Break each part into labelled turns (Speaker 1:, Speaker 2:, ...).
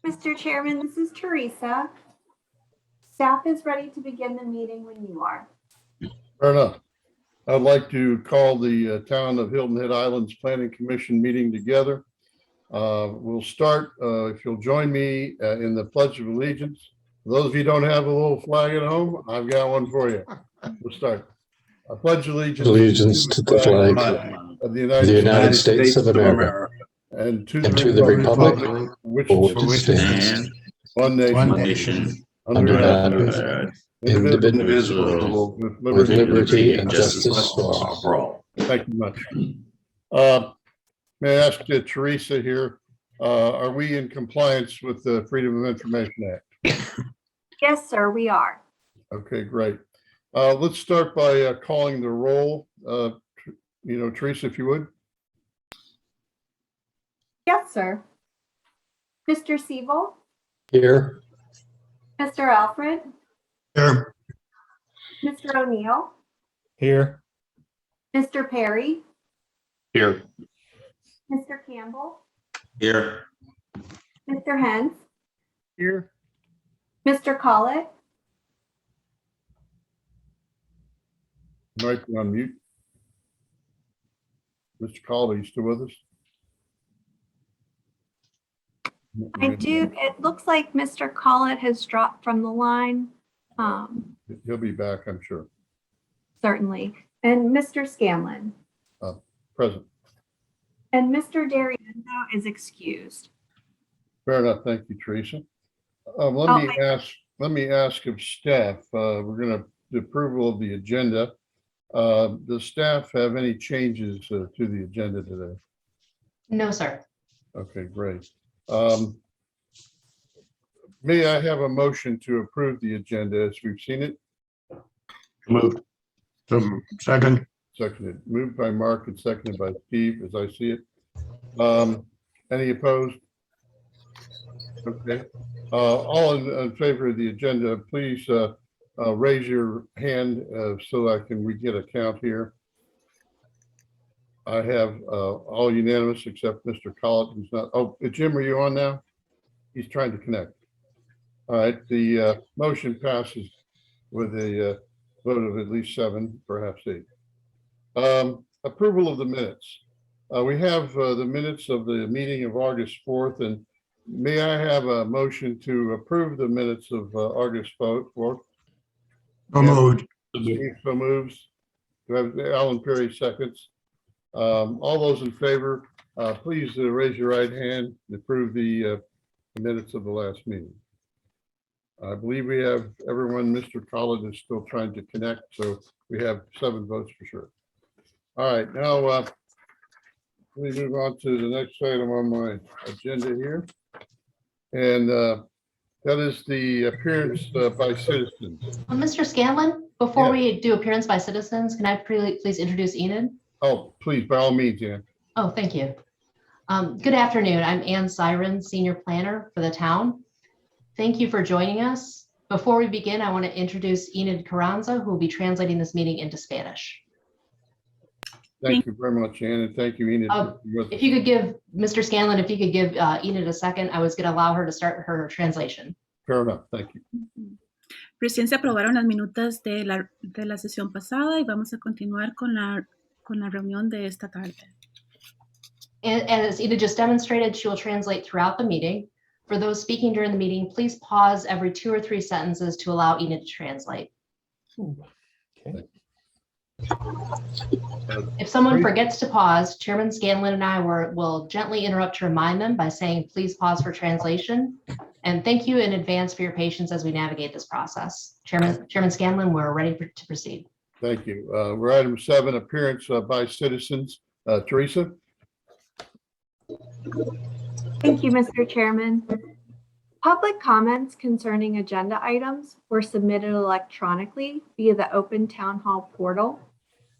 Speaker 1: Mr. Chairman, this is Teresa. Staff is ready to begin the meeting when you are.
Speaker 2: Fair enough. I'd like to call the Town of Hilton Head Islands Planning Commission meeting together. We'll start, if you'll join me in the Pledge of Allegiance. For those of you who don't have a little flag at home, I've got one for you. We'll start. I pledge allegiance
Speaker 3: To the flag
Speaker 2: of the
Speaker 3: of the United States of America
Speaker 2: and to
Speaker 3: and to the republic
Speaker 2: which
Speaker 3: for which it stands,
Speaker 2: one
Speaker 4: One
Speaker 2: nation,
Speaker 4: nation,
Speaker 3: under God,
Speaker 2: indivisible,
Speaker 3: indivisible,
Speaker 2: with
Speaker 3: with liberty and
Speaker 4: justice
Speaker 3: justice for all.
Speaker 2: Thank you much. May I ask Teresa here, are we in compliance with the Freedom of Information Act?
Speaker 1: Yes, sir, we are.
Speaker 2: Okay, great. Let's start by calling the roll. Teresa, if you would.
Speaker 1: Yes, sir. Mr. Siebel,
Speaker 3: Here,
Speaker 1: Mr. Alfred,
Speaker 4: Here.
Speaker 1: Mr. O'Neill,
Speaker 4: Here.
Speaker 1: Mr. Perry,
Speaker 4: Here.
Speaker 1: Mr. Campbell,
Speaker 4: Here.
Speaker 1: Mr. Hens,
Speaker 2: Here.
Speaker 1: Mr. Collett,
Speaker 2: Might be on mute. Mr. Call, are you still with us?
Speaker 1: I do. It looks like Mr. Collett has dropped from the line.
Speaker 2: He'll be back, I'm sure.
Speaker 1: Certainly. And Mr. Scanlon.
Speaker 2: Present.
Speaker 1: And Mr. Dariendo is excused.
Speaker 2: Fair enough. Thank you, Teresa. Let me ask of staff, we're going to the approval of the agenda. Does staff have any changes to the agenda today?
Speaker 5: No, sir.
Speaker 2: Okay, great. May I have a motion to approve the agenda as we've seen it?
Speaker 4: Moved. Second.
Speaker 2: Seconded. Moved by Mark and seconded by Steve, as I see it. Any opposed? Okay. All in favor of the agenda, please raise your hand so we get a count here. I have all unanimous except Mr. Collett, who's not. Oh, Jim, are you on now? He's trying to connect. All right, the motion passes with a vote of at least 7, perhaps 8. Approval of the minutes. We have the minutes of the meeting of August 4th, and may I have a motion to approve the minutes of August 4th?
Speaker 4: So moved.
Speaker 2: Steve so moves. Do I have Alan Perry seconds? All those in favor, please raise your right hand and approve the minutes of the last meeting. I believe we have everyone. Mr. Collins is still trying to connect, so we have 7 votes for sure. All right, now let me move on to the next item on my agenda here. And that is the appearance by citizens.
Speaker 5: Mr. Scanlon, before
Speaker 2: Yeah.
Speaker 5: we do appearance by citizens, can I please introduce Enid?
Speaker 2: Oh, please, by all means, Ann.
Speaker 5: Oh, thank you. Good afternoon. I'm Ann Siren, Senior Planner for the town. Thank you for joining us. Before we begin, I want to introduce Enid Carranza, who will be translating this meeting into Spanish.
Speaker 2: Thank you very much, Ann, and thank you, Enid.
Speaker 5: If you could give, Mr. Scanlon, if you could give Enid a second, I was going to allow her to start her translation.
Speaker 2: Fair enough, thank you.
Speaker 6: Recién se aprobaron las minutas de la sesión pasada y vamos a continuar con la reunión de esta tarde.
Speaker 5: And as Enid just demonstrated, she will translate throughout the meeting. For those speaking during the meeting, please pause every 2 or 3 sentences to allow Enid to translate.
Speaker 3: Okay.
Speaker 5: If someone forgets to pause, Chairman Scanlon and I will gently interrupt to remind them by saying, please pause for translation. And thank you in advance for your patience as we navigate this process. Chairman Scanlon, we're ready to proceed.
Speaker 2: Thank you. We're item 7, appearance by citizens. Teresa?
Speaker 1: Thank you, Mr. Chairman. Public comments concerning agenda items were submitted electronically via the Open Town Hall portal.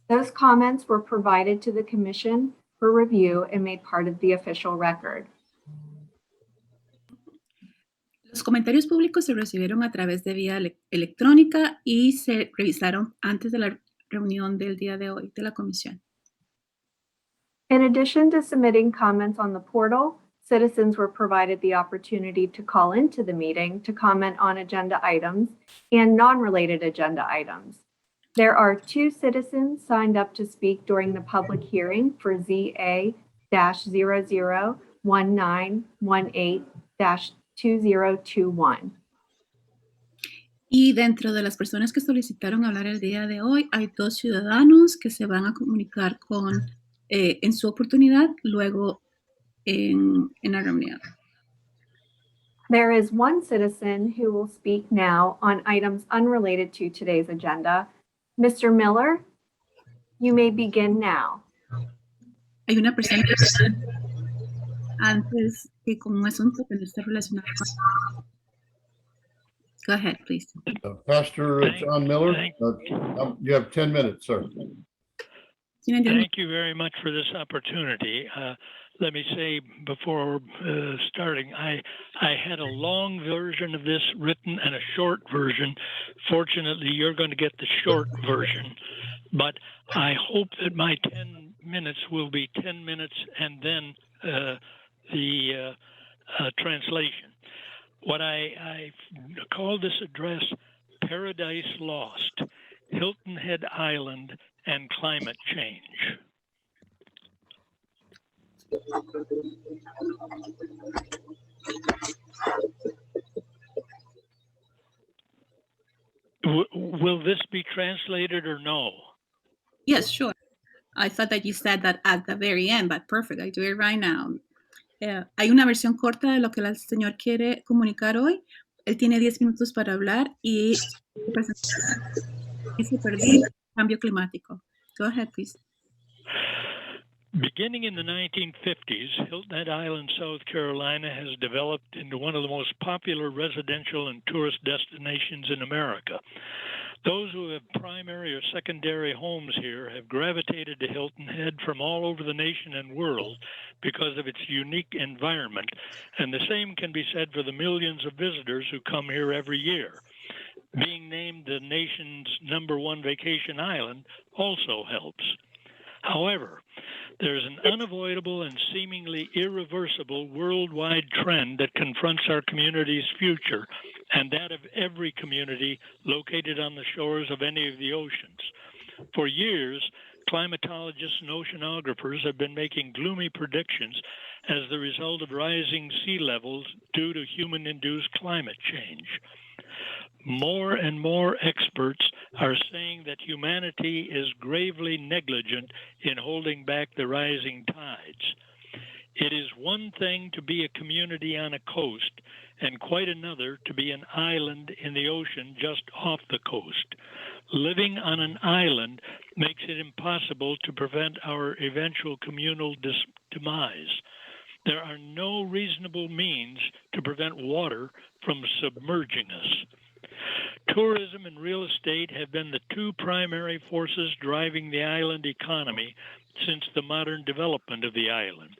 Speaker 1: Those comments were provided to the Commission for review and made part of the official record.
Speaker 6: Los comentarios públicos se recibieron a través de vía electrónica y se revisaron antes de la reunión del día de hoy de la comisión.
Speaker 1: In addition to submitting comments on the portal, citizens were provided the opportunity to call into the meeting to comment on agenda items and non-related agenda items. There are 2 citizens signed up to speak during the public hearing for ZA-001918-2021.
Speaker 6: Y dentro de las personas que solicitaron hablar el día de hoy, hay 2 ciudadanos que se van a comunicar en su oportunidad luego en la reunión.
Speaker 1: There is 1 citizen who will speak now on items unrelated to today's agenda. Mr. Miller, you may begin now.
Speaker 6: Hay una persona antes que con un asunto que no está relacionado con... Go ahead, please.
Speaker 2: Pastor John Miller, you have 10 minutes, sir.
Speaker 7: Thank you very much for this opportunity. Let me say before starting, I had a long version of this written and a short version. Fortunately, you're going to get the short version, but I hope that my 10 minutes will be 10 minutes and then the translation. What I call this address Paradise Lost, Hilton Head Island and Climate Change. Will this be translated or no?
Speaker 6: Yes, sure. I thought that you said that at the very end, but perfect. I do it right now. Hay una versión corta de lo que el señor quiere comunicar hoy. Él tiene 10 minutos para hablar y se perdió el cambio climático. Go ahead, please.
Speaker 7: Beginning in the 1950s, Hilton Head Island, South Carolina has developed into one of the most popular residential and tourist destinations in America. Those who have primary or secondary homes here have gravitated to Hilton Head from all over the nation and world because of its unique environment, and the same can be said for the millions of visitors who come here every year. Being named the nation's #1 vacation island also helps. However, there's an unavoidable and seemingly irreversible worldwide trend that confronts our community's future and that of every community located on the shores of any of the oceans. For years, climatologists and oceanographers have been making gloomy predictions as the result of rising sea levels due to human-induced climate change. More and more experts are saying that humanity is gravely negligent in holding back the rising tides. It is one thing to be a community on a coast and quite another to be an island in the ocean just off the coast. Living on an island makes it impossible to prevent our eventual communal demise. There are no reasonable means to prevent water from submerging us. Tourism and real estate have been the 2 primary forces driving the island economy since the modern development of the island.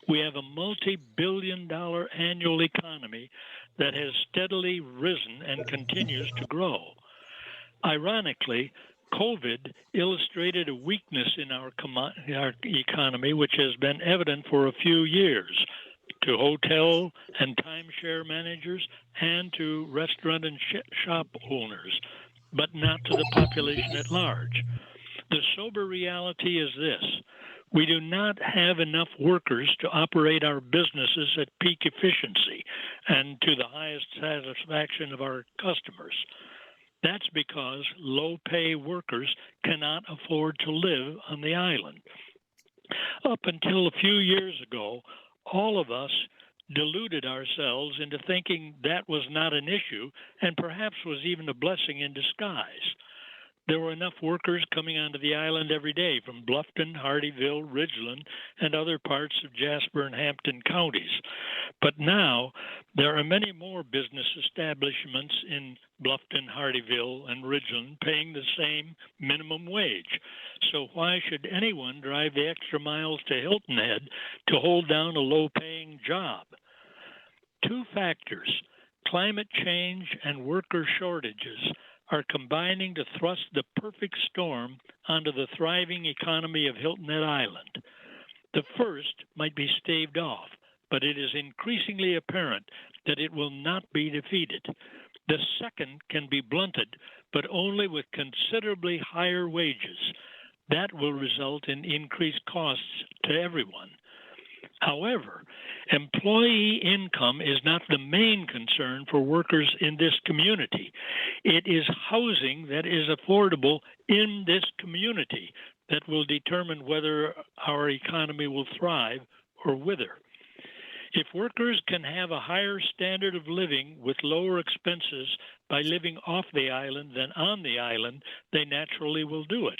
Speaker 7: We have a multi-billion-dollar annual economy that has steadily risen and continues to grow. Ironically, COVID illustrated a weakness in our economy, which has been evident for a few years, to hotel and timeshare managers and to restaurant and shop owners, but not to the population at large. The sober reality is this: we do not have enough workers to operate our businesses at peak efficiency and to the highest satisfaction of our customers. That's because low-pay workers cannot afford to live on the island. Up until a few years ago, all of us deluded ourselves into thinking that was not an issue and perhaps was even a blessing in disguise. There were enough workers coming onto the island every day from Bluffton, Hardyville, Ridgeland, and other parts of Jasper and Hampton counties. But now there are many more business establishments in Bluffton, Hardyville, and Ridgeland paying the same minimum wage. So why should anyone drive the extra miles to Hilton Head to hold down a low-paying job? 2 factors, climate change and worker shortages, are combining to thrust the perfect storm onto the thriving economy of Hilton Head Island. The first might be staved off, but it is increasingly apparent that it will not be defeated. The second can be blunted, but only with considerably higher wages. That will result in increased costs to everyone. However, employee income is not the main concern for workers in this community. It is housing that is affordable in this community that will determine whether our economy will thrive or wither. If workers can have a higher standard of living with lower expenses by living off the island than on the island, they naturally will do it.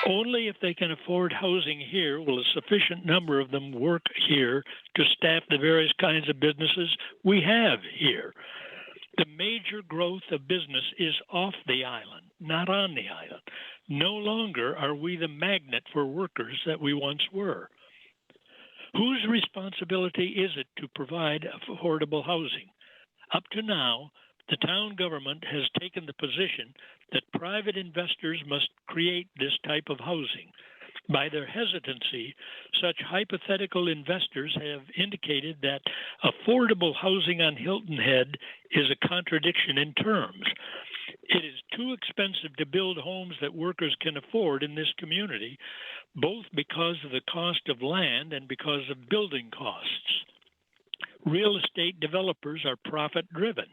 Speaker 7: Only if they can afford housing here will a sufficient number of them work here to staff the various kinds of businesses we have here. The major growth of business is off the island, not on the island. No longer are we the magnet for workers that we once were. Whose responsibility is it to provide affordable housing? Up to now, the town government has taken the position that private investors must create this type of housing. By their hesitancy, such hypothetical investors have indicated that affordable housing on Hilton Head is a contradiction in terms. It is too expensive to build homes that workers can afford in this community, both because of the cost of land and because of building costs. Real estate developers are profit-driven,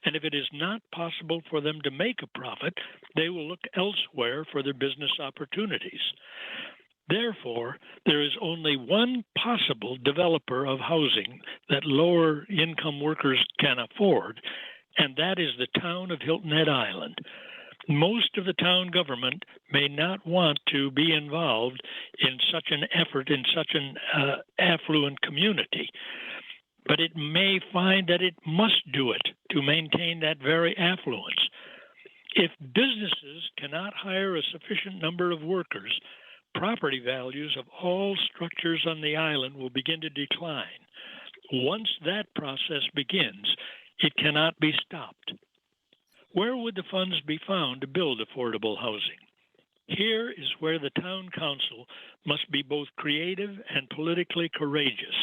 Speaker 7: and if it is not possible for them to make a profit, they will look elsewhere for their business opportunities. Therefore, there is only one possible developer of housing that lower-income workers can afford, and that is the town of Hilton Head Island. Most of the town government may not want to be involved in such an effort in such an affluent community, but it may find that it must do it to maintain that very affluence. If businesses cannot hire a sufficient number of workers, property values of all structures on the island will begin to decline. Once that process begins, it cannot be stopped. Where would the funds be found to build affordable housing? Here is where the town council must be both creative and politically courageous.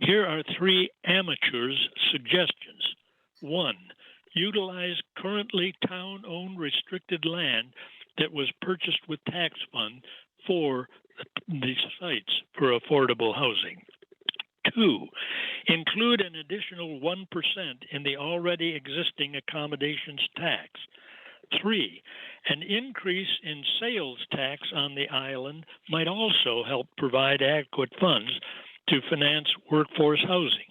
Speaker 7: Here are three amateurs' suggestions. 1, utilize currently town-owned restricted land that was purchased with tax fund for the sites for affordable housing. 2, include an additional 1% in the already existing accommodations tax. 3, an increase in sales tax on the island might also help provide adequate funds to finance workforce housing.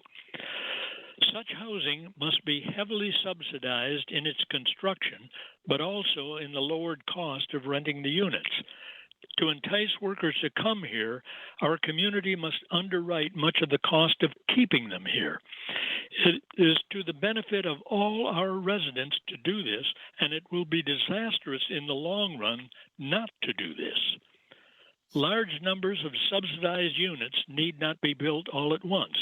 Speaker 7: Such housing must be heavily subsidized in its construction, but also in the lowered cost of renting the units. To entice workers to come here, our community must underwrite much of the cost of keeping them here. It is to the benefit of all our residents to do this, and it will be disastrous in the long run not to do this. Large numbers of subsidized units need not be built all at once.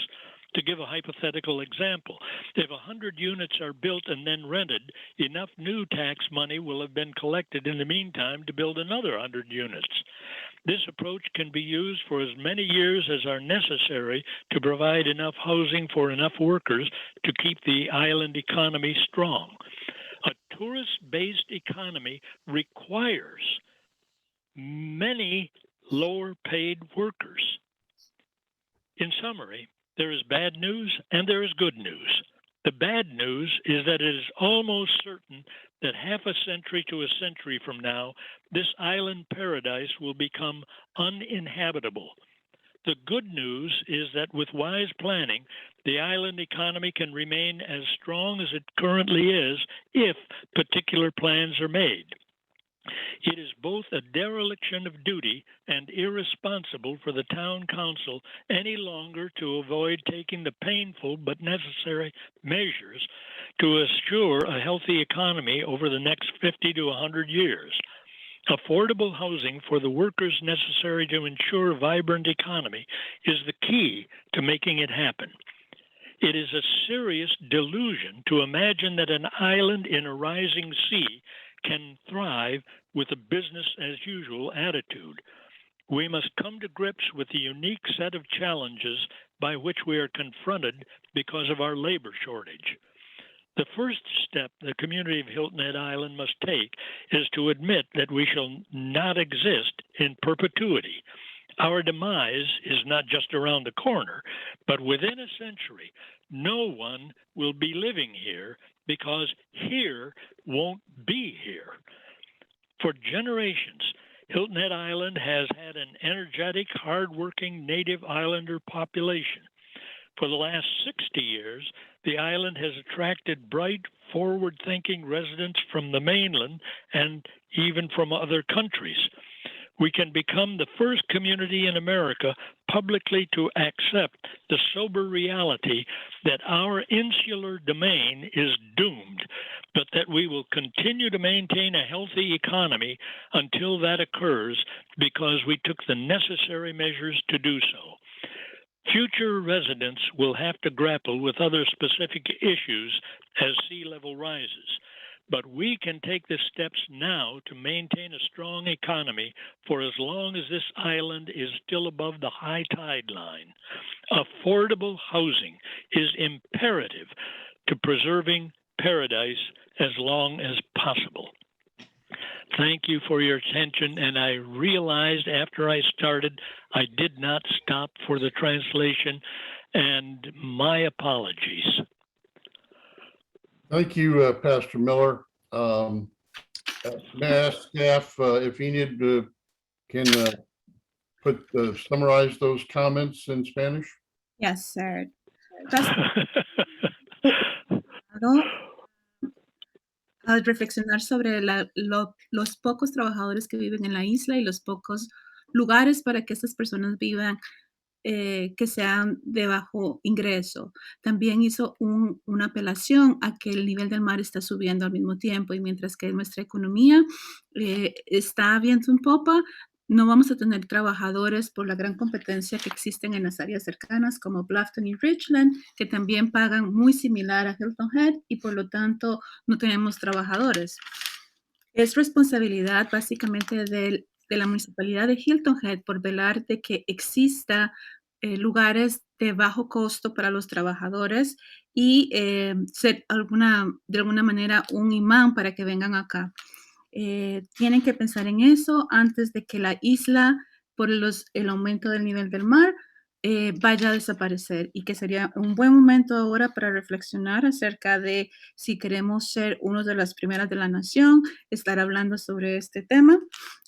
Speaker 7: To give a hypothetical example, if 100 units are built and then rented, enough new tax money will have been collected in the meantime to build another 100 units. This approach can be used for as many years as are necessary to provide enough housing for enough workers to keep the island economy strong. A tourist-based economy requires many lower-paid workers. In summary, there is bad news and there is good news. The bad news is that it is almost certain that half a century to a century from now, this island paradise will become uninhabitable. The good news is that with wise planning, the island economy can remain as strong as it currently is if particular plans are made. It is both a dereliction of duty and irresponsible for the town council any longer to avoid taking the painful but necessary measures to assure a healthy economy over the next 50 to 100 years. Affordable housing for the workers necessary to ensure a vibrant economy is the key to making it happen. It is a serious delusion to imagine that an island in a rising sea can thrive with a business-as-usual attitude. We must come to grips with the unique set of challenges by which we are confronted because of our labor shortage. The first step the community of Hilton Head Island must take is to admit that we shall not exist in perpetuity. Our demise is not just around the corner, but within a century, no one will be living here because here won't be here. For generations, Hilton Head Island has had an energetic, hardworking native islander population. For the last 60 years, the island has attracted bright, forward-thinking residents from the mainland and even from other countries. We can become the first community in America publicly to accept the sober reality that our insular domain is doomed, but that we will continue to maintain a healthy economy until that occurs because we took the necessary measures to do so. Future residents will have to grapple with other specific issues as sea level rises, but we can take the steps now to maintain a strong economy for as long as this island is still above the high tide line. Affordable housing is imperative to preserving paradise as long as possible. Thank you for your attention, and I realized after I started I did not stop for the translation, and my apologies.
Speaker 2: Thank you, Pastor Miller. May I ask staff if Enid can summarize those comments in Spanish?
Speaker 6: Yes, sir. Al reflexionar sobre los pocos trabajadores que viven en la isla y los pocos lugares para que estas personas vivan que sean de bajo ingreso. También hizo una apelación a que el nivel del mar está subiendo al mismo tiempo y mientras que nuestra economía está viento en popa, no vamos a tener trabajadores por la gran competencia que existen en las áreas cercanas como Bluffton y Richland, que también pagan muy similar a Hilton Head y por lo tanto no tenemos trabajadores. Es responsabilidad básicamente de la municipalidad de Hilton Head por velar de que exista lugares de bajo costo para los trabajadores y ser de alguna manera un imán para que vengan acá. Tienen que pensar en eso antes de que la isla, por el aumento del nivel del mar, vaya a desaparecer y que sería un buen momento ahora para reflexionar acerca de si queremos ser una de las primeras de la nación, estar hablando sobre este tema.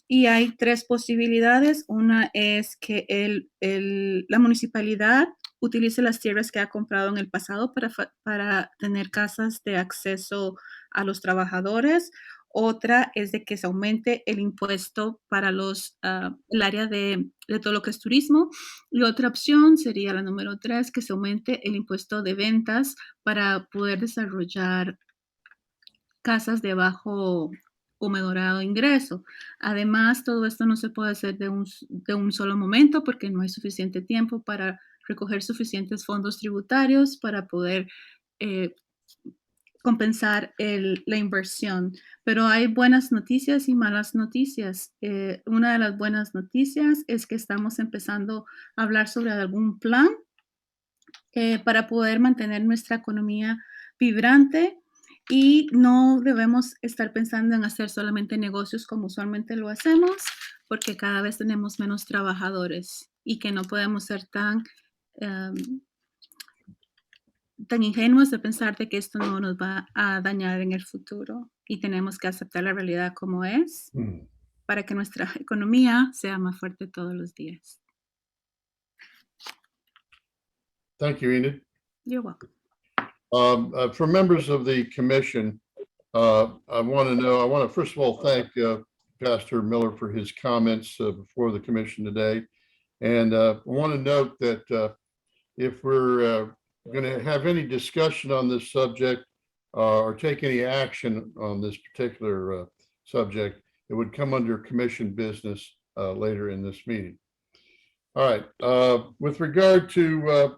Speaker 6: Y hay tres posibilidades. Una es que la municipalidad utilice las tierras que ha comprado en el pasado para tener casas de acceso a los trabajadores. Otra es de que se aumente el impuesto para el área de todo lo que es turismo. Y otra opción sería la número 3, que se aumente el impuesto de ventas para poder desarrollar casas de bajo o moderado ingreso. Además, todo esto no se puede hacer de un solo momento porque no hay suficiente tiempo para recoger suficientes fondos tributarios para poder compensar la inversión. Pero hay buenas noticias y malas noticias. Una de las buenas noticias es que estamos empezando a hablar sobre algún plan para poder mantener nuestra economía vibrante y no debemos estar pensando en hacer solamente negocios como usualmente lo hacemos porque cada vez tenemos menos trabajadores y que no podemos ser tan ingenuos de pensar de que esto no nos va a dañar en el futuro y tenemos que aceptar la realidad como es para que nuestra economía sea más fuerte todos los días.
Speaker 2: Thank you, Enid.
Speaker 6: You're welcome.
Speaker 2: For members of the commission, I want to first of all thank Pastor Miller for his comments before the commission today. And I want to note that if we're going to have any discussion on this subject or take any action on this particular subject, it would come under commission business later in this meeting. All right. With regard to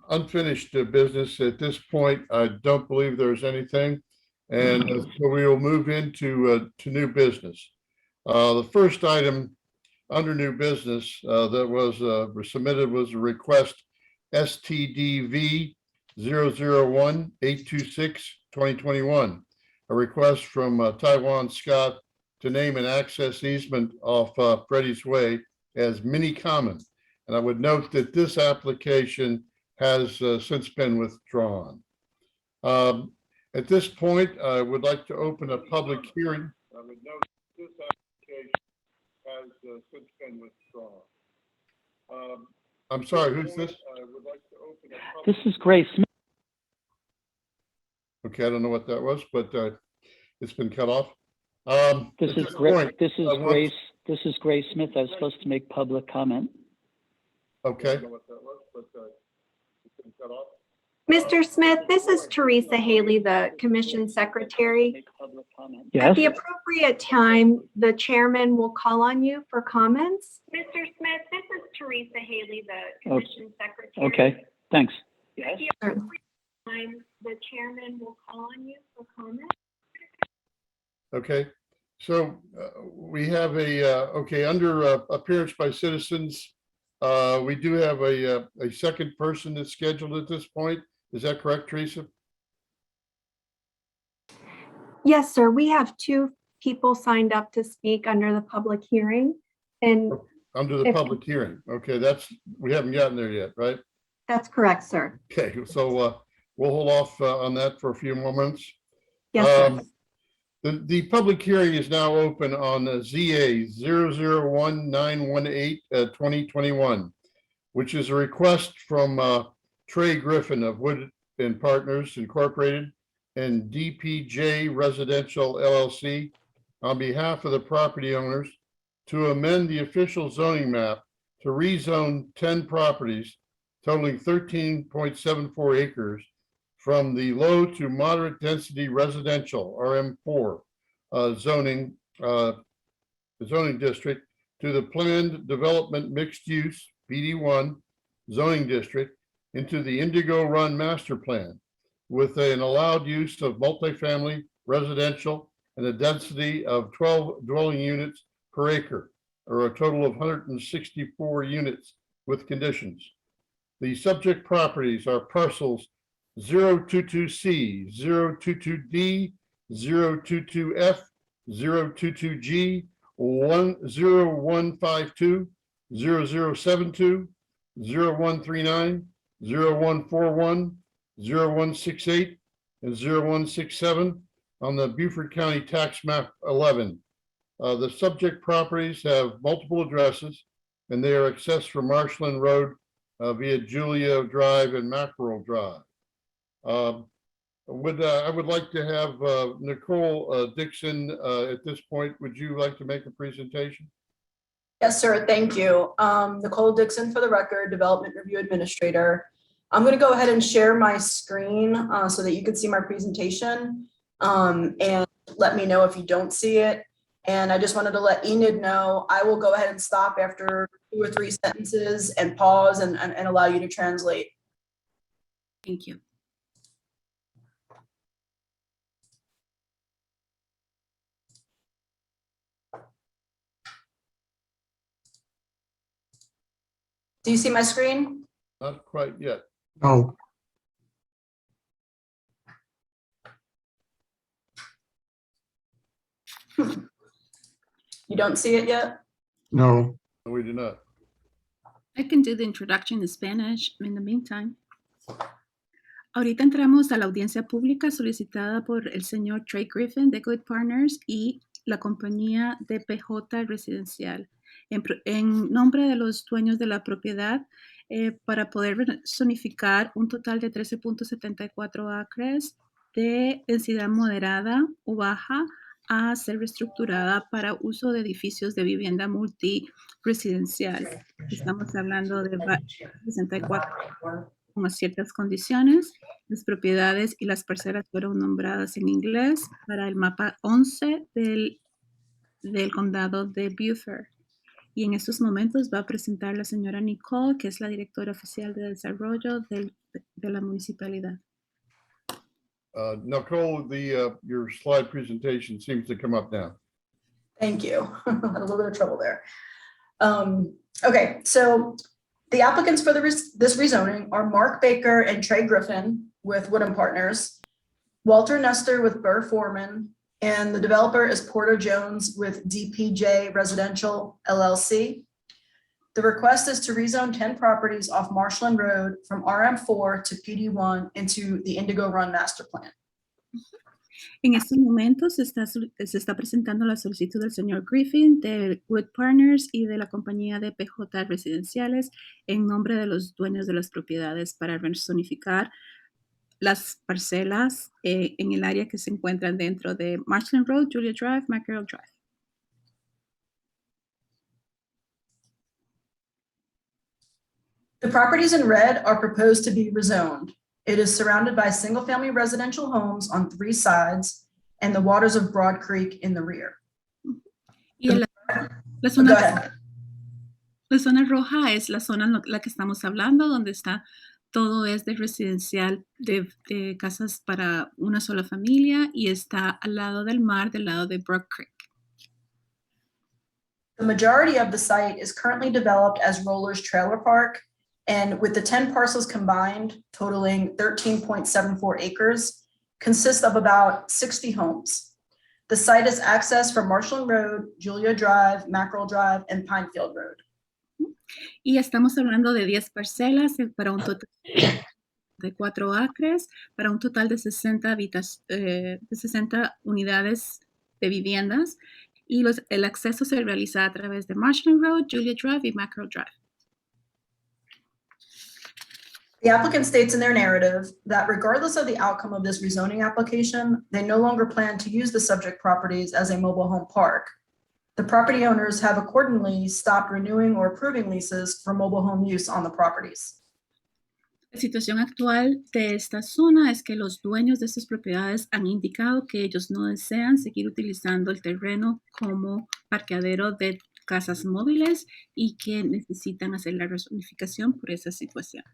Speaker 2: unfinished business at this point, I don't believe there's anything. And so we will move into to new business. The first item under new business that was submitted was a request STDV 001-826-2021. A request from Taiwan Scott to name an access easement off Freddie's Way as Mini Common. And I would note that this application has since been withdrawn. At this point, I would like to open a public hearing. I would note that this application has since been withdrawn. I'm sorry, who's this? I would like to open a public.
Speaker 8: This is Grace Smith.
Speaker 2: Okay, I don't know what that was, but it's been cut off.
Speaker 8: This
Speaker 2: at
Speaker 8: is
Speaker 2: this
Speaker 8: Grace.
Speaker 2: point,
Speaker 8: This is
Speaker 2: I want-
Speaker 8: Grace. This is Grace Smith. I was supposed to make public comment.
Speaker 2: Okay. I don't know what that was, but it's been cut off.
Speaker 1: Mr. Smith, this is Teresa Haley, the Commission Secretary.
Speaker 8: Make public comment.
Speaker 1: At
Speaker 8: Yes.
Speaker 1: the appropriate time, the chairman will call on you for comments. Mr. Smith, this is Teresa Haley, the Commission Secretary.
Speaker 8: Okay. Thanks. Yes.
Speaker 1: At the appropriate time, the chairman will call on you for comments.
Speaker 2: Okay, so we have a, okay, under appearance by citizens, we do have a second person that's scheduled at this point. Is that correct, Teresa?
Speaker 1: Yes, sir. We have two people signed up to speak under the public hearing. And
Speaker 2: Under the
Speaker 1: If-
Speaker 2: public hearing. Okay, we haven't gotten there yet, right?
Speaker 1: that's correct, sir.
Speaker 2: Okay, so we'll hold off on that for a few moments.
Speaker 1: Yes, sir.
Speaker 2: The public hearing is now open on ZA 001918-2021, which is a request from Trey Griffin of Wood and Partners Incorporated and DPJ Residential LLC on behalf of the property owners to amend the official zoning map to rezone 10 properties totaling 13.74 acres from the low to moderate density residential RM4 zoning district to the planned development mixed use BD1 zoning district into the Indigo Run master plan with an allowed use of multifamily residential and a density of 12 dwelling units per acre, or a total of 164 units with conditions. The subject properties are parcels 022C, 022D, 022F, 022G, 0152, 0072, 0139, 0141, 0168, and 0167 on the Beaufort County Tax Map 11. The subject properties have multiple addresses, and they are accessed from Marshland Road via Julia Drive and Mackerel Drive. I would like to have Nicole Dixon at this point. Would you like to make a presentation?
Speaker 9: Yes, sir. Thank you. Nicole Dixon for the record, Development Review Administrator. I'm going to go ahead and share my screen so that you can see my presentation and let me know if you don't see it. And I just wanted to let Enid know I will go ahead and stop after 2 or 3 sentences and pause and allow you to translate.
Speaker 6: Thank you.
Speaker 9: Do you see my screen?
Speaker 2: Not quite yet.
Speaker 4: No.
Speaker 9: You don't see it yet?
Speaker 4: No.
Speaker 2: No, we do not.
Speaker 6: I can do the introduction in Spanish in the meantime. Ahorita entramos a la audiencia pública solicitada por el señor Trey Griffin de Good Partners y la compañía DPJ Residencial en nombre de los dueños de la propiedad para poder zonificar un total de 13.74 acres de densidad moderada o baja a ser reestructurada para uso de edificios de vivienda multiresidencial. Estamos hablando de 64 con ciertas condiciones. Las propiedades y las parcelas fueron nombradas en inglés para el mapa 11 del condado de Beaufort. Y en estos momentos va a presentar la señora Nicole, que es la directora oficial de desarrollo de la municipalidad.
Speaker 2: Nicole, your slide presentation seems to come up now.
Speaker 9: Thank you. Had a little bit of trouble there. Okay, so The applicants for this rezoning are Mark Baker and Trey Griffin with Woodham Partners, Walter Nestor with Burr Foreman, and the developer is Porter Jones with DPJ Residential LLC. The request is to rezone 10 properties off Marshland Road from RM4 to PD1 into the Indigo Run Master Plan.
Speaker 6: En estos momentos se está presentando la solicitud del señor Griffin, de Wood Partners y de la compañía de PJ Residenciales en nombre de los dueños de las propiedades para rezonificar las parcelas en el área que se encuentran dentro de Marshland Road, Julia Drive, Mackerel Drive.
Speaker 9: The properties in red are proposed to be rezoned. It is surrounded by single-family residential homes on 3 sides and the waters of Broad Creek in the rear.
Speaker 6: Y la
Speaker 9: Go
Speaker 6: zona,
Speaker 9: ahead.
Speaker 6: la zona roja es la zona en la que estamos hablando, donde está todo es de residencial, de casas para una sola familia y está al lado del mar, del lado de Broad Creek.
Speaker 9: The majority of the site is currently developed as Rollers Trailer Park, and with the 10 parcels combined, totaling 13.74 acres, consists of about 60 homes. The site is accessed from Marshland Road, Julia Drive, Mackerel Drive, and Pinefield Road.
Speaker 6: Y estamos hablando de 10 parcelas para un total de 4 acres, para un total de 60 unidades de viviendas. Y el acceso se realiza a través de Marshland Road, Julia Drive y Mackerel Drive.
Speaker 9: The applicant states in their narrative that regardless of the outcome of this rezoning application, they no longer plan to use the subject properties as a mobile home park. The property owners have accordingly stopped renewing or approving leases for mobile home use on the properties.
Speaker 6: La situación actual de esta zona es que los dueños de estas propiedades han indicado que ellos no desean seguir utilizando el terreno como parqueadero de casas móviles y que necesitan hacer la rezonificación por esa situación.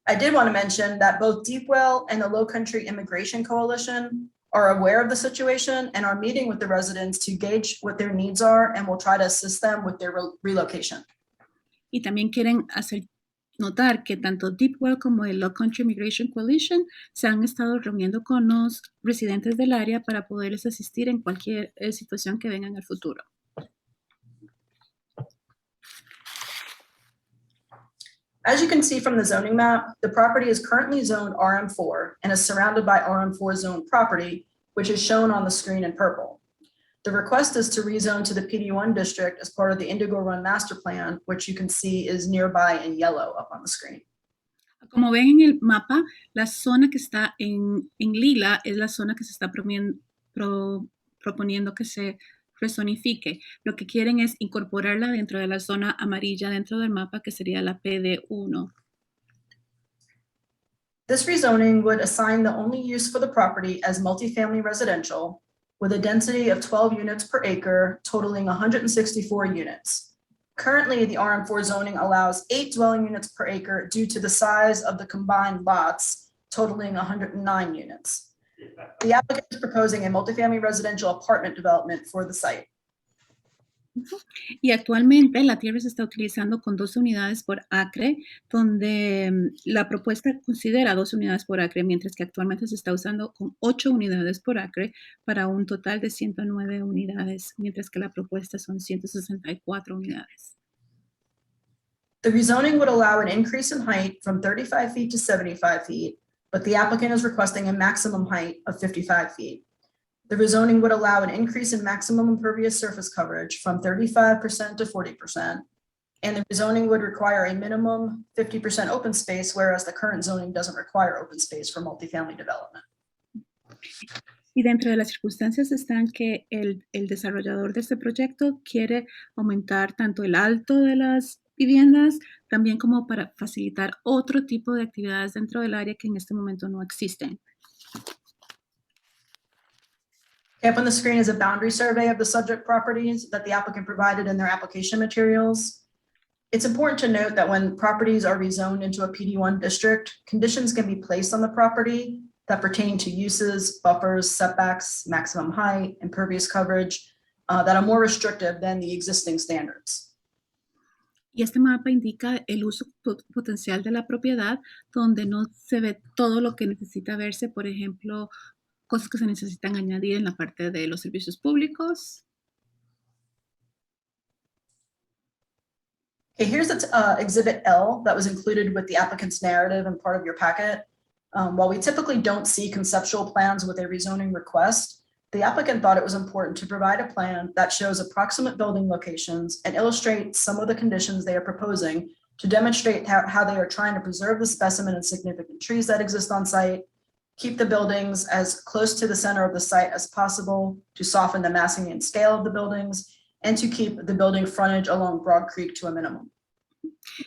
Speaker 9: I did want to mention that both Deepwell and the Low Country Immigration Coalition are aware of the situation and are meeting with the residents to gauge what their needs are and will try to assist them with their relocation.
Speaker 6: Y también quieren hacer notar que tanto Deepwell como el Low Country Immigration Coalition se han estado reuniendo con los residentes del área para poderles asistir en cualquier situación que venga en el futuro.
Speaker 9: As you can see from the zoning map, the property is currently zoned RM4 and is surrounded by RM4 zone property, which is shown on the screen in purple. The request is to rezone to the PD1 district as part of the Indigo Run Master Plan, which you can see is nearby in yellow up on the screen.
Speaker 6: Como ven en el mapa, la zona que está en lila es la zona que se está proponiendo que se rezonifique. Lo que quieren es incorporarla dentro de la zona amarilla dentro del mapa, que sería la PD1.
Speaker 9: This rezoning would assign the only use for the property as multifamily residential with a density of 12 units per acre, totaling 164 units. Currently, the RM4 zoning allows 8 dwelling units per acre due to the size of the combined lots, totaling 109 units. The applicant is proposing a multifamily residential apartment development for the site.
Speaker 6: Y actualmente la tierra se está utilizando con 12 unidades por acre, donde la propuesta considera 12 unidades por acre, mientras que actualmente se está usando con 8 unidades por acre para un total de 109 unidades, mientras que la propuesta son 164 unidades.
Speaker 9: The rezoning would allow an increase in height from 35 feet to 75 feet, but the applicant is requesting a maximum height of 55 feet. The rezoning would allow an increase in maximum impervious surface coverage from 35% to 40%, and the rezoning would require a minimum 50% open space, whereas the current zoning doesn't require open space for multifamily development.
Speaker 6: Y dentro de las circunstancias están que el desarrollador de este proyecto quiere aumentar tanto el alto de las viviendas, también como para facilitar otro tipo de actividades dentro del área que en este momento no existen.
Speaker 9: Up on the screen is a boundary survey of the subject properties that the applicant provided in their application materials. It's important to note that when properties are rezoned into a PD1 district, conditions can be placed on the property that pertain to uses, buffers, setbacks, maximum height, impervious coverage that are more restrictive than the existing standards.
Speaker 6: Y este mapa indica el uso potencial de la propiedad, donde no se ve todo lo que necesita verse, por ejemplo, cosas que se necesitan añadir en la parte de los servicios públicos.
Speaker 9: Okay, here's Exhibit L that was included with the applicant's narrative and part of your packet. While we typically don't see conceptual plans with a rezoning request, the applicant thought it was important to provide a plan that shows approximate building locations and illustrates some of the conditions they are proposing to demonstrate how they are trying to preserve the specimen and significant trees that exist on site, keep the buildings as close to the center of the site as possible to soften the massing and scale of the buildings, and to keep the building frontage along Broad Creek to a minimum.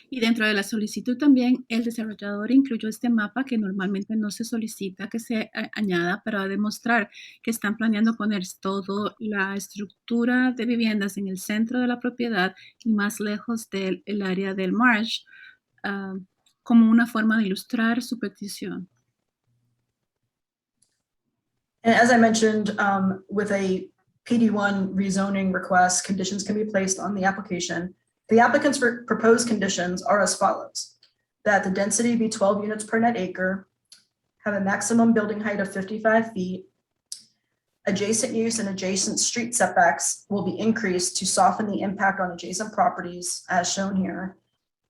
Speaker 6: Y dentro de la solicitud también el desarrollador incluyó este mapa que normalmente no se solicita que se añada para demostrar que están planeando poner toda la estructura de viviendas en el centro de la propiedad y más lejos del área del marsh, como una forma de ilustrar su petición.
Speaker 9: And as I mentioned, with a PD1 rezoning request, conditions can be placed on the application. The applicant's proposed conditions are as follows: that the density be 12 units per net acre, have a maximum building height of 55 feet, adjacent use and adjacent street setbacks will be increased to soften the impact on adjacent properties as shown here.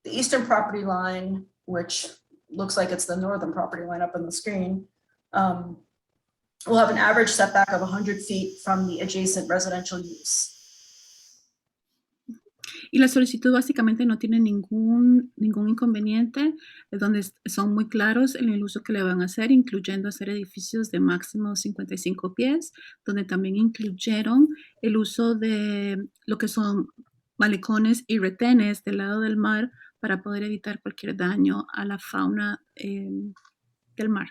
Speaker 9: The eastern property line, which looks like it's the northern property line up on the screen, will have an average setback of 100 feet from the adjacent residential use.
Speaker 6: Y la solicitud básicamente no tiene ningún inconveniente, donde son muy claros en el uso que le van a hacer, incluyendo hacer edificios de máximo 55 pies, donde también incluyeron el uso de lo que son malecones y retenes del lado del mar para poder evitar cualquier daño a la fauna del mar.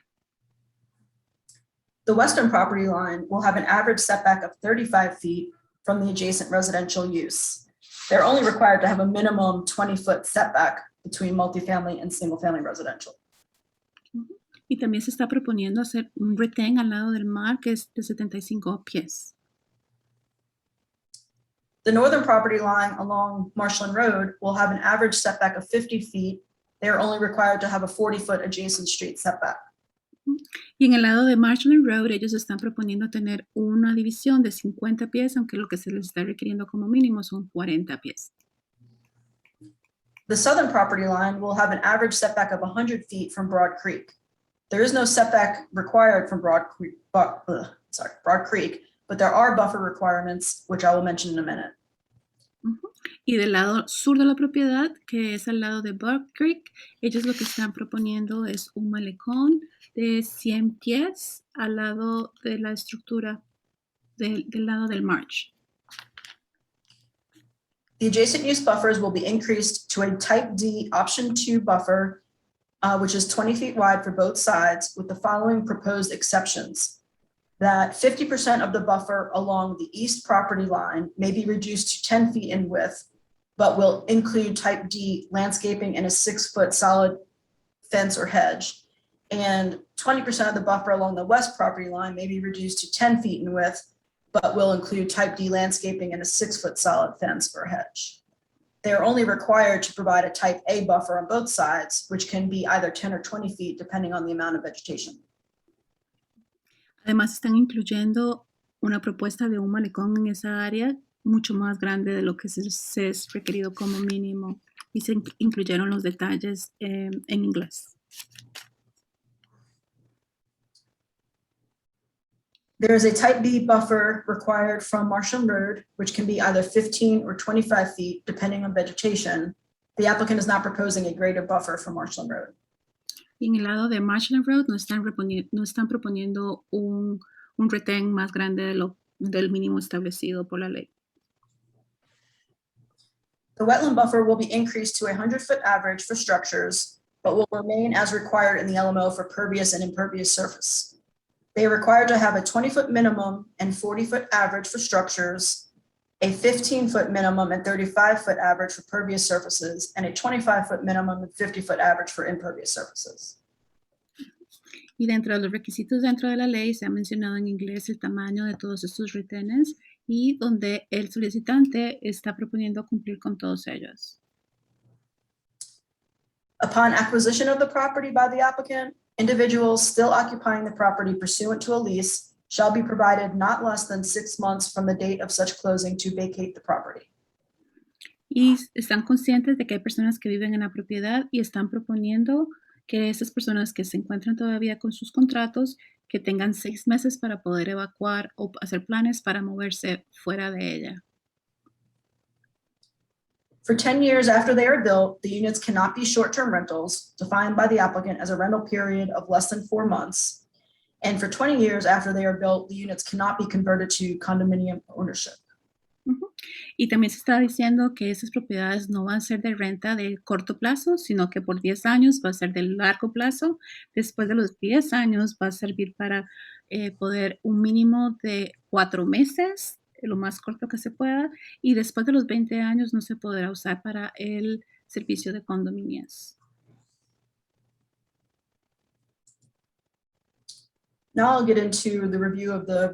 Speaker 9: The western property line will have an average setback of 35 feet from the adjacent residential use. They're only required to have a minimum 20-foot setback between multifamily and single-family residential.
Speaker 6: Y también se está proponiendo hacer un retén al lado del mar que es de 75 pies.
Speaker 9: The northern property line along Marshland Road will have an average setback of 50 feet. They are only required to have a 40-foot adjacent street setback.
Speaker 6: Y en el lado de Marshland Road, ellos están proponiendo tener una división de 50 pies, aunque lo que se les está requiriendo como mínimo son 40 pies.
Speaker 9: The southern property line will have an average setback of 100 feet from Broad Creek. There is no setback required from Broad Creek, but there are buffer requirements, which I will mention in a minute.
Speaker 6: Y del lado sur de la propiedad, que es al lado de Broad Creek, ellos lo que están proponiendo es un malecón de 100 pies al lado de la estructura del lado del marsh.
Speaker 9: The adjacent use buffers will be increased to a type D option 2 buffer, which is 20 feet wide for both sides, with the following proposed exceptions: that 50% of the buffer along the east property line may be reduced to 10 feet in width, but will include type D landscaping and a 6-foot solid fence or hedge. And 20% of the buffer along the west property line may be reduced to 10 feet in width, but will include type D landscaping and a 6-foot solid fence or hedge. They are only required to provide a type A buffer on both sides, which can be either 10 or 20 feet, depending on the amount of vegetation.
Speaker 6: Además, están incluyendo una propuesta de un malecón en esa área mucho más grande de lo que se es requerido como mínimo. Y se incluyeron los detalles en inglés.
Speaker 9: There is a type B buffer required from Marshland Road, which can be either 15 or 25 feet, depending on vegetation. The applicant is not proposing a greater buffer from Marshland Road.
Speaker 6: Y en el lado de Marshland Road no están proponiendo un retén más grande del mínimo establecido por la ley.
Speaker 9: The wetland buffer will be increased to a 100-foot average for structures, but will remain as required in the LMO for pervious and impervious surface. They are required to have a 20-foot minimum and 40-foot average for structures, a 15-foot minimum and 35-foot average for pervious surfaces, and a 25-foot minimum and 50-foot average for impervious surfaces.
Speaker 6: Y dentro de los requisitos dentro de la ley se ha mencionado en inglés el tamaño de todos estos retenes y donde el solicitante está proponiendo cumplir con todos ellos.
Speaker 9: Upon acquisition of the property by the applicant, individuals still occupying the property pursuant to a lease shall be provided not less than 6 months from the date of such closing to vacate the property.
Speaker 6: Y están conscientes de que hay personas que viven en la propiedad y están proponiendo que esas personas que se encuentran todavía con sus contratos, que tengan 6 meses para poder evacuar o hacer planes para moverse fuera de ella.
Speaker 9: For 10 years after they are built, the units cannot be short-term rentals, defined by the applicant as a rental period of less than 4 months. And for 20 years after they are built, the units cannot be converted to condominium ownership.
Speaker 6: Y también se está diciendo que esas propiedades no van a ser de renta de corto plazo, sino que por 10 años va a ser de largo plazo. Después de los 10 años va a servir para poder un mínimo de 4 meses, lo más corto que se pueda, y después de los 20 años no se podrá usar para el servicio de condominios.
Speaker 9: Now I'll get into the review of the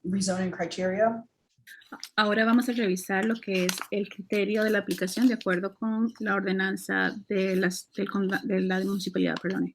Speaker 9: rezoning criteria.
Speaker 6: Ahora vamos a revisar lo que es el criterio de la aplicación de acuerdo con la ordenanza de la municipalidad. Perdón.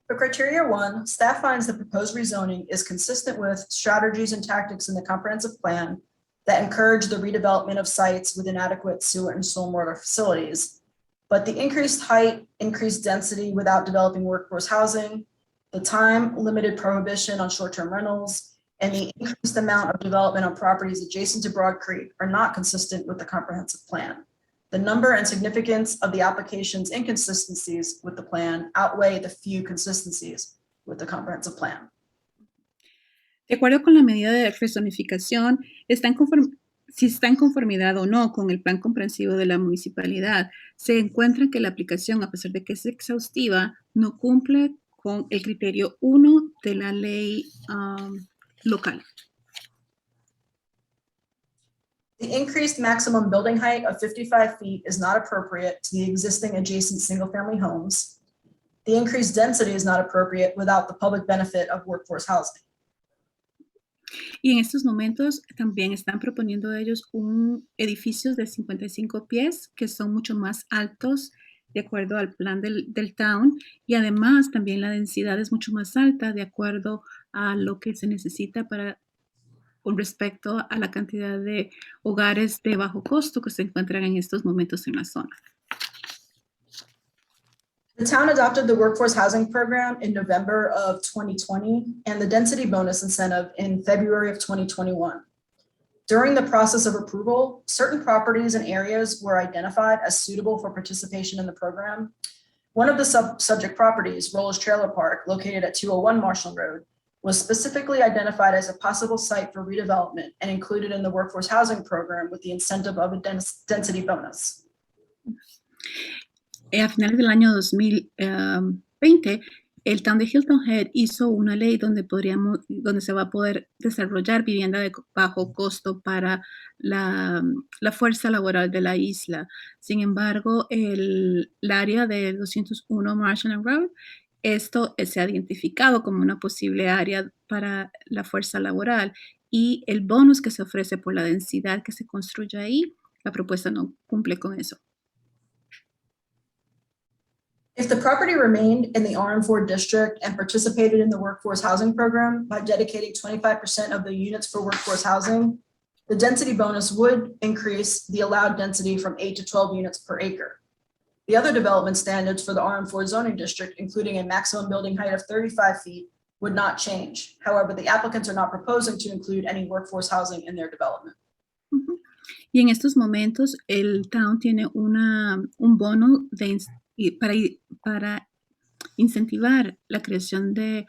Speaker 9: For criteria 1, staff finds the proposed rezoning is consistent with strategies and tactics in the comprehensive plan that encourage the redevelopment of sites with inadequate sewer and stormwater facilities. But the increased height, increased density without developing workforce housing, the time-limited prohibition on short-term rentals, and the increased amount of development on properties adjacent to Broad Creek are not consistent with the comprehensive plan. The number and significance of the application's inconsistencies with the plan outweigh the few consistencies with the comprehensive plan.
Speaker 6: De acuerdo con la medida de rezonificación, si está en conformidad o no con el plan comprensivo de la municipalidad, se encuentra que la aplicación, a pesar de que es exhaustiva, no cumple con el criterio 1 de la ley local.
Speaker 9: The increased maximum building height of 55 feet is not appropriate to the existing adjacent single-family homes. The increased density is not appropriate without the public benefit of workforce housing.
Speaker 6: Y en estos momentos también están proponiendo ellos edificios de 55 pies que son mucho más altos de acuerdo al plan del town, y además también la densidad es mucho más alta de acuerdo a lo que se necesita con respecto a la cantidad de hogares de bajo costo que se encuentran en estos momentos en la zona.
Speaker 9: The town adopted the workforce housing program in November of 2020 and the density bonus incentive in February of 2021. During the process of approval, certain properties and areas were identified as suitable for participation in the program. One of the subject properties, Roller's Trailer Park, located at 201 Marshall Road, was specifically identified as a possible site for redevelopment and included in the workforce housing program with the incentive of a density bonus.
Speaker 6: A finales del año 2020, el Town de Hilton Head hizo una ley donde se va a poder desarrollar vivienda de bajo costo para la fuerza laboral de la isla. Sin embargo, el área de 201 Marshall Road, esto se ha identificado como una posible área para la fuerza laboral, y el bonus que se ofrece por la densidad que se construye ahí, la propuesta no cumple con eso.
Speaker 9: If the property remained in the RM4 district and participated in the workforce housing program by dedicating 25% of the units for workforce housing, the density bonus would increase the allowed density from 8 to 12 units per acre. The other development standards for the RM4 zoning district, including a maximum building height of 35 feet, would not change. However, the applicants are not proposing to include any workforce housing in their development.
Speaker 6: Y en estos momentos, el town tiene un bono para incentivar la creación de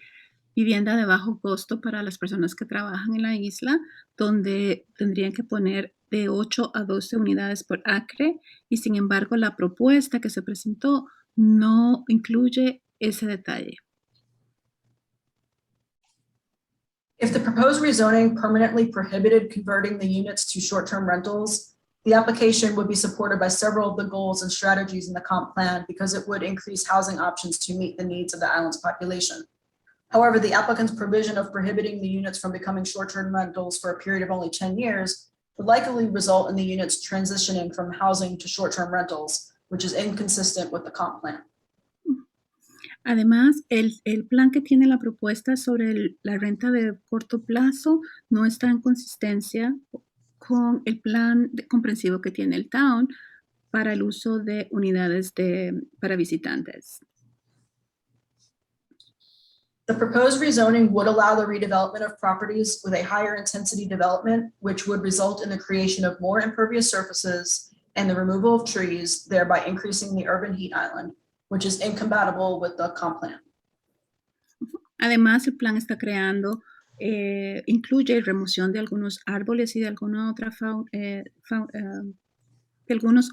Speaker 6: vivienda de bajo costo para las personas que trabajan en la isla, donde tendrían que poner de 8 a 12 unidades por acre, y sin embargo la propuesta que se presentó no incluye ese detalle.
Speaker 9: If the proposed rezoning permanently prohibited converting the units to short-term rentals, the application would be supported by several of the goals and strategies in the comp plan because it would increase housing options to meet the needs of the island's population. However, the applicant's provision of prohibiting the units from becoming short-term rentals for a period of only 10 years would likely result in the units transitioning from housing to short-term rentals, which is inconsistent with the comp plan.
Speaker 6: Además, el plan que tiene la propuesta sobre la renta de corto plazo no está en consistencia con el plan comprensivo que tiene el town para el uso de unidades para visitantes.
Speaker 9: The proposed rezoning would allow the redevelopment of properties with a higher intensity development, which would result in the creation of more impervious surfaces and the removal of trees, thereby increasing the urban heat island, which is incompatible with the comp plan.
Speaker 6: Además, el plan está incluye remoción de algunos árboles y de algunos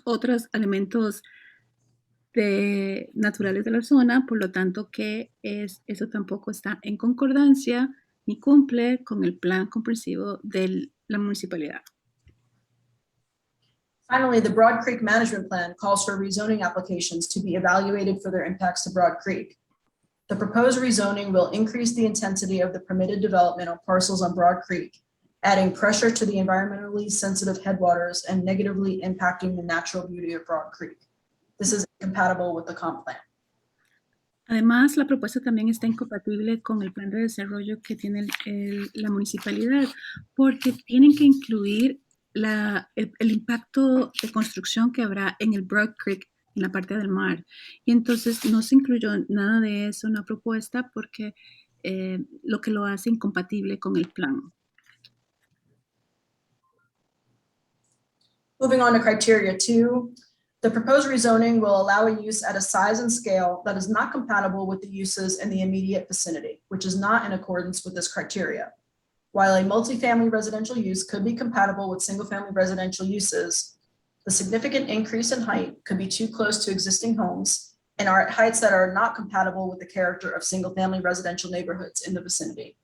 Speaker 6: otros elementos naturales de la zona, por lo tanto eso tampoco está en concordancia ni cumple con el plan comprensivo de la municipalidad.
Speaker 9: Finally, the Broad Creek Management Plan calls for rezoning applications to be evaluated for their impacts to Broad Creek. The proposed rezoning will increase the intensity of the permitted development on parcels on Broad Creek, adding pressure to the environmentally sensitive headwaters and negatively impacting the natural beauty of Broad Creek. This is incompatible with the comp plan.
Speaker 6: Además, la propuesta también está incompatible con el plan de desarrollo que tiene la municipalidad, porque tienen que incluir el impacto de construcción que habrá en el Broad Creek, en la parte del mar. Y entonces no se incluyó nada de eso en la propuesta porque lo que lo hace incompatible con el plan.
Speaker 9: Moving on to criteria 2, the proposed rezoning will allow a use at a size and scale that is not compatible with the uses in the immediate vicinity, which is not in accordance with this criteria. While a multifamily residential use could be compatible with single-family residential uses, the significant increase in height could be too close to existing homes and are at heights that are not compatible with the character of single-family residential neighborhoods in the vicinity.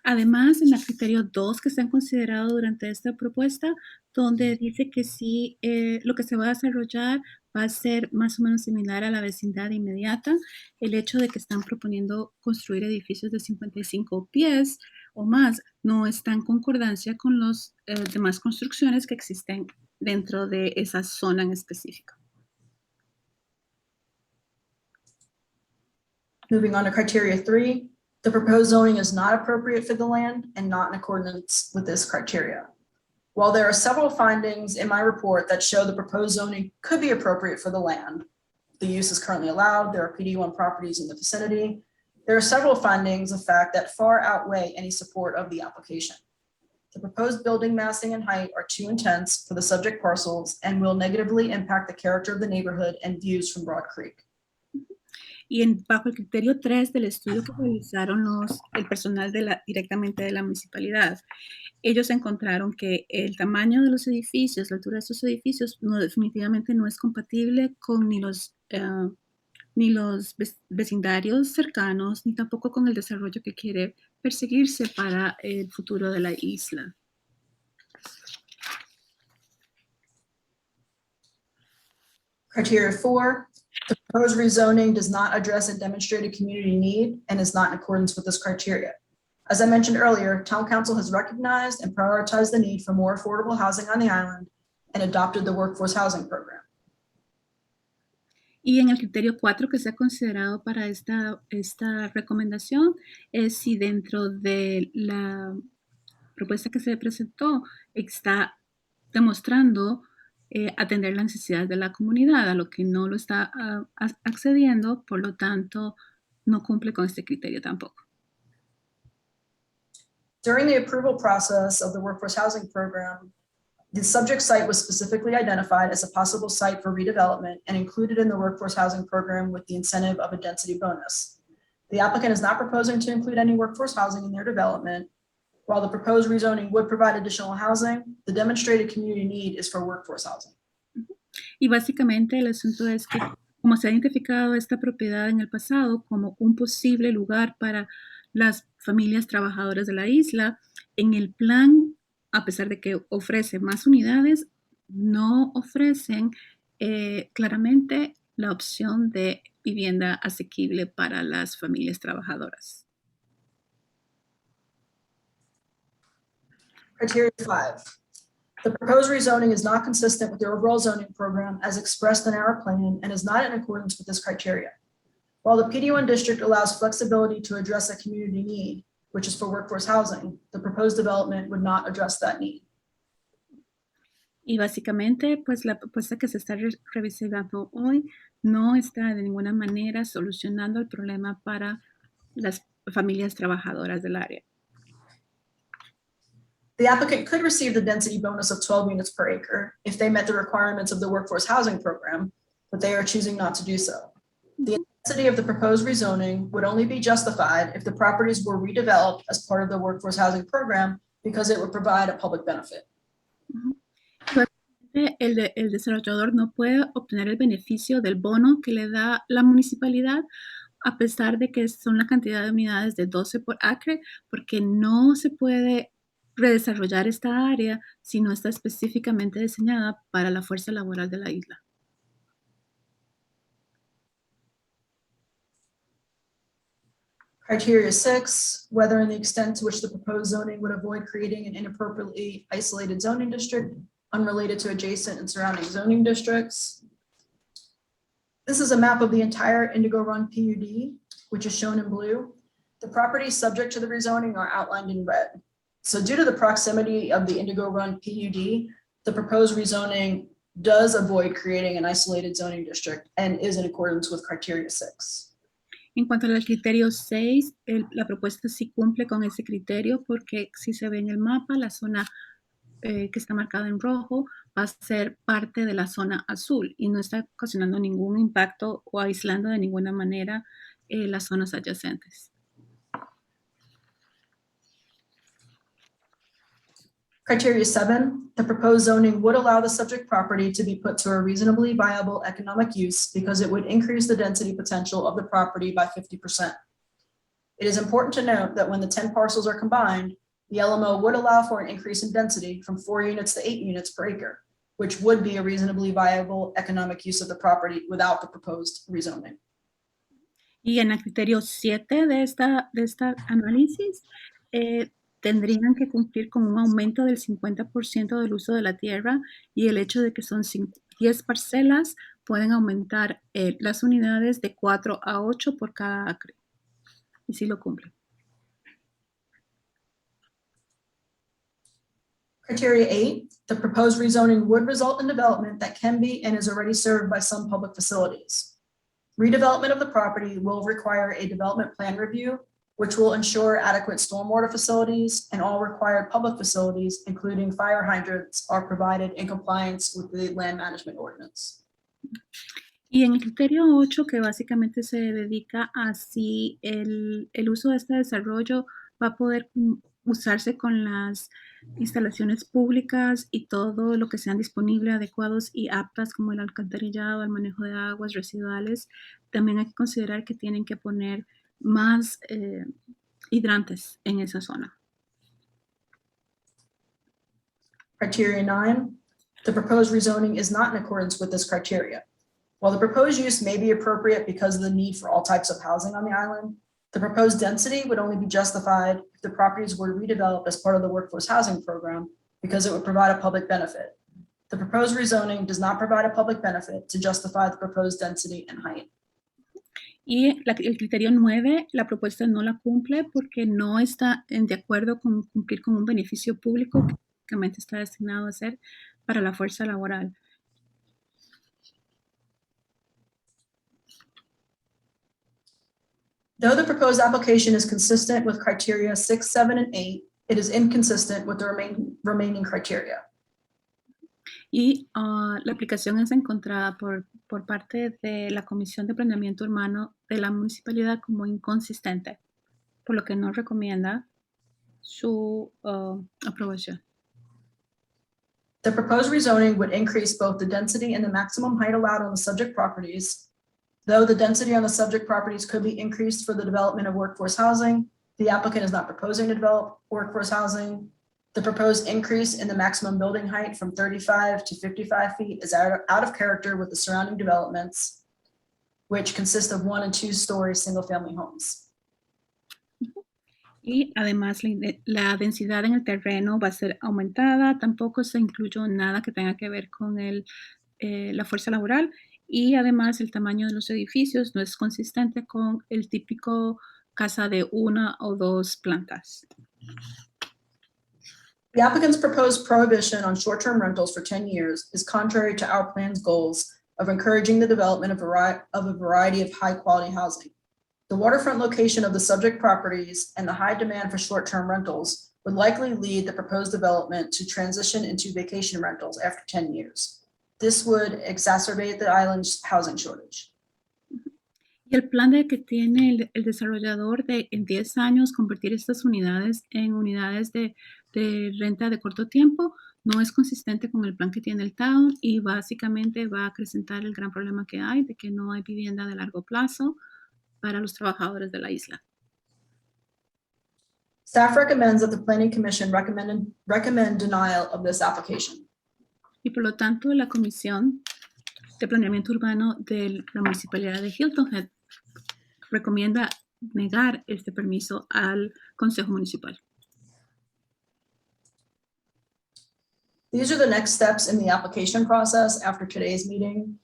Speaker 6: Además, en el criterio 2 que se han considerado durante esta propuesta, donde dice que sí, lo que se va a desarrollar va a ser más o menos similar a la vecindad inmediata, el hecho de que están proponiendo construir edificios de 55 pies o más no está en concordancia con las demás construcciones que existen dentro de esa zona en específico.
Speaker 9: Moving on to criteria 3, the proposed zoning is not appropriate for the land and not in accordance with this criteria. While there are several findings in my report that show the proposed zoning could be appropriate for the land, the use is currently allowed, there are PD1 properties in the vicinity, there are several findings of fact that far outweigh any support of the application. The proposed building massing and height are too intense for the subject parcels and will negatively impact the character of the neighborhood and views from Broad Creek.
Speaker 6: Y bajo el criterio 3 del estudio que realizaron el personal directamente de la municipalidad, ellos encontraron que el tamaño de los edificios, la altura de estos edificios, definitivamente no es compatible con ni los vecindarios cercanos, ni tampoco con el desarrollo que quiere perseguirse para el futuro de la isla.
Speaker 9: Criteria 4, the proposed rezoning does not address a demonstrated community need and is not in accordance with this criteria. As I mentioned earlier, Town Council has recognized and prioritized the need for more affordable housing on the island and adopted the workforce housing program.
Speaker 6: Y en el criterio 4 que se ha considerado para esta recomendación es si dentro de la propuesta que se presentó está demostrando atender las necesidades de la comunidad, a lo que no lo está accediendo, por lo tanto no cumple con este criterio tampoco.
Speaker 9: During the approval process of the workforce housing program, the subject site was specifically identified as a possible site for redevelopment and included in the workforce housing program with the incentive of a density bonus. The applicant is not proposing to include any workforce housing in their development. While the proposed rezoning would provide additional housing, the demonstrated community need is for workforce housing.
Speaker 6: Y básicamente el asunto es que como se ha identificado esta propiedad en el pasado como un posible lugar para las familias trabajadoras de la isla, en el plan, a pesar de que ofrece más unidades, no ofrecen claramente la opción de vivienda asequible para las familias trabajadoras.
Speaker 9: Criteria 5. The proposed rezoning is not consistent with the overall zoning program as expressed in our plan and is not in accordance with this criteria. While the PD1 district allows flexibility to address a community need, which is for workforce housing, the proposed development would not address that need.
Speaker 6: Y básicamente, pues la propuesta que se está revisando hoy no está de ninguna manera solucionando el problema para las familias trabajadoras del área.
Speaker 9: The applicant could receive the density bonus of 12 units per acre if they met the requirements of the workforce housing program, but they are choosing not to do so. The intensity of the proposed rezoning would only be justified if the properties were redeveloped as part of the workforce housing program because it would provide a public benefit.
Speaker 6: El desarrollador no puede obtener el beneficio del bono que le da la municipalidad a pesar de que son la cantidad de unidades de 12 por acre, porque no se puede redesarrollar esta área si no está específicamente diseñada para la fuerza laboral de la isla.
Speaker 9: Criteria 6, whether and the extent to which the proposed zoning would avoid creating an inappropriately isolated zoning district unrelated to adjacent and surrounding zoning districts. This is a map of the entire Indigo Run PUD, which is shown in blue. The properties subject to the rezoning are outlined in red. So due to the proximity of the Indigo Run PUD, the proposed rezoning does avoid creating an isolated zoning district and is in accordance with criteria 6.
Speaker 6: En cuanto al criterio 6, la propuesta sí cumple con ese criterio porque si se ve en el mapa, la zona que está marcada en rojo va a ser parte de la zona azul y no está ocasionando ningún impacto o aislando de ninguna manera las zonas adyacentes.
Speaker 9: Criteria 7, the proposed zoning would allow the subject property to be put to a reasonably viable economic use because it would increase the density potential of the property by 50%. It is important to note that when the 10 parcels are combined, the LMO would allow for an increase in density from 4 units to 8 units per acre, which would be a reasonably viable economic use of the property without the proposed rezoning.
Speaker 6: Y en el criterio 7 de esta análisis, tendrían que cumplir con un aumento del 50% del uso de la tierra y el hecho de que son 10 parcelas pueden aumentar las unidades de 4 a 8 por cada acre. Y sí lo cumplen.
Speaker 9: Criteria 8, the proposed rezoning would result in development that can be and is already served by some public facilities. Redevelopment of the property will require a development plan review, which will ensure adequate stormwater facilities and all required public facilities, including fire hydrants, are provided in compliance with the land management ordinance.
Speaker 6: Y en el criterio 8, que básicamente se dedica a si el uso de este desarrollo va a poder usarse con las instalaciones públicas y todo lo que sean disponibles, adecuados y aptas, como el alcantarillado, el manejo de aguas residuales, también hay que considerar que tienen que poner más hidrantes en esa zona.
Speaker 9: Criteria 9, the proposed rezoning is not in accordance with this criteria. While the proposed use may be appropriate because of the need for all types of housing on the island, the proposed density would only be justified if the properties were redeveloped as part of the workforce housing program because it would provide a public benefit. The proposed rezoning does not provide a public benefit to justify the proposed density and height.
Speaker 6: Y el criterio 9, la propuesta no la cumple porque no está de acuerdo con cumplir con un beneficio público que básicamente está destinado a ser para la fuerza laboral.
Speaker 9: Though the proposed application is consistent with criteria 6, 7, and 8, it is inconsistent with the remaining criteria.
Speaker 6: Y la aplicación es encontrada por parte de la Comisión de Planeamiento Urbano de la municipalidad como inconsistente, por lo que no recomienda su aprobación.
Speaker 9: The proposed rezoning would increase both the density and the maximum height allowed on the subject properties. Though the density on the subject properties could be increased for the development of workforce housing, the applicant is not proposing to develop workforce housing. The proposed increase in the maximum building height from 35 to 55 feet is out of character with the surrounding developments, which consist of 1- and 2-story single-family homes.
Speaker 6: Y además la densidad en el terreno va a ser aumentada. Tampoco se incluyó nada que tenga que ver con la fuerza laboral. Y además el tamaño de los edificios no es consistente con el típico casa de 1 o 2 plantas.
Speaker 9: The applicant's proposed prohibition on short-term rentals for 10 years is contrary to our plan's goals of encouraging the development of a variety of high-quality housing. The waterfront location of the subject properties and the high demand for short-term rentals would likely lead the proposed development to transition into vacation rentals after 10 years. This would exacerbate the island's housing shortage.
Speaker 6: Y el plan que tiene el desarrollador de en 10 años convertir estas unidades en unidades de renta de corto tiempo no es consistente con el plan que tiene el town y básicamente va a acrecentar el gran problema que hay de que no hay vivienda de largo plazo para los trabajadores de la isla.
Speaker 9: Staff recommends that the Planning Commission recommend denial of this application.
Speaker 6: Y por lo tanto, la Comisión de Planeamiento Urbano de la Municipalidad de Hilton Head recomienda negar este permiso al Consejo Municipal.
Speaker 9: These are the next steps in the application process after today's meeting.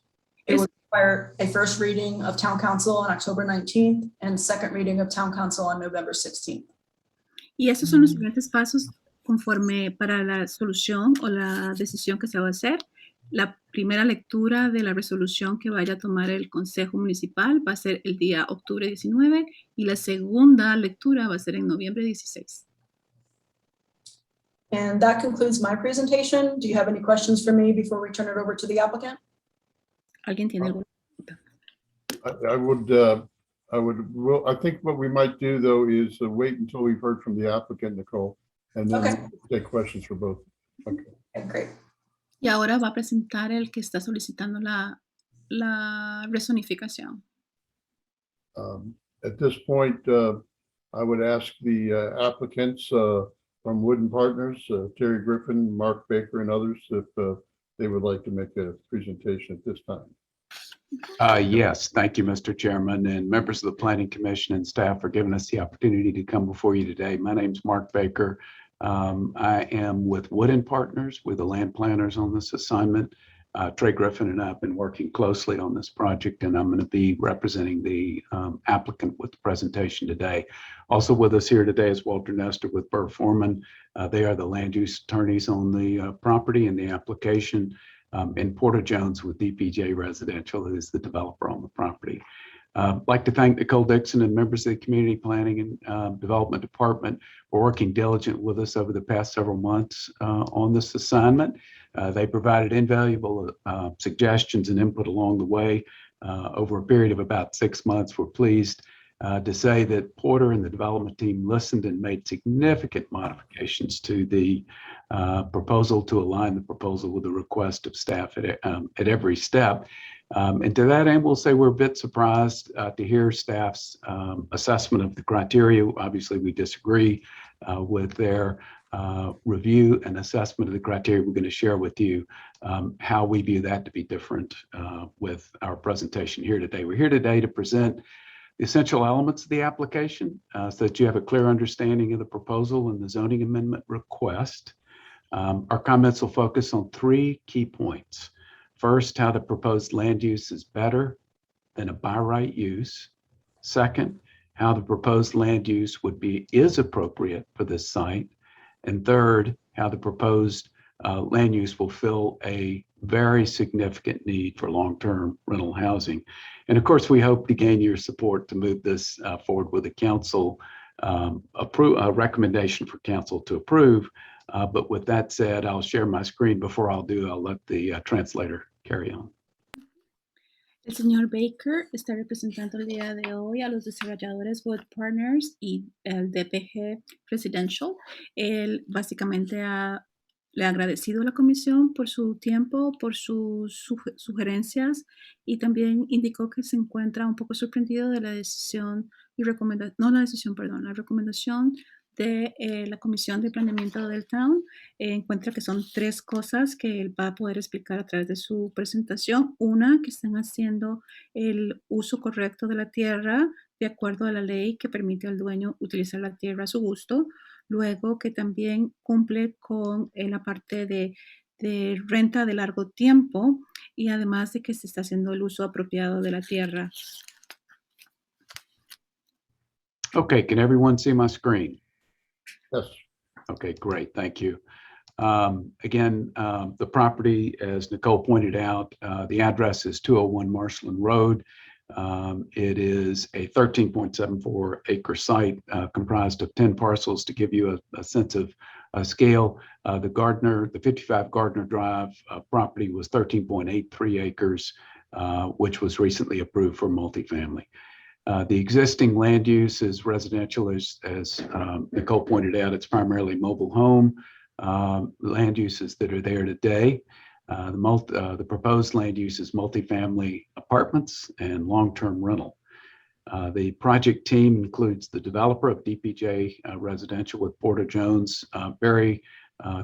Speaker 9: It will require a first reading of Town Council on October 19th and second reading of Town Council on November 16th.
Speaker 6: Y esos son los siguientes pasos conforme para la solución o la decisión que se va a hacer. La primera lectura de la resolución que vaya a tomar el Consejo Municipal va a ser el día octubre 19 y la segunda lectura va a ser en noviembre 16.
Speaker 9: And that concludes my presentation. Do you have any questions for me before we turn it over to the applicant?
Speaker 6: ¿Alguien tiene alguna?
Speaker 2: I think what we might do though is wait until we've heard from the applicant, Nicole, and then
Speaker 9: Okay.
Speaker 2: take questions for both. Okay.
Speaker 9: Okay, great.
Speaker 6: Y ahora va a presentar el que está solicitando la rezonificación.
Speaker 2: At this point, I would ask the applicants from Wooden Partners, Terry Griffin, Mark Baker, and others, if they would like to make a presentation at this time.
Speaker 10: Yes, thank you, Mr. Chairman, and members of the Planning Commission and staff for giving us the opportunity to come before you today. My name's Mark Baker. I am with Wooden Partners. We're the land planners on this assignment. Trey Griffin and I have been working closely on this project, and I'm going to be representing the applicant with the presentation today. Also with us here today is Walter Nestor with Burr Foreman. They are the land use attorneys on the property and the application, and Porter Jones with DPJ Residential, who is the developer on the property. I'd like to thank Nicole Dixon and members of the Community Planning and Development Department for working diligent with us over the past several months on this assignment. They provided invaluable suggestions and input along the way over a period of about 6 months. We're pleased to say that Porter and the development team listened and made significant modifications to the proposal to align the proposal with the request of staff at every step. And to that end, we'll say we're a bit surprised to hear staff's assessment of the criteria. Obviously, we disagree with their review and assessment of the criteria. We're going to share with you how we view that to be different with our presentation here today. We're here today to present the essential elements of the application so that you have a clear understanding of the proposal and the zoning amendment request. Our comments will focus on 3 key points. First, how the proposed land use is better than a by right use. Second, how the proposed land use is appropriate for this site. And third, how the proposed land use will fill a very significant need for long-term rental housing. And of course, we hope to gain your support to move this forward with a council recommendation for council to approve. But with that said, I'll share my screen. Before I'll let the translator carry on.
Speaker 6: El señor Baker está representando el día de hoy a los desarrolladores Wood Partners y el DPG Residential. Él básicamente le ha agradecido a la comisión por su tiempo, por sus sugerencias y también indicó que se encuentra un poco sorprendido de la decisión y la recomendación de la Comisión de Planeamiento del Town encuentra que son 3 cosas que él va a poder explicar a través de su presentación. Una, que están haciendo el uso correcto de la tierra de acuerdo a la ley que permite al dueño utilizar la tierra a su gusto. Luego, que también cumple con la parte de renta de largo tiempo y además de que se está haciendo el uso apropiado de la tierra.
Speaker 10: Okay, can everyone see my screen?
Speaker 2: Yes.
Speaker 10: Okay, great, thank you. Again, the property, as Nicole pointed out, the address is 201 Marshland Road. It is a 13.74 acre site comprised of 10 parcels. To give you a sense of scale, the 55 Gardner Drive property was 13.83 acres, which was recently approved for multifamily. The existing land use is residential, as Nicole pointed out. It's primarily mobile home land uses that are there today. The proposed land use is multifamily apartments and long-term rental. The project team includes the developer of DPJ Residential with Porter Jones, very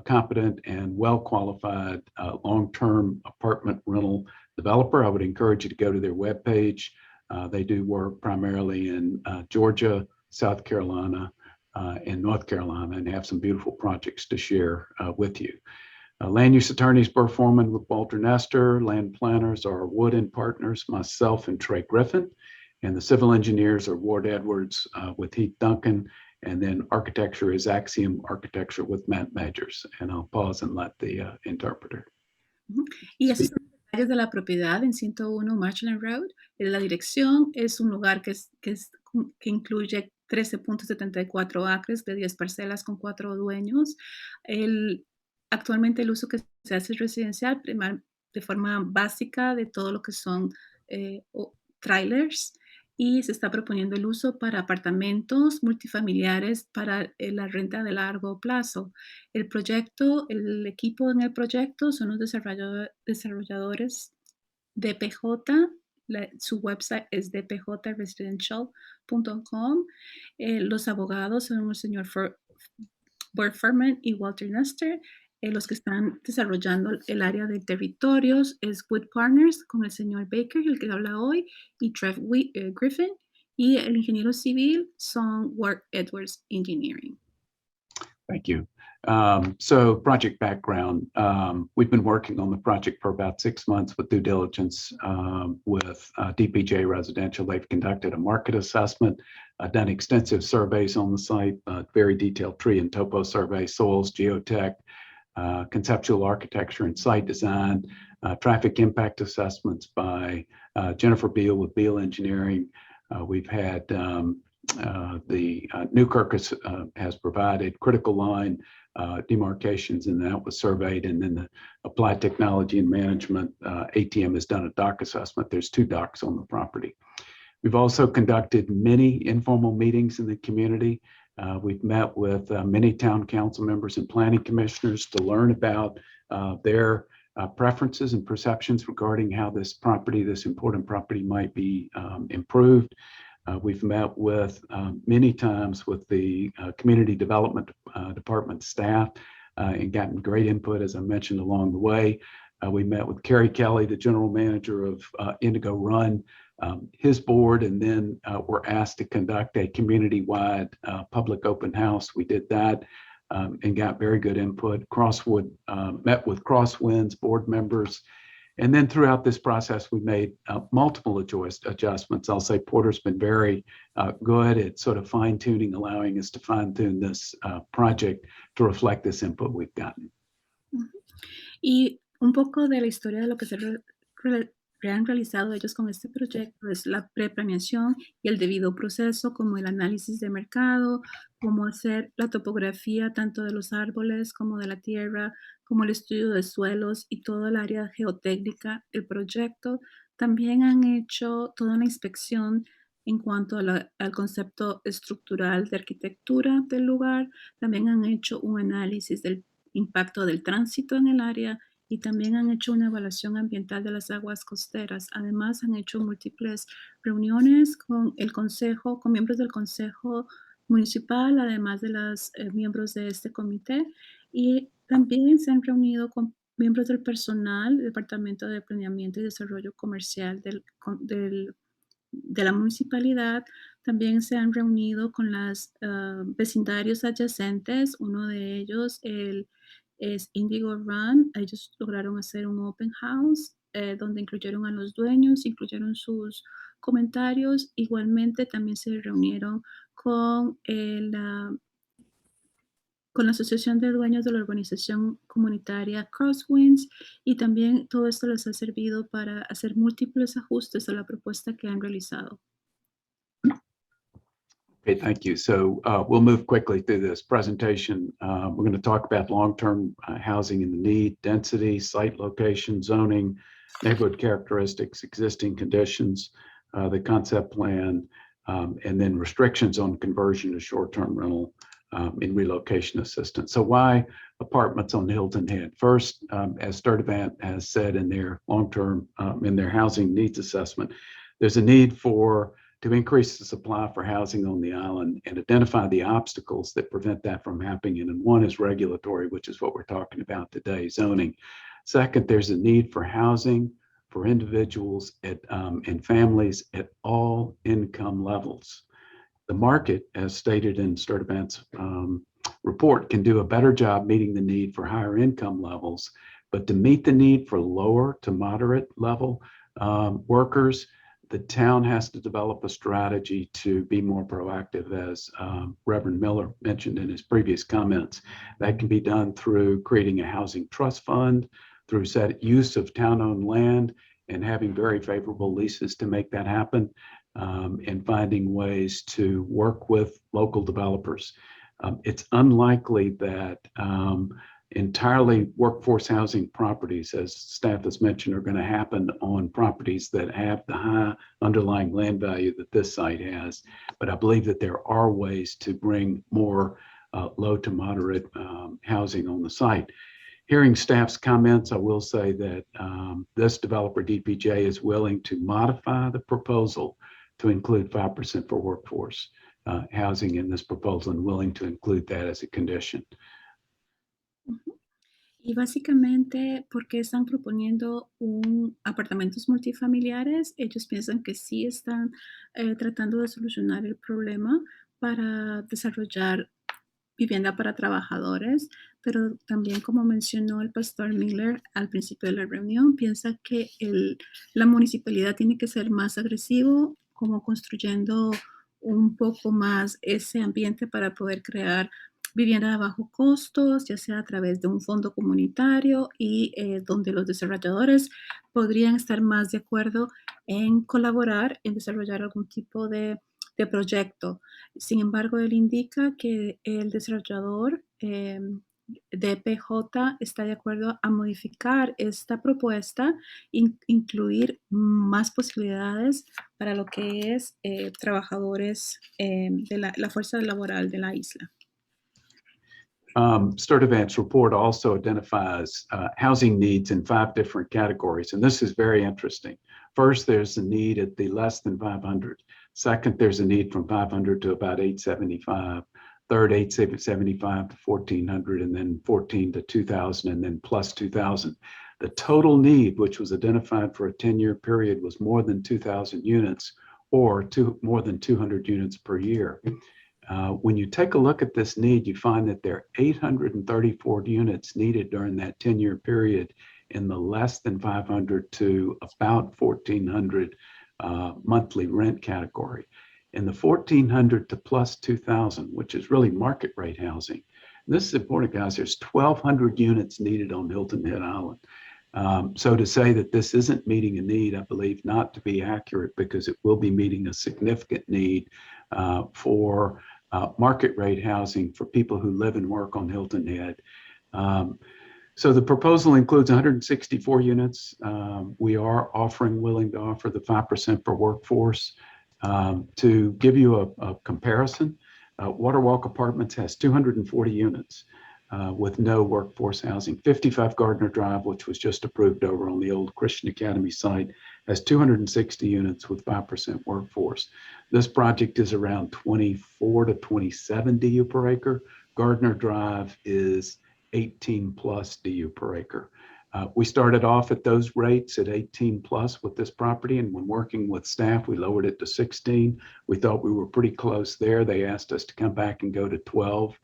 Speaker 10: competent and well-qualified long-term apartment rental developer. I would encourage you to go to their webpage. They do work primarily in Georgia, South Carolina, and North Carolina, and have some beautiful projects to share with you. Land use attorneys Burr Foreman with Walter Nestor. Land planners are Wood and Partners, myself and Trey Griffin. And the civil engineers are Ward Edwards with Heath Duncan. And then architecture is Axiom Architecture with Matt Majors. And I'll pause and let the interpreter.
Speaker 6: Y esos son los detalles de la propiedad en 101 Marshland Road. La dirección es un lugar que incluye 13.74 acres de 10 parcelas con 4 dueños. Actualmente el uso que se hace es residencial, de forma básica de todo lo que son trailers, y se está proponiendo el uso para apartamentos multifamiliares para la renta de largo plazo. El equipo en el proyecto son los desarrolladores DPJ. Su website es dpjresidential.com. Los abogados son el señor Burr Foreman y Walter Nestor. Los que están desarrollando el área de territorios es Wood Partners con el señor Baker, el que habla hoy, y Trev Griffin. Y el ingeniero civil son Ward Edwards Engineering.
Speaker 10: Thank you. So project background, we've been working on the project for about 6 months with due diligence with DPJ Residential. They've conducted a market assessment, done extensive surveys on the site, very detailed tree and topo survey, soils, geotech, conceptual architecture and site design, traffic impact assessments by Jennifer Beal with Beal Engineering. We've had Newkirk has provided critical line demarcations, and that was surveyed. And then the Applied Technology and Management, ATM, has done a dock assessment. There's 2 docks on the property. We've also conducted many informal meetings in the community. We've met with many town council members and planning commissioners to learn about their preferences and perceptions regarding how this important property might be improved. We've met with many times with the Community Development Department staff and gotten great input, as I mentioned, along the way. We met with Kerry Kelly, the general manager of Indigo Run, his board, and then were asked to conduct a community-wide public open house. We did that and got very good input. Met with Crosswinds board members. And then throughout this process, we made multiple adjustments. I'll say Porter's been very good at sort of fine-tuning, allowing us to fine-tune this project to reflect this input we've gotten.
Speaker 6: Y un poco de la historia de lo que se han realizado ellos con este proyecto es la preplaneación y el debido proceso, como el análisis de mercado, cómo hacer la topografía tanto de los árboles como de la tierra, como el estudio de suelos y toda el área geotécnica del proyecto. También han hecho toda una inspección en cuanto al concepto estructural de arquitectura del lugar. También han hecho un análisis del impacto del tránsito en el área y también han hecho una evaluación ambiental de las aguas costeras. Además, han hecho múltiples reuniones con el consejo, con miembros del consejo municipal, además de los miembros de este comité, y también se han reunido con miembros del personal, del Departamento de Planeamiento y Desarrollo Comercial de la municipalidad. También se han reunido con los vecindarios adyacentes. Uno de ellos es Indigo Run. Ellos lograron hacer un open house donde incluyeron a los dueños, incluyeron sus comentarios. Igualmente también se reunieron con con la Asociación de Dueños de la Urbanización Comunitaria Crosswinds, y también todo esto les ha servido para hacer múltiples ajustes a la propuesta que han realizado.
Speaker 10: Okay, thank you. So we'll move quickly through this presentation. We're going to talk about long-term housing and the need, density, site location, zoning, neighborhood characteristics, existing conditions, the concept plan, and then restrictions on conversion to short-term rental and relocation assistance. So why apartments on Hilton Head? First, as Sturtevant has said in their long-term, in their housing needs assessment, there's a need to increase the supply for housing on the island and identify the obstacles that prevent that from happening. And one is regulatory, which is what we're talking about today, zoning. Second, there's a need for housing for individuals and families at all income levels. The market, as stated in Sturtevant's report, can do a better job meeting the need for higher income levels, but to meet the need for lower to moderate level workers, the town has to develop a strategy to be more proactive, as Reverend Miller mentioned in his previous comments. That can be done through creating a housing trust fund, through use of town-owned land, and having very favorable leases to make that happen, and finding ways to work with local developers. It's unlikely that entirely workforce housing properties, as staff has mentioned, are going to happen on properties that have the high underlying land value that this site has. But I believe that there are ways to bring more low to moderate housing on the site. Hearing staff's comments, I will say that this developer, DPJ, is willing to modify the proposal to include 5% for workforce housing in this proposal, and willing to include that as a condition.
Speaker 6: Y básicamente, ¿por qué están proponiendo apartamentos multifamiliares? Ellos piensan que sí están tratando de solucionar el problema para desarrollar vivienda para trabajadores, pero también, como mencionó el pastor Miller al principio de la reunión, piensa que la municipalidad tiene que ser más agresivo, como construyendo un poco más ese ambiente para poder crear vivienda a bajo costos, ya sea a través de un fondo comunitario, y donde los desarrolladores podrían estar más de acuerdo en colaborar en desarrollar algún tipo de proyecto. Sin embargo, él indica que el desarrollador DPJ está de acuerdo a modificar esta propuesta, incluir más posibilidades para lo que es trabajadores de la fuerza laboral de la isla.
Speaker 10: Sturtevant's report also identifies housing needs in 5 different categories, and this is very interesting. First, there's a need at the less than 500. Second, there's a need from 500 to about 875. Third, 875 to 1400, and then 14 to 2000, and then plus 2000. The total need, which was identified for a 10-year period, was more than 2,000 units, or more than 200 units per year. When you take a look at this need, you find that there are 834 units needed during that 10-year period in the less than 500 to about 1,400 monthly rent category. In the 1,400 to plus 2,000, which is really market rate housing. And this is important, guys. There's 1,200 units needed on Hilton Head Island. So to say that this isn't meeting a need, I believe not to be accurate, because it will be meeting a significant need for market rate housing for people who live and work on Hilton Head. So the proposal includes 164 units. We are willing to offer the 5% per workforce. To give you a comparison, Waterwalk Apartments has 240 units. with no workforce housing. 55 Gardner Drive, which was just approved over on the old Christian Academy site, has 260 units with 5% workforce. This project is around 24 to 27 DU per acre. Gardner Drive is 18 plus DU per acre. We started off at those rates at 18 plus with this property, and when working with staff, we lowered it to 16. We thought we were pretty close there. They asked us to come back and go to 12,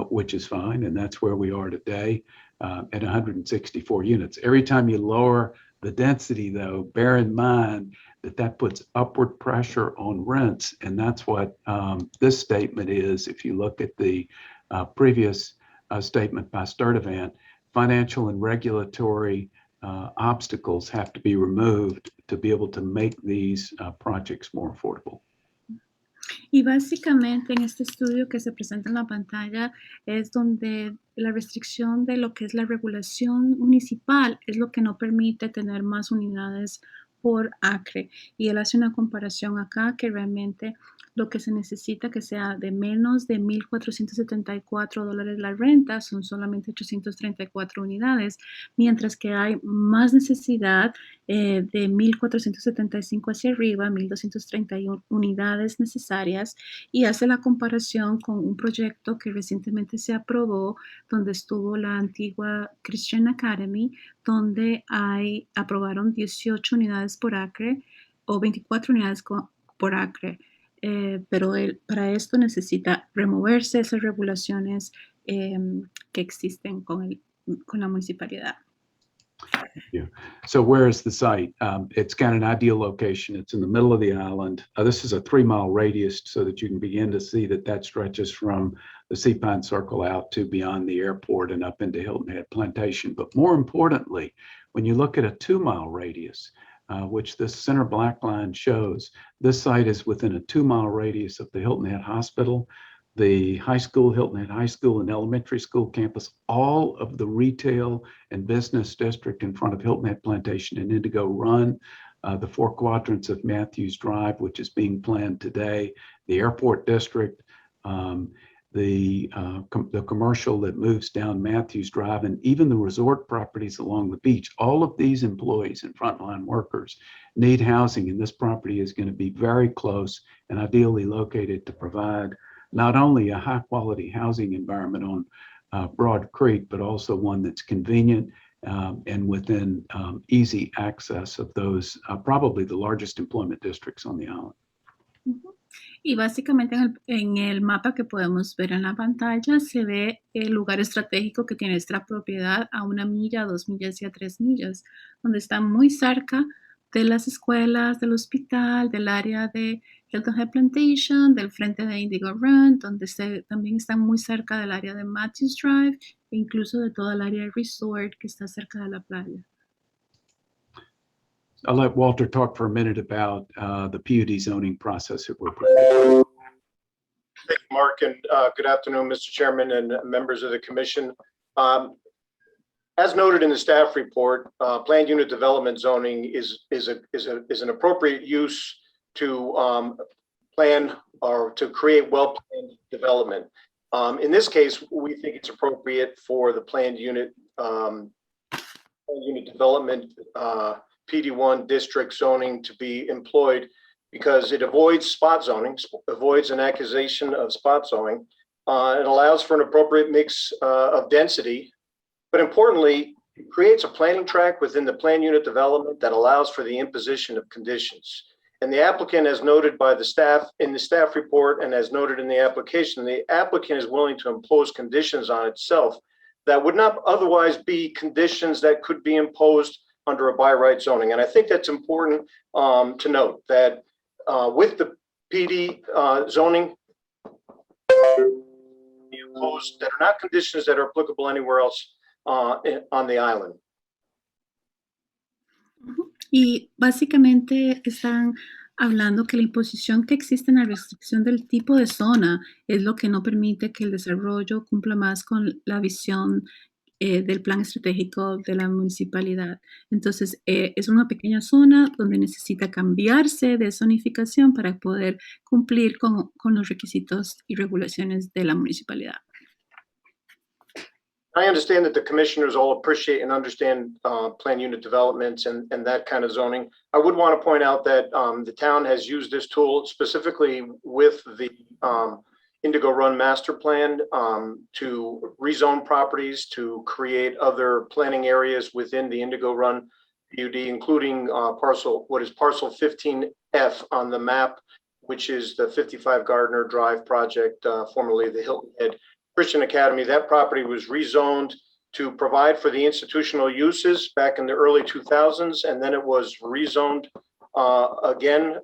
Speaker 10: which is fine, and that's where we are today at 164 units. Every time you lower the density, though, bear in mind that that puts upward pressure on rents, and that's what this statement is. If you look at the previous statement by Sturdivant, financial and regulatory obstacles have to be removed to be able to make these projects more affordable.
Speaker 6: Y básicamente en este estudio que se presenta en la pantalla es donde la restricción de lo que es la regulación municipal es lo que no permite tener más unidades por acre. Y él hace una comparación acá que realmente lo que se necesita que sea de menos de $1,474 la renta son solamente 834 unidades, mientras que hay más necesidad de 1,475 hacia arriba, 1,231 unidades necesarias, y hace la comparación con un proyecto que recientemente se aprobó donde estuvo la antigua Christian Academy, donde aprobaron 18 unidades por acre o 24 unidades por acre. Pero para esto necesita removerse esas regulaciones que existen con la municipalidad.
Speaker 10: Yeah. So where is the site? It's got an ideal location. It's in the middle of the island. This is a 3-mile radius so that you can begin to see that that stretches from the Sea Pine Circle out to beyond the airport and up into Hilton Head Plantation. But more importantly, when you look at a 2-mile radius, which this center black line shows, this site is within a 2-mile radius of the Hilton Head Hospital, the high school, Hilton Head High School and elementary school campus, all of the retail and business district in front of Hilton Head Plantation and Indigo Run, the 4 quadrants of Matthews Drive, which is being planned today, the airport district, the commercial that moves down Matthews Drive, and even the resort properties along the beach. All of these employees and frontline workers need housing, and this property is going to be very close and ideally located to provide not only a high quality housing environment on Broad Creek, but also one that's convenient and within easy access of those probably the largest employment districts on the island.
Speaker 6: Y básicamente en el mapa que podemos ver en la pantalla se ve el lugar estratégico que tiene esta propiedad a 1 milla, 2 millas y a 3 millas, donde está muy cerca de las escuelas, del hospital, del área de Hilton Head Plantation, del frente de Indigo Run, donde también están muy cerca del área de Matthews Drive e incluso de toda el área de resort que está cerca de la playa.
Speaker 10: I'll let Walter talk for a minute about the PUD zoning process that we're preparing.
Speaker 11: Thank you, Mark, and good afternoon, Mr. Chairman and members of the commission. As noted in the staff report, planned unit development zoning is an appropriate use to plan or to create well-planned development. In this case, we think it's appropriate for the planned unit development PD1 district zoning to be employed because it avoids spot zoning, avoids an accusation of spot zoning. It allows for an appropriate mix of density, but importantly, it creates a planning track within the plan unit development that allows for the imposition of conditions. And the applicant, as noted by the staff in the staff report and as noted in the application, the applicant is willing to impose conditions on itself that would not otherwise be conditions that could be imposed under a by right zoning. And I think that's important to note that with the PD zoning, imposed that are not conditions that are applicable anywhere else on the island.
Speaker 6: Y básicamente están hablando que la imposición que existe en la restricción del tipo de zona es lo que no permite que el desarrollo cumpla más con la visión del plan estratégico de la municipalidad. Entonces, es una pequeña zona donde necesita cambiarse de zonificación para poder cumplir con los requisitos y regulaciones de la municipalidad.
Speaker 11: I understand that the commissioners all appreciate and understand plan unit developments and that kind of zoning. I would want to point out that the town has used this tool specifically with the Indigo Run Master Plan to rezone properties, to create other planning areas within the Indigo Run PUD, including parcel 15F on the map, which is the 55 Gardner Drive project, formerly the Hilton Head Christian Academy. That property was rezoned to provide for the institutional uses back in the early 2000s, and then it was rezoned again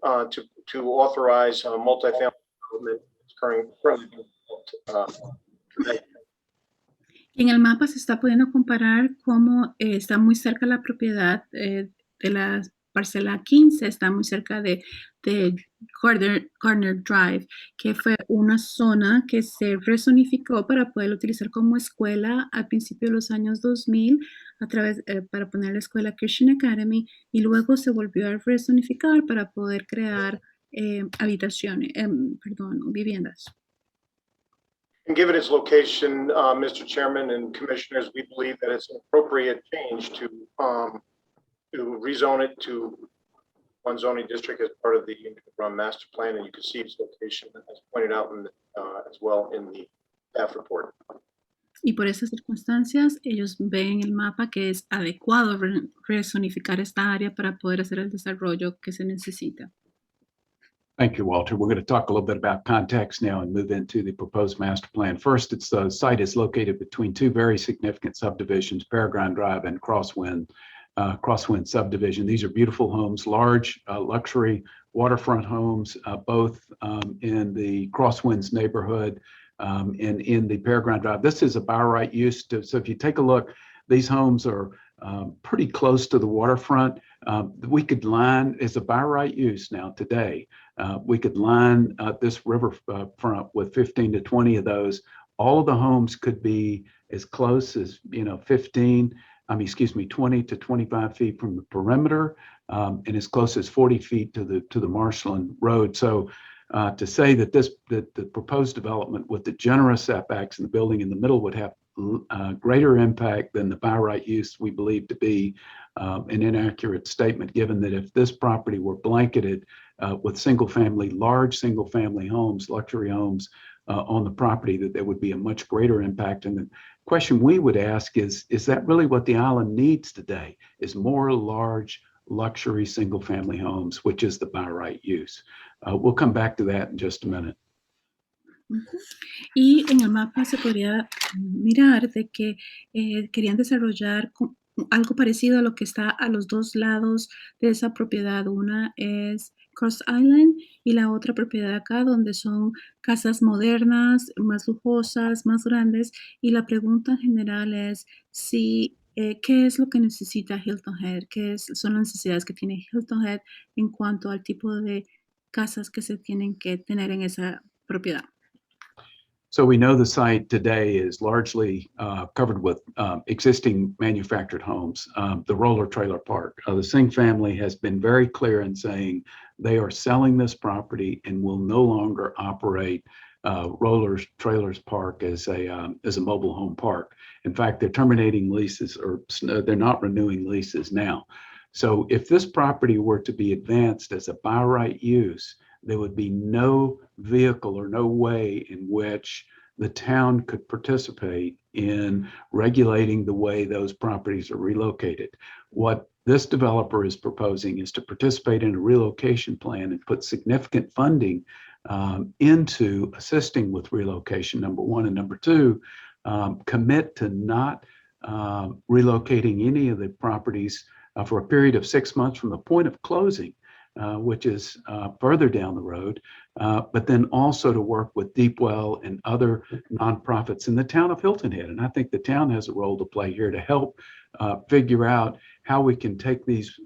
Speaker 11: to authorize multifamily development currently.
Speaker 6: En el mapa se está pudiendo comparar cómo está muy cerca la propiedad de la parcela 15, está muy cerca de Gardner Drive, que fue una zona que se rezonificó para poder utilizar como escuela al principio de los años 2000 para poner la escuela Christian Academy, y luego se volvió a rezonificar para poder crear viviendas.
Speaker 11: And given its location, Mr. Chairman and Commissioners, we believe that it's an appropriate change to rezone it to one zoning district as part of the Indigo Run Master Plan, and you can see its location as pointed out as well in the staff report.
Speaker 6: Y por esas circunstancias, ellos ven el mapa que es adecuado rezonificar esta área para poder hacer el desarrollo que se necesita.
Speaker 10: Thank you, Walter. We're going to talk a little bit about context now and move into the proposed master plan. First, the site is located between two very significant subdivisions, Peregrine Drive and Crosswind subdivision. These are beautiful homes, large luxury waterfront homes, both in the Crosswinds neighborhood and in the Peregrine Drive. This is a by right use. So if you take a look, these homes are pretty close to the waterfront. We could line, it's a by right use now today. We could line this riverfront with 15 to 20 of those. All of the homes could be as close as 20 to 25 feet from the perimeter, and as close as 40 feet to the Marshland Road. So to say that the proposed development with the generous setbacks and the building in the middle would have greater impact than the by right use, we believe to be an inaccurate statement, given that if this property were blanketed with large single family homes, luxury homes on the property, that there would be a much greater impact. And the question we would ask is that really what the island needs today? Is more large luxury single family homes, which is the by right use. We'll come back to that in just a minute.
Speaker 6: Y en el mapa se podría mirar de que querían desarrollar algo parecido a lo que está a los dos lados de esa propiedad. Una es Cross Island y la otra propiedad acá, donde son casas modernas, más lujosas, más grandes. Y la pregunta en general es ¿qué es lo que necesita Hilton Head? Son las necesidades que tiene Hilton Head en cuanto al tipo de casas que se tienen que tener en esa propiedad?
Speaker 10: So we know the site today is largely covered with existing manufactured homes, the roller trailer park. The Singh family has been very clear in saying they are selling this property and will no longer operate roller trailers park as a mobile home park. In fact, they're terminating leases, or they're not renewing leases now. So if this property were to be advanced as a by right use, there would be no vehicle or no way in which the town could participate in regulating the way those properties are relocated. What this developer is proposing is to participate in a relocation plan and put significant funding into assisting with relocation, number one. And number two, commit to not relocating any of the properties for a period of 6 months from the point of closing, which is further down the road, but then also to work with Deepwell and other nonprofits in the town of Hilton Head. And I think the town has a role to play here to help figure out how we can take these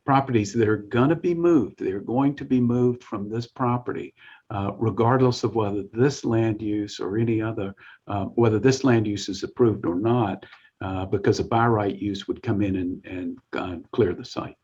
Speaker 10: properties that are going to be moved. They're going to be moved from this property, regardless of whether this land use or any other, whether this land use is approved or not, because a by right use would come in and clear the site.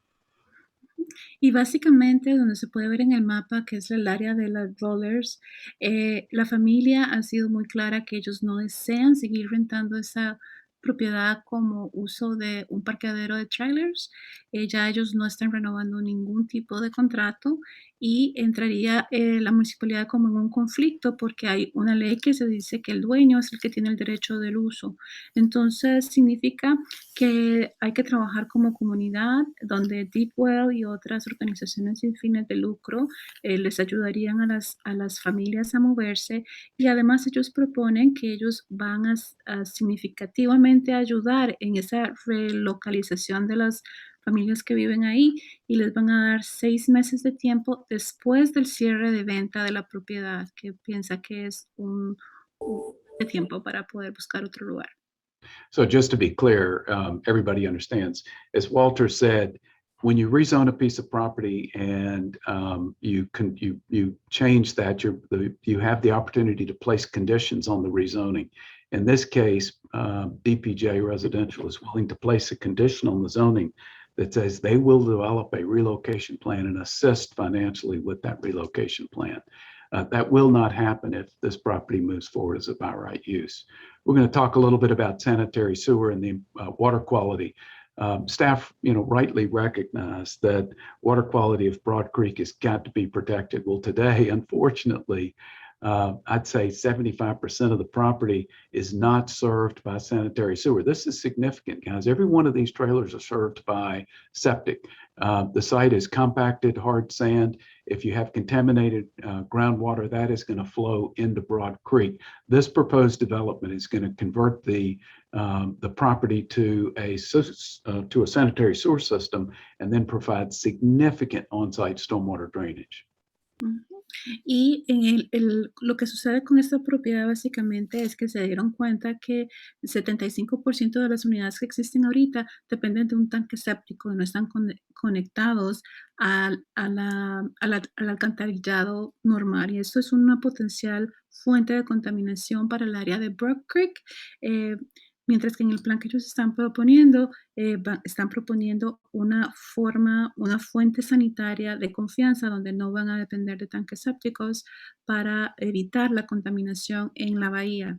Speaker 6: Y básicamente, donde se puede ver en el mapa, que es el área de las rollers, la familia ha sido muy clara que ellos no desean seguir rentando esa propiedad como uso de un parqueadero de trailers. Ya ellos no están renovando ningún tipo de contrato y entraría la municipalidad como en un conflicto porque hay una ley que se dice que el dueño es el que tiene el derecho del uso. Entonces, significa que hay que trabajar como comunidad, donde Deep Well y otras organizaciones sin fines de lucro les ayudarían a las familias a moverse, y además ellos proponen que ellos van a significativamente ayudar en esa relocalización de las familias que viven ahí, y les van a dar 6 meses de tiempo después del cierre de venta de la propiedad, que piensa que es un de tiempo para poder buscar otro lugar.
Speaker 10: So just to be clear, everybody understands, as Walter said, when you rezone a piece of property and you change that, you have the opportunity to place conditions on the rezoning. In this case, DPJ Residential is willing to place a condition on the zoning that says they will develop a relocation plan and assist financially with that relocation plan. That will not happen if this property moves forward as a by right use. We're going to talk a little bit about sanitary sewer and the water quality. Staff, rightly recognize that water quality of Broad Creek has got to be protected. Well, today, unfortunately, I'd say 75% of the property is not served by sanitary sewer. This is significant, guys. Every one of these trailers are served by septic. The site is compacted, hard sand. If you have contaminated groundwater, that is going to flow into Broad Creek. This proposed development is going to convert the property to a sanitary sewer system and then provide significant on-site stormwater drainage.
Speaker 6: Y lo que sucede con esta propiedad básicamente es que se dieron cuenta que el 75% de las unidades que existen ahorita dependen de un tanque séptico y no están conectados al alcantarillado normal. Y esto es una potencial fuente de contaminación para el área de Broad Creek. Mientras que en el plan que ellos están proponiendo una fuente sanitaria de confianza donde no van a depender de tanques sépticos para evitar la contaminación en la bahía.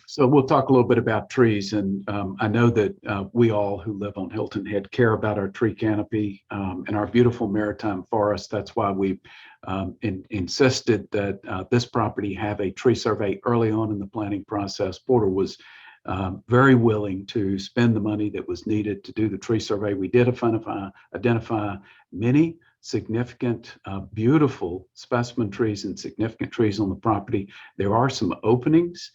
Speaker 10: So we'll talk a little bit about trees, and I know that we all who live on Hilton Head care about our tree canopy and our beautiful maritime forest. That's why we insisted that this property have a tree survey early on in the planning process. Porter was very willing to spend the money that was needed to do the tree survey. We did identify many significant, beautiful specimen trees and significant trees on the property. There are some openings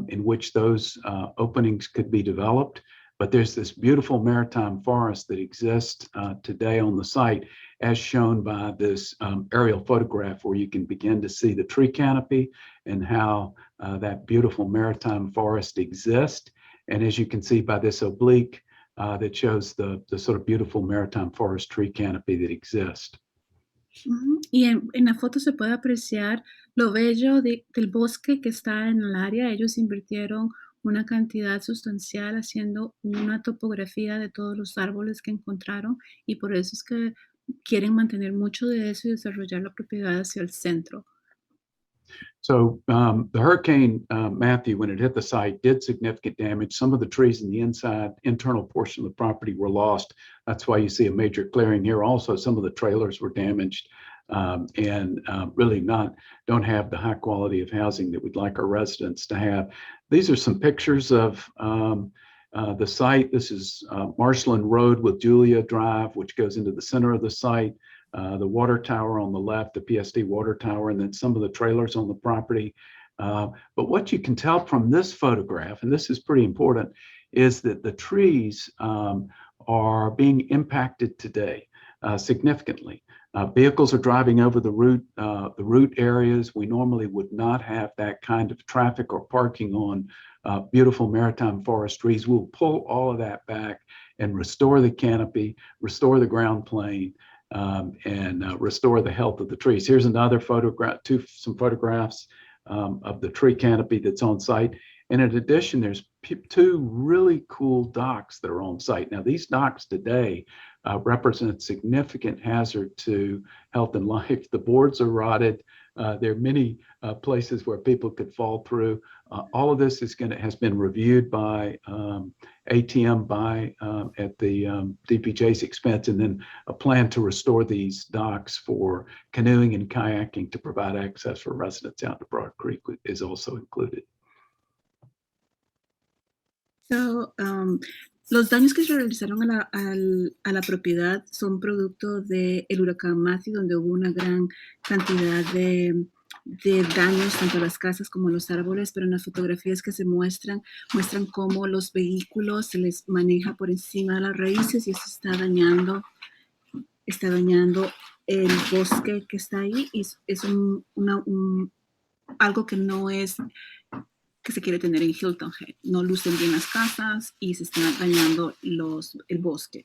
Speaker 10: in which those openings could be developed, but there's this beautiful maritime forest that exists today on the site, as shown by this aerial photograph where you can begin to see the tree canopy and how that beautiful maritime forest exists. And as you can see by this oblique that shows the sort of beautiful maritime forest tree canopy that exists.
Speaker 6: Y en la foto se puede apreciar lo bello del bosque que está en el área. Ellos invirtieron una cantidad sustancial haciendo una topografía de todos los árboles que encontraron, y por eso es que quieren mantener mucho de eso y desarrollar la propiedad hacia el centro.
Speaker 10: So the Hurricane Matthew, when it hit the site, did significant damage. Some of the trees in the internal portion of the property were lost. That's why you see a major clearing here. Also, some of the trailers were damaged and really don't have the high quality of housing that we'd like our residents to have. These are some pictures of the site. This is Marshland Road with Julia Drive, which goes into the center of the site. The water tower on the left, the PSD water tower, and then some of the trailers on the property. But what you can tell from this photograph, and this is pretty important, is that the trees are being impacted today significantly. Vehicles are driving over the route areas. We normally would not have that kind of traffic or parking on beautiful maritime forest trees. We'll pull all of that back and restore the canopy, restore the ground plane, and restore the health of the trees. Here's another photograph, some photographs of the tree canopy that's on site. And in addition, there's two really cool docks that are on site. Now, these docks today represent significant hazard to health and life. The boards are rotted. There are many places where people could fall through. All of this has been reviewed by ATM at the DPJ's expense, and then a plan to restore these docks for canoeing and kayaking to provide access for residents out to Broad Creek is also included.
Speaker 6: So, los daños que se realizaron a la propiedad son producto del huracán Matthew, donde hubo una gran cantidad de daños tanto a las casas como a los árboles, pero en las fotografías que se muestran cómo los vehículos se les maneja por encima de las raíces y eso está dañando el bosque que está ahí, y es algo que no es que se quiere tener en Hilton Head. No lucen bien las casas y se están dañando el bosque.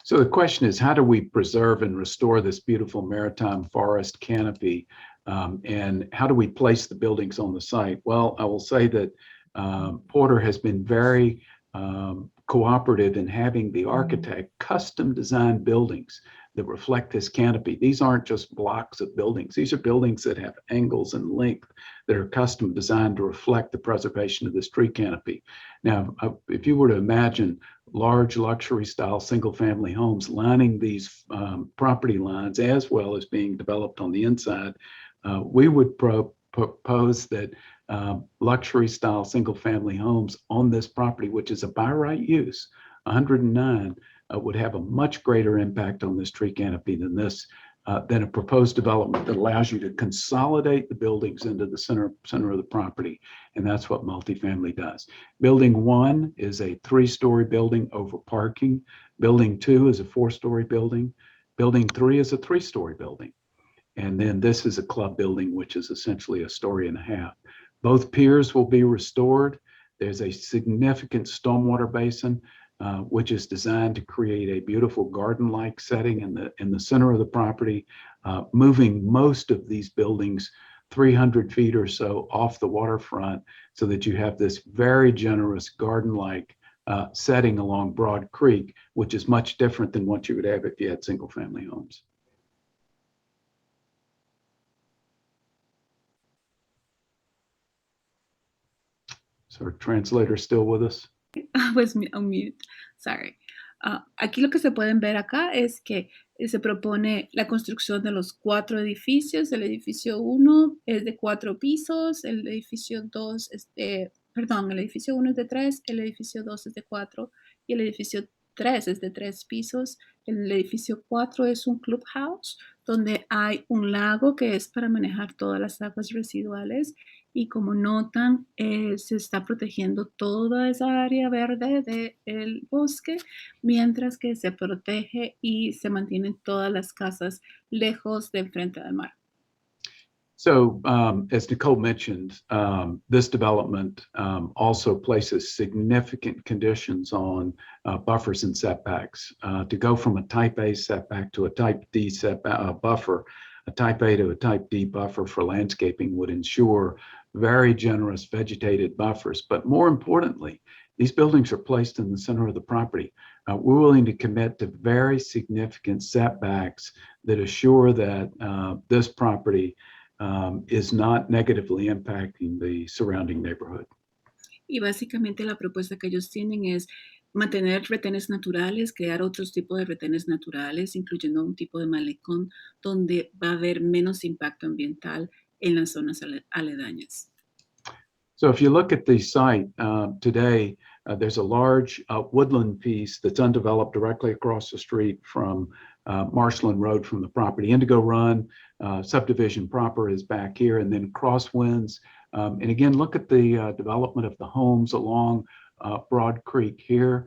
Speaker 10: So the question is, how do we preserve and restore this beautiful maritime forest canopy? And how do we place the buildings on the site? Well, I will say that Porter has been very cooperative in having the architect custom design buildings that reflect this canopy. These aren't just blocks of buildings. These are buildings that have angles and length that are custom designed to reflect the preservation of this tree canopy. Now, if you were to imagine large luxury style single family homes lining these property lines as well as being developed on the inside, we would propose that luxury style single family homes on this property, which is a by right use, 109, would have a much greater impact on this tree canopy than a proposed development that allows you to consolidate the buildings into the center of the property. And that's what multifamily does. Building 1 is a 3-story building over parking. Building 2 is a 4-story building. Building 3 is a 3-story building. And then this is a club building, which is essentially a story and a half. Both piers will be restored. There's a significant stormwater basin, which is designed to create a beautiful garden-like setting in the center of the property, moving most of these buildings 300 feet or so off the waterfront so that you have this very generous garden-like setting along Broad Creek, which is much different than what you would have if you had single-family homes. So our translator still with us?
Speaker 6: I was on mute, sorry. Aquí lo que se pueden ver acá es que se propone la construcción de los 4 edificios. El edificio 1 es de 4 pisos, el edificio 2 es de, perdón, el edificio 1 es de 3, el edificio 2 es de 4 y el edificio 3 es de 3 pisos. El edificio 4 es un clubhouse donde hay un lago que es para manejar todas las aguas residuales. Y como notan, se está protegiendo toda esa área verde del bosque, mientras que se protege y se mantienen todas las casas lejos de frente del mar.
Speaker 10: So as Nicole mentioned, this development also places significant conditions on buffers and setbacks. To go from a type A setback to a type D setback buffer, a type A to a type D buffer for landscaping would ensure very generous vegetated buffers. But more importantly, these buildings are placed in the center of the property. We're willing to commit to very significant setbacks that assure that this property is not negatively impacting the surrounding neighborhood.
Speaker 6: Y básicamente la propuesta que ellos tienen es mantener retenes naturales, crear otros tipos de retenes naturales, incluyendo un tipo de malecón donde va a haber menos impacto ambiental en las zonas aledañas.
Speaker 10: So if you look at the site today, there's a large woodland piece that's undeveloped directly across the street from Marshland Road from the property. Indigo Run subdivision proper is back here, and then Crosswinds. And again, look at the development of the homes along Broad Creek here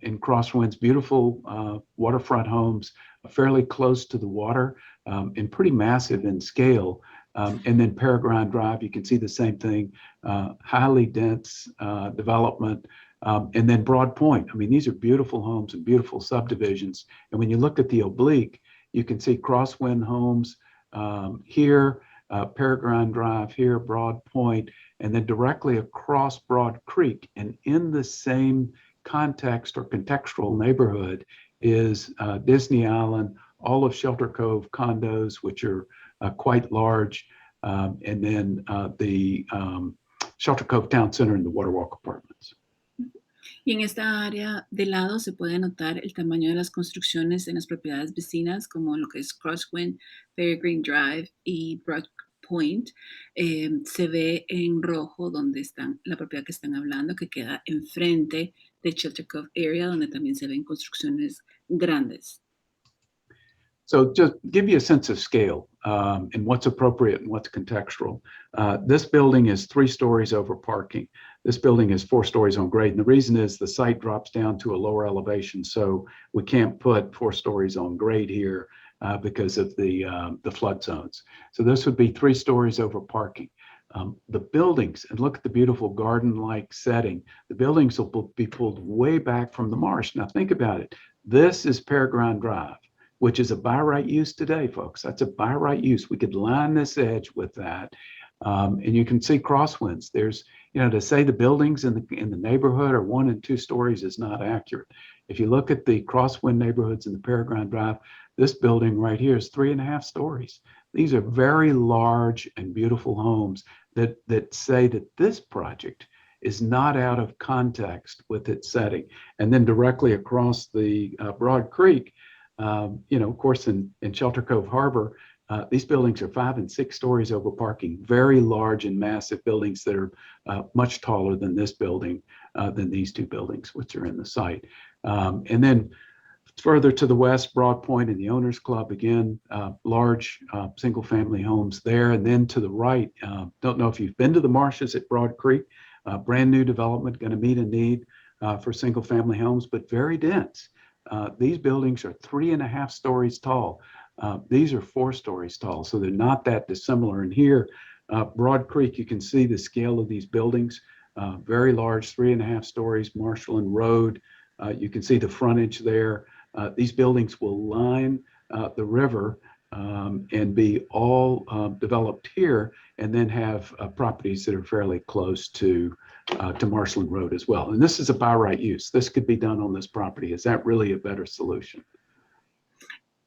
Speaker 10: in Crosswinds, beautiful waterfront homes, fairly close to the water and pretty massive in scale. And then Peregrine Drive, you can see the same thing, highly dense development. And then Broad Point. I mean, these are beautiful homes and beautiful subdivisions. And when you look at the oblique, you can see Crosswind homes here, Peregrine Drive here, Broad Point, and then directly across Broad Creek. And in the same context or contextual neighborhood is Disney Island, all of Shelter Cove condos, which are quite large, and then the Shelter Cove Town Center and the Waterwalk Apartments.
Speaker 6: Y en esta área de lado se puede notar el tamaño de las construcciones en las propiedades vecinas, como lo que es Crosswind, Peregrine Drive y Broad Point. Se ve en rojo donde están la propiedad que están hablando, que queda enfrente de Shelter Cove Area, donde también se ven construcciones grandes.
Speaker 10: So just give you a sense of scale and what's appropriate and what's contextual. This building is 3 stories over parking. This building is 4 stories on grade. And the reason is the site drops down to a lower elevation. So we can't put 4 stories on grade here because of the flood zones. So this would be 3 stories over parking. The buildings, and look at the beautiful garden-like setting. The buildings will be pulled way back from the marsh. Now think about it. This is Peregrine Drive, which is a by right use today, folks. That's a by right use. We could line this edge with that. And you can see crosswinds. There's, to say the buildings in the neighborhood are 1 and 2 stories is not accurate. If you look at the crosswind neighborhoods in the Peregrine Drive, this building right here is 3.5 stories. These are very large and beautiful homes that say that this project is not out of context with its setting. And then directly across the Broad Creek, of course, in Shelter Cove Harbor, these buildings are 5 and 6 stories over parking, very large and massive buildings that are much taller than this building, than these 2 buildings, which are in the site. And then further to the west, Broad Point and the Owners Club, again, large single family homes there. And then to the right, don't know if you've been to the marshes at Broad Creek, brand new development, going to meet a need for single family homes, but very dense. These buildings are 3.5 stories tall. These are 4 stories tall, so they're not that dissimilar. And here, Broad Creek, you can see the scale of these buildings, very large, 3.5 stories, Marshland Road. You can see the frontage there. These buildings will line the river and be all developed here, and then have properties that are fairly close to Marshland Road as well. And this is a by right use. This could be done on this property. Is that really a better solution?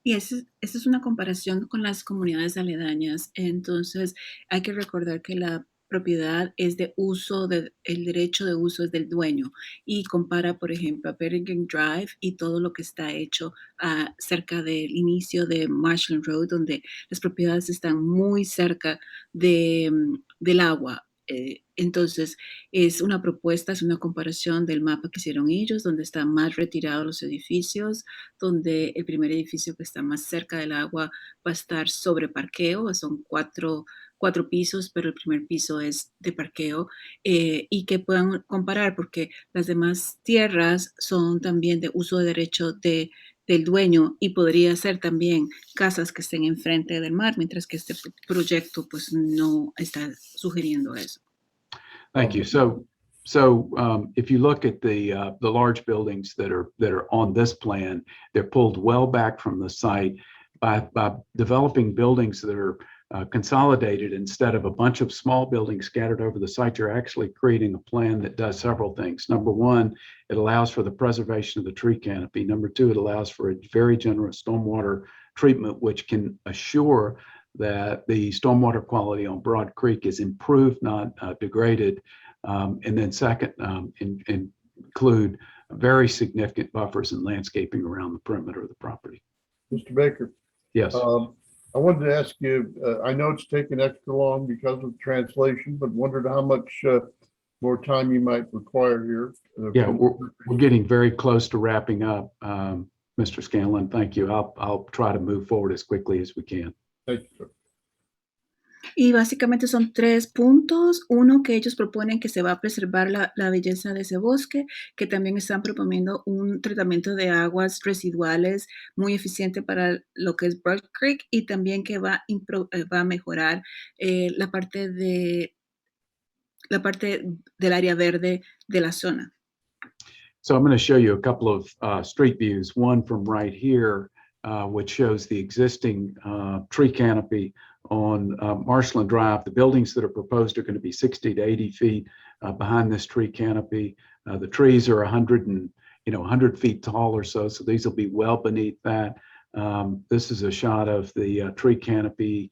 Speaker 6: Y esta es una comparación con las comunidades aledañas. Entonces, hay que recordar que la propiedad es de uso, el derecho de uso es del dueño, y compara, por ejemplo, a Peregrine Drive y todo lo que está hecho cerca del inicio de Marshland Road, donde las propiedades están muy cerca del agua. Entonces, es una propuesta, es una comparación del mapa que hicieron ellos, donde están más retirados los edificios, donde el primer edificio que está más cerca del agua va a estar sobre parqueo, son cuatro pisos, pero el primer piso es de parqueo, y que puedan comparar, porque las demás tierras son también de uso de derecho del dueño, y podría ser también casas que estén enfrente del mar, mientras que este proyecto pues no está sugiriendo eso.
Speaker 10: Thank you. So if you look at the large buildings that are on this plan, they're pulled well back from the site by developing buildings that are consolidated instead of a bunch of small buildings scattered over the site. You're actually creating a plan that does several things. Number one, it allows for the preservation of the tree canopy. Number two, it allows for a very generous stormwater treatment, which can assure that the stormwater quality on Broad Creek is improved, not degraded. And then second, include very significant buffers and landscaping around the perimeter of the property.
Speaker 2: Mr. Baker.
Speaker 10: Yes.
Speaker 2: I wanted to ask you, I know it's taken extra long because of translation, but wondered how much more time you might require here.
Speaker 10: Yeah, we're getting very close to wrapping up, Mr. Scanlon. Thank you. I'll try to move forward as quickly as we can.
Speaker 2: Thank you, sir.
Speaker 6: Y básicamente son 3 puntos. Uno, que ellos proponen que se va a preservar la belleza de ese bosque, que también están proponiendo un tratamiento de aguas residuales muy eficiente para lo que es Broad Creek, y también que va a mejorar la parte del área verde de la zona.
Speaker 10: So I'm going to show you a couple of street views, one from right here, which shows the existing tree canopy on Marshland Drive. The buildings that are proposed are going to be 60 to 80 feet behind this tree canopy. The trees are 180 100 feet tall or so. So these will be well beneath that. This is a shot of the tree canopy.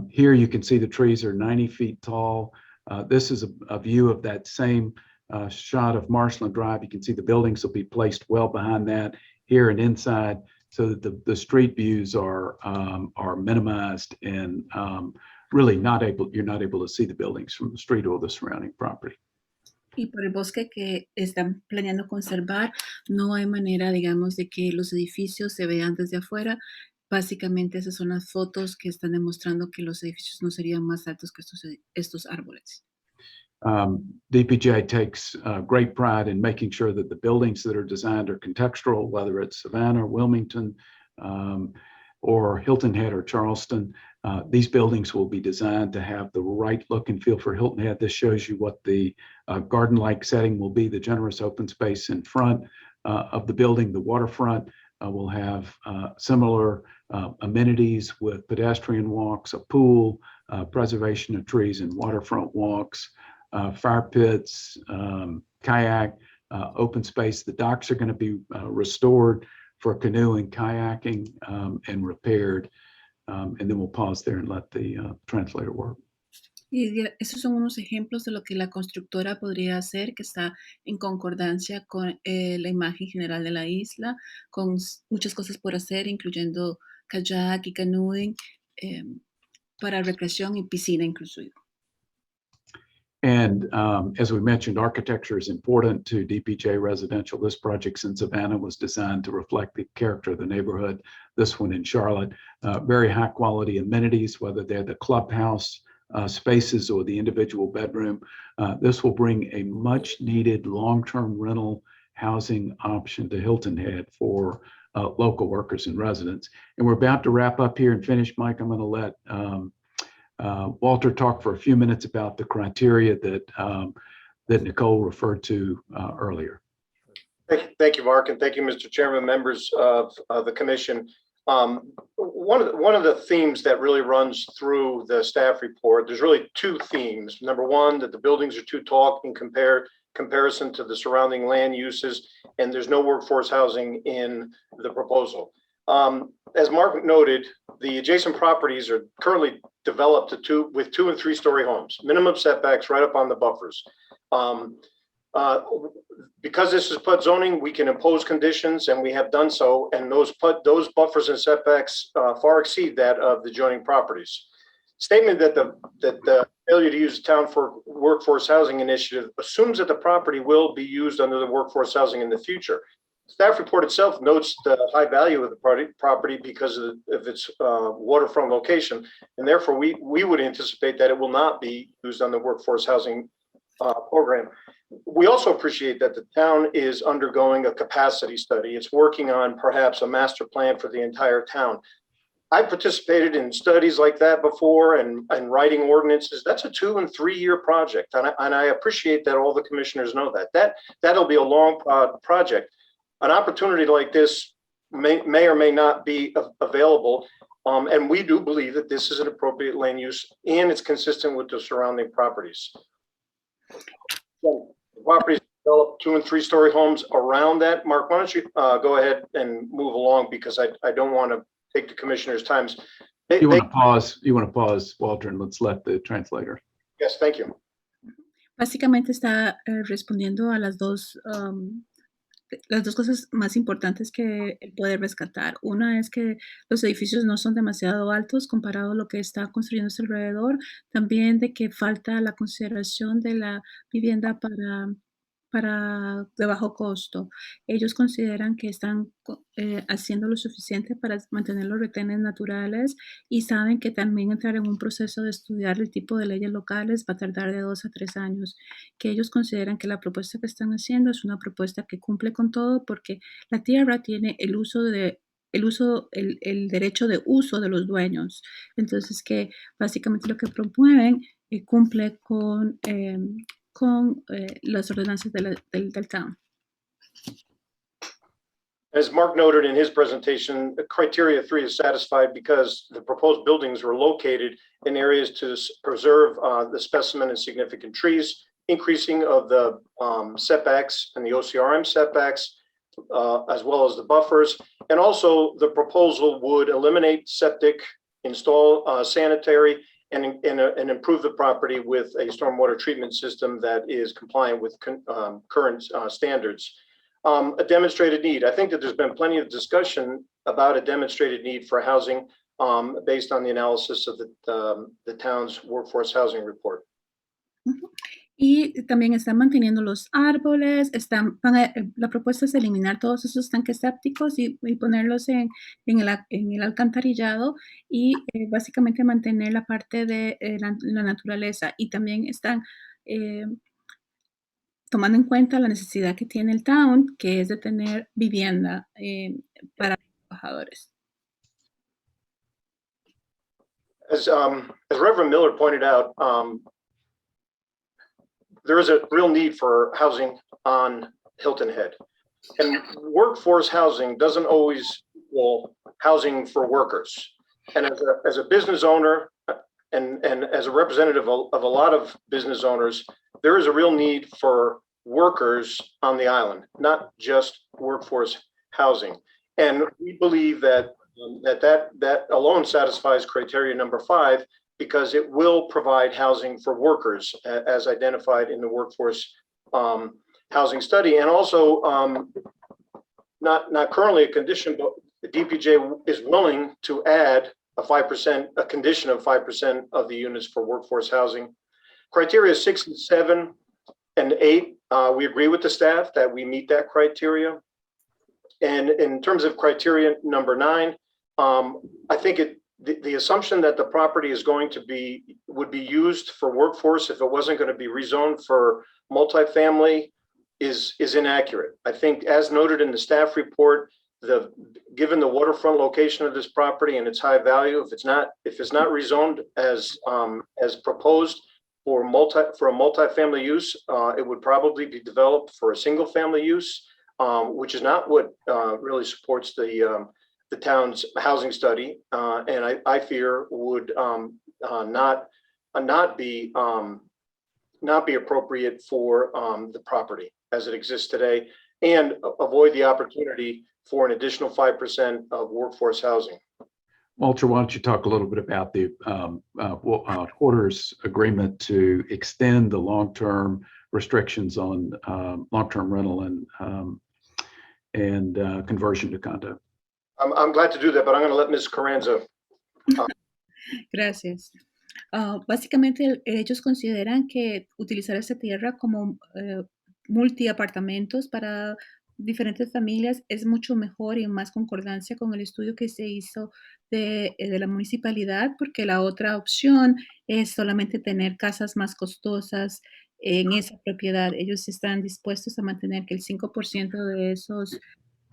Speaker 10: Here you can see the trees are 90 feet tall. This is a view of that same shot of Marshland Drive. You can see the buildings will be placed well behind that here and inside, so that the street views are minimized and really you're not able to see the buildings from the street or the surrounding property.
Speaker 6: Y por el bosque que están planeando conservar, no hay manera, digamos, de que los edificios se vean desde afuera. Básicamente esas son las fotos que están demostrando que los edificios no serían más altos que estos árboles.
Speaker 10: DPJ takes great pride in making sure that the buildings that are designed are contextual, whether it's Savannah, Wilmington, or Hilton Head or Charleston. These buildings will be designed to have the right look and feel for Hilton Head. This shows you what the garden-like setting will be, the generous open space in front of the building. The waterfront will have similar amenities with pedestrian walks, a pool, preservation of trees and waterfront walks, fire pits, kayak, open space. The docks are going to be restored for canoeing, kayaking, and repaired. And then we'll pause there and let the translator work.
Speaker 6: Y esos son unos ejemplos de lo que la constructora podría hacer, que está en concordancia con la imagen general de la isla, con muchas cosas por hacer, incluyendo kayak y canoeing, para recreación y piscina inclusive.
Speaker 10: And as we mentioned, architecture is important to DPJ Residential. This project in Savannah was designed to reflect the character of the neighborhood. This one in Charlotte, very high quality amenities, whether they're the clubhouse spaces or the individual bedroom. This will bring a much needed long-term rental housing option to Hilton Head for local workers and residents. And we're about to wrap up here and finish. Mike, I'm going to let Walter talk for a few minutes about the criteria that Nicole referred to earlier.
Speaker 11: Thank you, Mark, and thank you, Mr. Chairman, members of the commission. One of the themes that really runs through the staff report, there's really two themes. Number one, that the buildings are too tall in comparison to the surrounding land uses, and there's no workforce housing in the proposal. As Mark noted, the adjacent properties are currently developed with 2- and 3-story homes, minimum setbacks right up on the buffers. Because this is PUD zoning, we can impose conditions, and we have done so, and those buffers and setbacks far exceed that of the adjoining properties. Statement that the failure to use the town for workforce housing initiative assumes that the property will be used under the workforce housing in the future. Staff report itself notes the high value of the property because of its waterfront location, and therefore we would anticipate that it will not be used on the workforce housing program. We also appreciate that the town is undergoing a capacity study. It's working on perhaps a master plan for the entire town. I participated in studies like that before and writing ordinances. That's a 2- and 3-year project, and I appreciate that all the commissioners know that. That'll be a long project. An opportunity like this may or may not be available, and we do believe that this is an appropriate land use and it's consistent with the surrounding properties. So, the properties develop 2- and 3-story homes around that. Mark, why don't you go ahead and move along, because I don't want to take the commissioner's times.
Speaker 10: You want to pause, Walter, and let's let the translator.
Speaker 11: Yes, thank you.
Speaker 6: Básicamente está respondiendo a las dos cosas más importantes que él puede rescatar. Una es que los edificios no son demasiado altos comparado a lo que está construyéndose alrededor. También de que falta la consideración de la vivienda de bajo costo. Ellos consideran que están haciendo lo suficiente para mantener los retenes naturales, y saben que también entrar en un proceso de estudiar el tipo de leyes locales va a tardar de 2 a 3 años, que ellos consideran que la propuesta que están haciendo es una propuesta que cumple con todo, porque la tierra tiene el derecho de uso de los dueños. Entonces, que básicamente lo que promueven cumple con las ordenanzas del town.
Speaker 11: As Mark noted in his presentation, criteria 3 is satisfied because the proposed buildings were located in areas to preserve the specimen and significant trees, increasing of the setbacks and the OCRM setbacks, as well as the buffers. And also the proposal would eliminate septic, install sanitary, and improve the property with a stormwater treatment system that is compliant with current standards. A demonstrated need. I think that there's been plenty of discussion about a demonstrated need for housing based on the analysis of the town's workforce housing report.
Speaker 6: Y también están manteniendo los árboles, la propuesta es eliminar todos esos tanques sépticos y ponerlos en el alcantarillado y básicamente mantener la parte de la naturaleza. Y también están tomando en cuenta la necesidad que tiene el town, que es de tener vivienda para los trabajadores.
Speaker 11: As Reverend Miller pointed out, there is a real need for housing on Hilton Head. And workforce housing doesn't always equal housing for workers. And as a business owner and as a representative of a lot of business owners, there is a real need for workers on the island, not just workforce housing. And we believe that that alone satisfies criteria number 5, because it will provide housing for workers as identified in the workforce housing study. And also not currently a condition, but the DPJ is willing to add a condition of 5% of the units for workforce housing. Criteria 6 and 7 and 8, we agree with the staff that we meet that criteria. And in terms of criteria number 9, I think the assumption that the property would be used for workforce if it wasn't going to be rezoned for multifamily is inaccurate. I think, as noted in the staff report, given the waterfront location of this property and its high value, if it's not rezoned as proposed for a multifamily use, it would probably be developed for a single family use, which is not what really supports the town's housing study, and I fear would not be appropriate for the property as it exists today, and avoid the opportunity for an additional 5% of workforce housing.
Speaker 10: Walter, why don't you talk a little bit about the quarters agreement to extend the long-term restrictions on long-term rental and conversion to condo?
Speaker 11: I'm glad to do that, but I'm going to let Ms. Carranza.
Speaker 6: Gracias. Básicamente, ellos consideran que utilizar esa tierra como multiapartamentos para diferentes familias es mucho mejor y en más concordancia con el estudio que se hizo de la municipalidad, porque la otra opción es solamente tener casas más costosas en esa propiedad. Ellos están dispuestos a mantener que el 5% de esos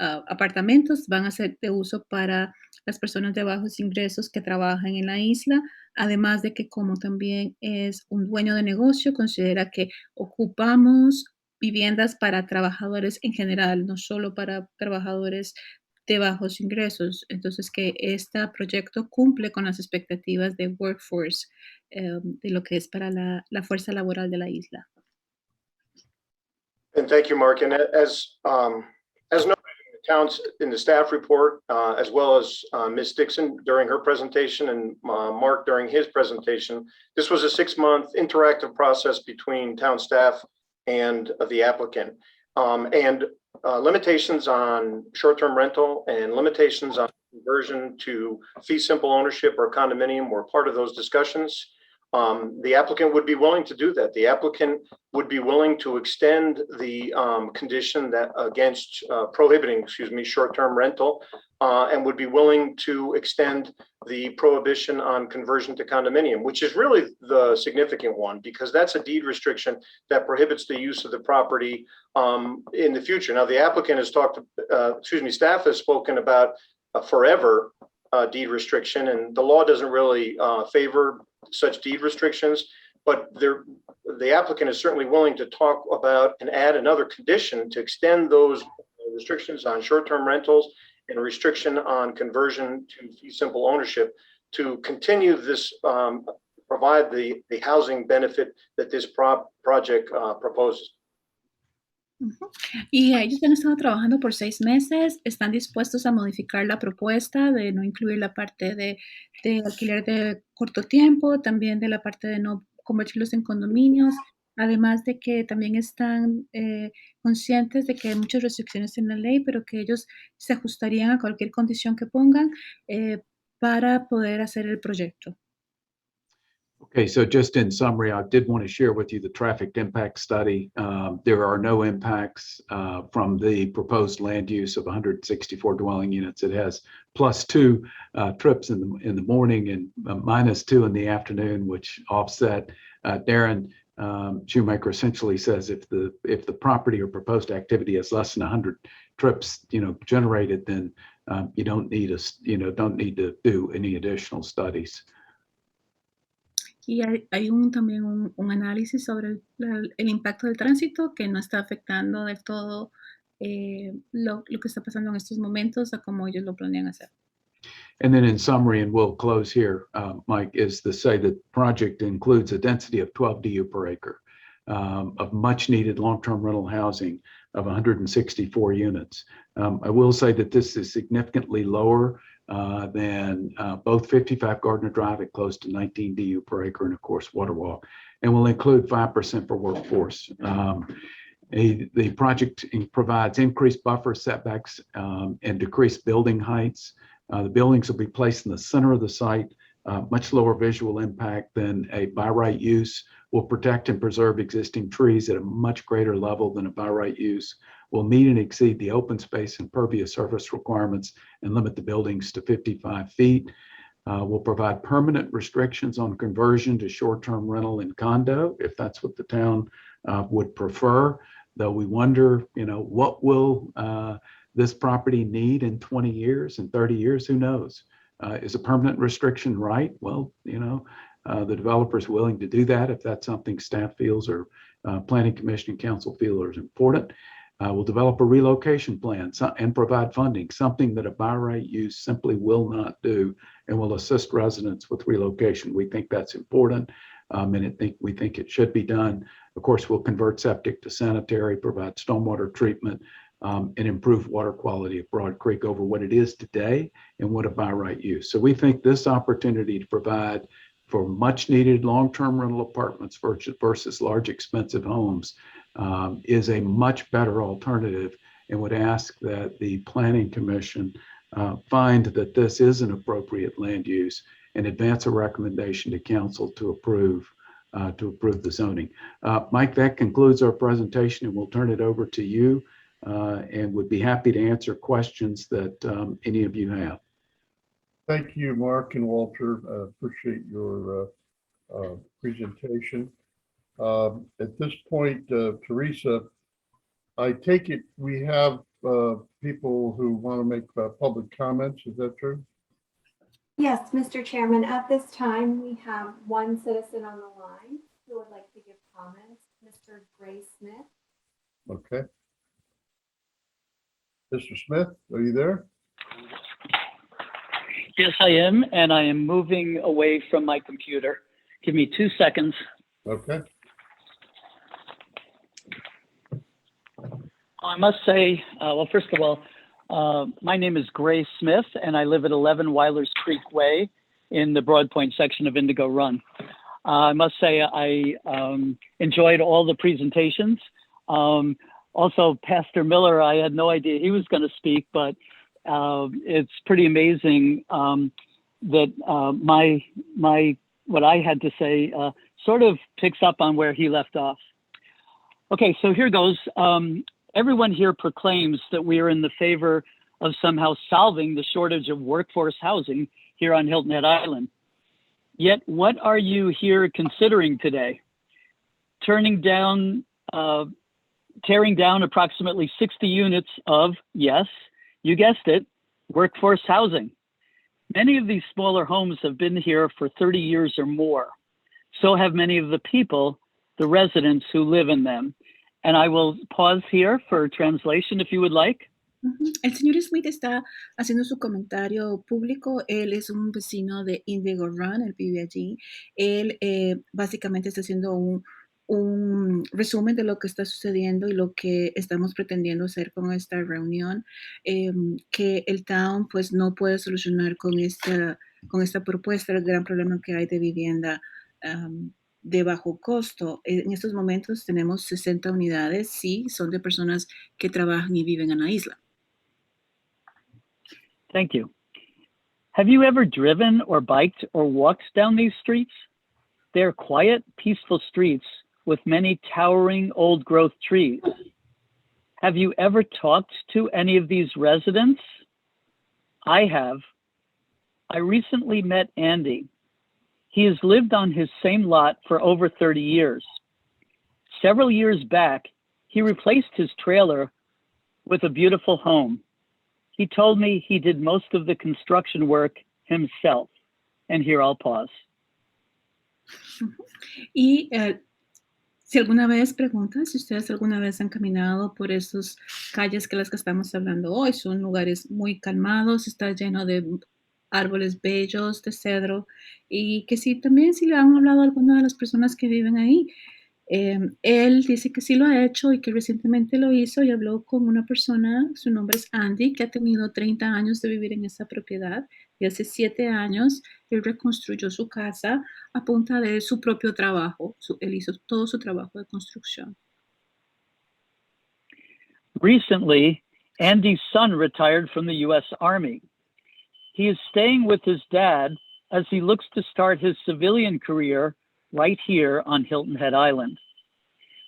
Speaker 6: apartamentos van a ser de uso para las personas de bajos ingresos que trabajan en la isla, además de que como también es un dueño de negocio, considera que ocupamos viviendas para trabajadores en general, no solo para trabajadores de bajos ingresos. Entonces, que este proyecto cumple con las expectativas de workforce, de lo que es para la fuerza laboral de la isla.
Speaker 11: And thank you, Mark. And as noted in the town's in the staff report, as well as Ms. Dixon during her presentation and Mark during his presentation, this was a 6-month interactive process between town staff and the applicant, and limitations on short-term rental and limitations on conversion to fee simple ownership or condominium were part of those discussions. The applicant would be willing to do that. The applicant would be willing to extend the condition that against prohibiting, short-term rental, and would be willing to extend the prohibition on conversion to condominium, which is really the significant one, because that's a deed restriction that prohibits the use of the property in the future. Now, the applicant has staff has spoken about a forever deed restriction, and the law doesn't really favor such deed restrictions, but the applicant is certainly willing to talk about and add another condition to extend those restrictions on short-term rentals and a restriction on conversion to fee simple ownership to continue this, provide the housing benefit that this project proposes.
Speaker 6: Ujú. Y ellos han estado trabajando por 6 meses, están dispuestos a modificar la propuesta de no incluir la parte de alquiler de corto tiempo, también de la parte de no convertirlos en condominios, además de que también están conscientes de que hay muchas restricciones en la ley, pero que ellos se ajustarían a cualquier condición que pongan para poder hacer el proyecto.
Speaker 10: Okay, so just in summary, I did want to share with you the traffic impact study. There are no impacts from the proposed land use of 164 dwelling units. It has +2 trips in the morning and -2 in the afternoon, which offset. Darren Shoemaker essentially says if the property or proposed activity has less than 100 trips, generated, then you don't need to do any additional studies.
Speaker 6: Y hay también un análisis sobre el impacto del tránsito que no está afectando del todo lo que está pasando en estos momentos a cómo ellos lo planean hacer.
Speaker 10: And then in summary, and we'll close here, Mike, is to say that the project includes a density of 12 DU per acre of much needed long-term rental housing of 164 units. I will say that this is significantly lower than both 55 Gardner Drive at close to 19 DU per acre and of course Waterwalk, and will include 5% for workforce. The project provides increased buffer setbacks and decreased building heights. The buildings will be placed in the center of the site, much lower visual impact than a by right use, will protect and preserve existing trees at a much greater level than a by right use, will meet and exceed the open space and pervious surface requirements and limit the buildings to 55 feet, will provide permanent restrictions on conversion to short-term rental and condo, if that's what the town would prefer, though we wonder, what will this property need in 20 years and 30 years, who knows? Is a permanent restriction right? Well, the developer is willing to do that if that's something staff feels or planning commission and council feel is important. We'll develop a relocation plan and provide funding, something that a by right use simply will not do, and will assist residents with relocation. We think that's important, and we think it should be done. Of course, we'll convert septic to sanitary, provide stormwater treatment, and improve water quality of Broad Creek over what it is today and what a by right use. So we think this opportunity to provide for much needed long-term rental apartments versus large expensive homes is a much better alternative, and would ask that the Planning Commission find that this is an appropriate land use and advance a recommendation to council to approve the zoning. Mike, that concludes our presentation, and we'll turn it over to you. And would be happy to answer questions that any of you have.
Speaker 2: Thank you, Mark and Walter. Appreciate your presentation. At this point, Teresa, I take it we have people who want to make public comments. Is that true?
Speaker 1: Yes, Mr. Chairman, at this time, we have one citizen on the line who would like to give comments, Mr. Gray Smith.
Speaker 2: Okay. Mr. Smith, are you there?
Speaker 8: Yes, I am, and I am moving away from my computer. Give me 2 seconds.
Speaker 2: Okay.
Speaker 8: I must say, well, first of all, my name is Gray Smith, and I live at 11 Weilers Creek Way in the Broad Point section of Indigo Run. I must say I enjoyed all the presentations. Also, Pastor Miller, I had no idea he was going to speak, but it's pretty amazing that what I had to say sort of picks up on where he left off. Okay, so here goes. Everyone here proclaims that we are in the favor of somehow solving the shortage of workforce housing here on Hilton Head Island. Yet, what are you here considering today? Tearing down approximately 60 units of, yes, you guessed it, workforce housing. Many of these smaller homes have been here for 30 years or more. So have many of the people, the residents who live in them. And I will pause here for translation if you would like.
Speaker 6: El señor Smith está haciendo su comentario público. Él es un vecino de Indigo Run, él vive allí. Él básicamente está haciendo un resumen de lo que está sucediendo y lo que estamos pretendiendo hacer con esta reunión, que el town pues no puede solucionar con esta propuesta el gran problema que hay de vivienda de bajo costo. En estos momentos tenemos 60 unidades, sí, son de personas que trabajan y viven en la isla.
Speaker 8: Thank you. Have you ever driven or biked or walked down these streets? They're quiet, peaceful streets with many towering old growth trees. Have you ever talked to any of these residents? I have. I recently met Andy. He has lived on his same lot for over 30 years. Several years back, he replaced his trailer with a beautiful home. He told me he did most of the construction work himself. And here I'll pause.
Speaker 6: Y si alguna vez preguntan si ustedes alguna vez han caminado por esas calles que las que estamos hablando hoy, son lugares muy calmados, está lleno de árboles bellos de cedro y que sí, también si le han hablado a alguna de las personas que viven ahí. Él dice que sí lo ha hecho y que recientemente lo hizo y habló con una persona, su nombre es Andy, que ha tenido 30 años de vivir en esa propiedad y hace 7 años él reconstruyó su casa a punta de su propio trabajo. Él hizo todo su trabajo de construcción.
Speaker 8: Recently, Andy's son retired from the U.S. Army. He is staying with his dad as he looks to start his civilian career right here on Hilton Head Island.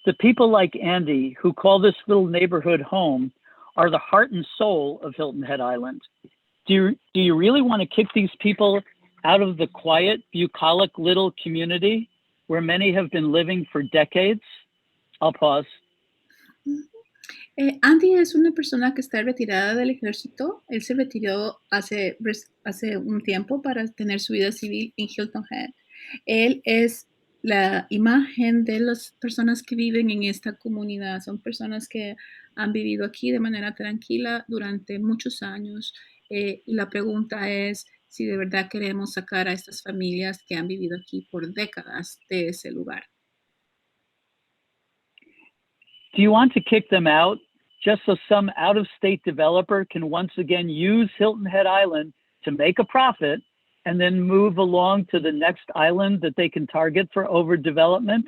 Speaker 8: The people like Andy who call this little neighborhood home are the heart and soul of Hilton Head Island. Do you really want to kick these people out of the quiet, bucolic little community where many have been living for decades? I'll pause.
Speaker 6: Andy es una persona que está retirada del ejército. Él se retiró hace un tiempo para tener su vida civil en Hilton Head. Él es la imagen de las personas que viven en esta comunidad. Son personas que han vivido aquí de manera tranquila durante muchos años. Y la pregunta es si de verdad queremos sacar a estas familias que han vivido aquí por décadas de ese lugar.
Speaker 8: Do you want to kick them out just so some out-of-state developer can once again use Hilton Head Island to make a profit and then move along to the next island that they can target for overdevelopment?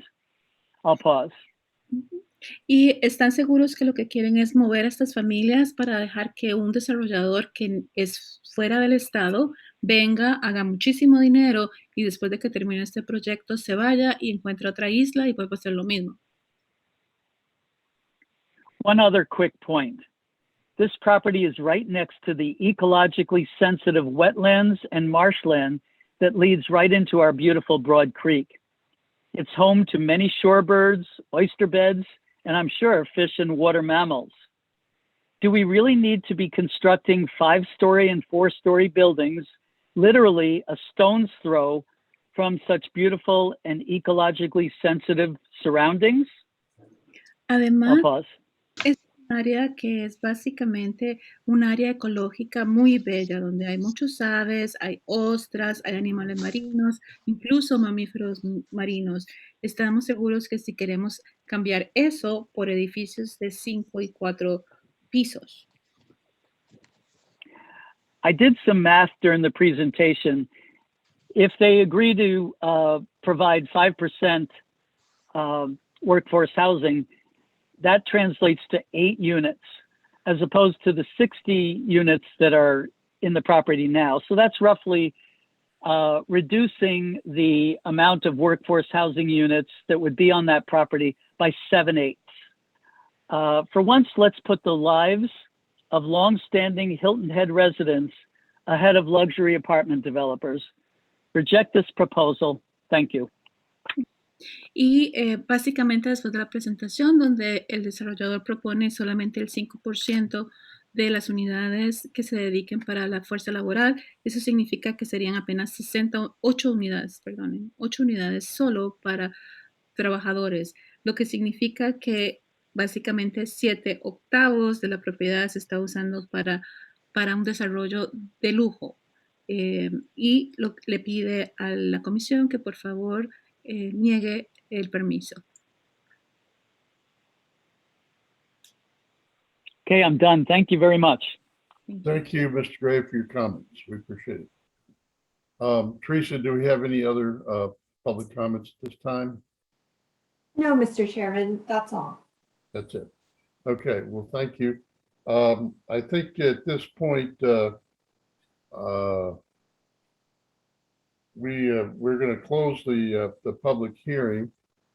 Speaker 8: I'll pause.
Speaker 6: Y están seguros que lo que quieren es mover a estas familias para dejar que un desarrollador que es fuera del estado venga, haga muchísimo dinero y después de que termine este proyecto se vaya y encuentre otra isla y vuelva a hacer lo mismo.
Speaker 8: One other quick point. This property is right next to the ecologically sensitive wetlands and marshland that leads right into our beautiful Broad Creek. It's home to many shorebirds, oyster beds, and I'm sure fish and water mammals. Do we really need to be constructing 5-story and 4-story buildings, literally a stone's throw from such beautiful and ecologically sensitive surroundings?
Speaker 6: Además,
Speaker 8: I'll pause.
Speaker 6: es un área que es básicamente un área ecológica muy bella, donde hay muchos aves, hay ostras, hay animales marinos, incluso mamíferos marinos. Estamos seguros que si queremos cambiar eso por edificios de 5 y 4 pisos.
Speaker 8: I did some math during the presentation. If they agree to provide 5% workforce housing, that translates to 8 units, as opposed to the 60 units that are in the property now. So that's roughly reducing the amount of workforce housing units that would be on that property by 7/8. For once, let's put the lives of long-standing Hilton Head residents ahead of luxury apartment developers. Reject this proposal. Thank you.
Speaker 6: Y básicamente después de la presentación donde el desarrollador propone solamente el 5% de las unidades que se dediquen para la fuerza laboral, eso significa que serían apenas 8 unidades solo para trabajadores, lo que significa que básicamente 7/8 de la propiedad se está usando para un desarrollo de lujo. Y le pide a la comisión que por favor niegue el permiso.
Speaker 8: Okay, I'm done. Thank you very much.
Speaker 2: Thank you, Mr. Gray, for your comments. We appreciate it. Teresa, do we have any other public comments at this time?
Speaker 1: No, Mr. Chairman, that's all.
Speaker 2: That's it. Okay, well, thank you. I think at this point, we're going to close the public hearing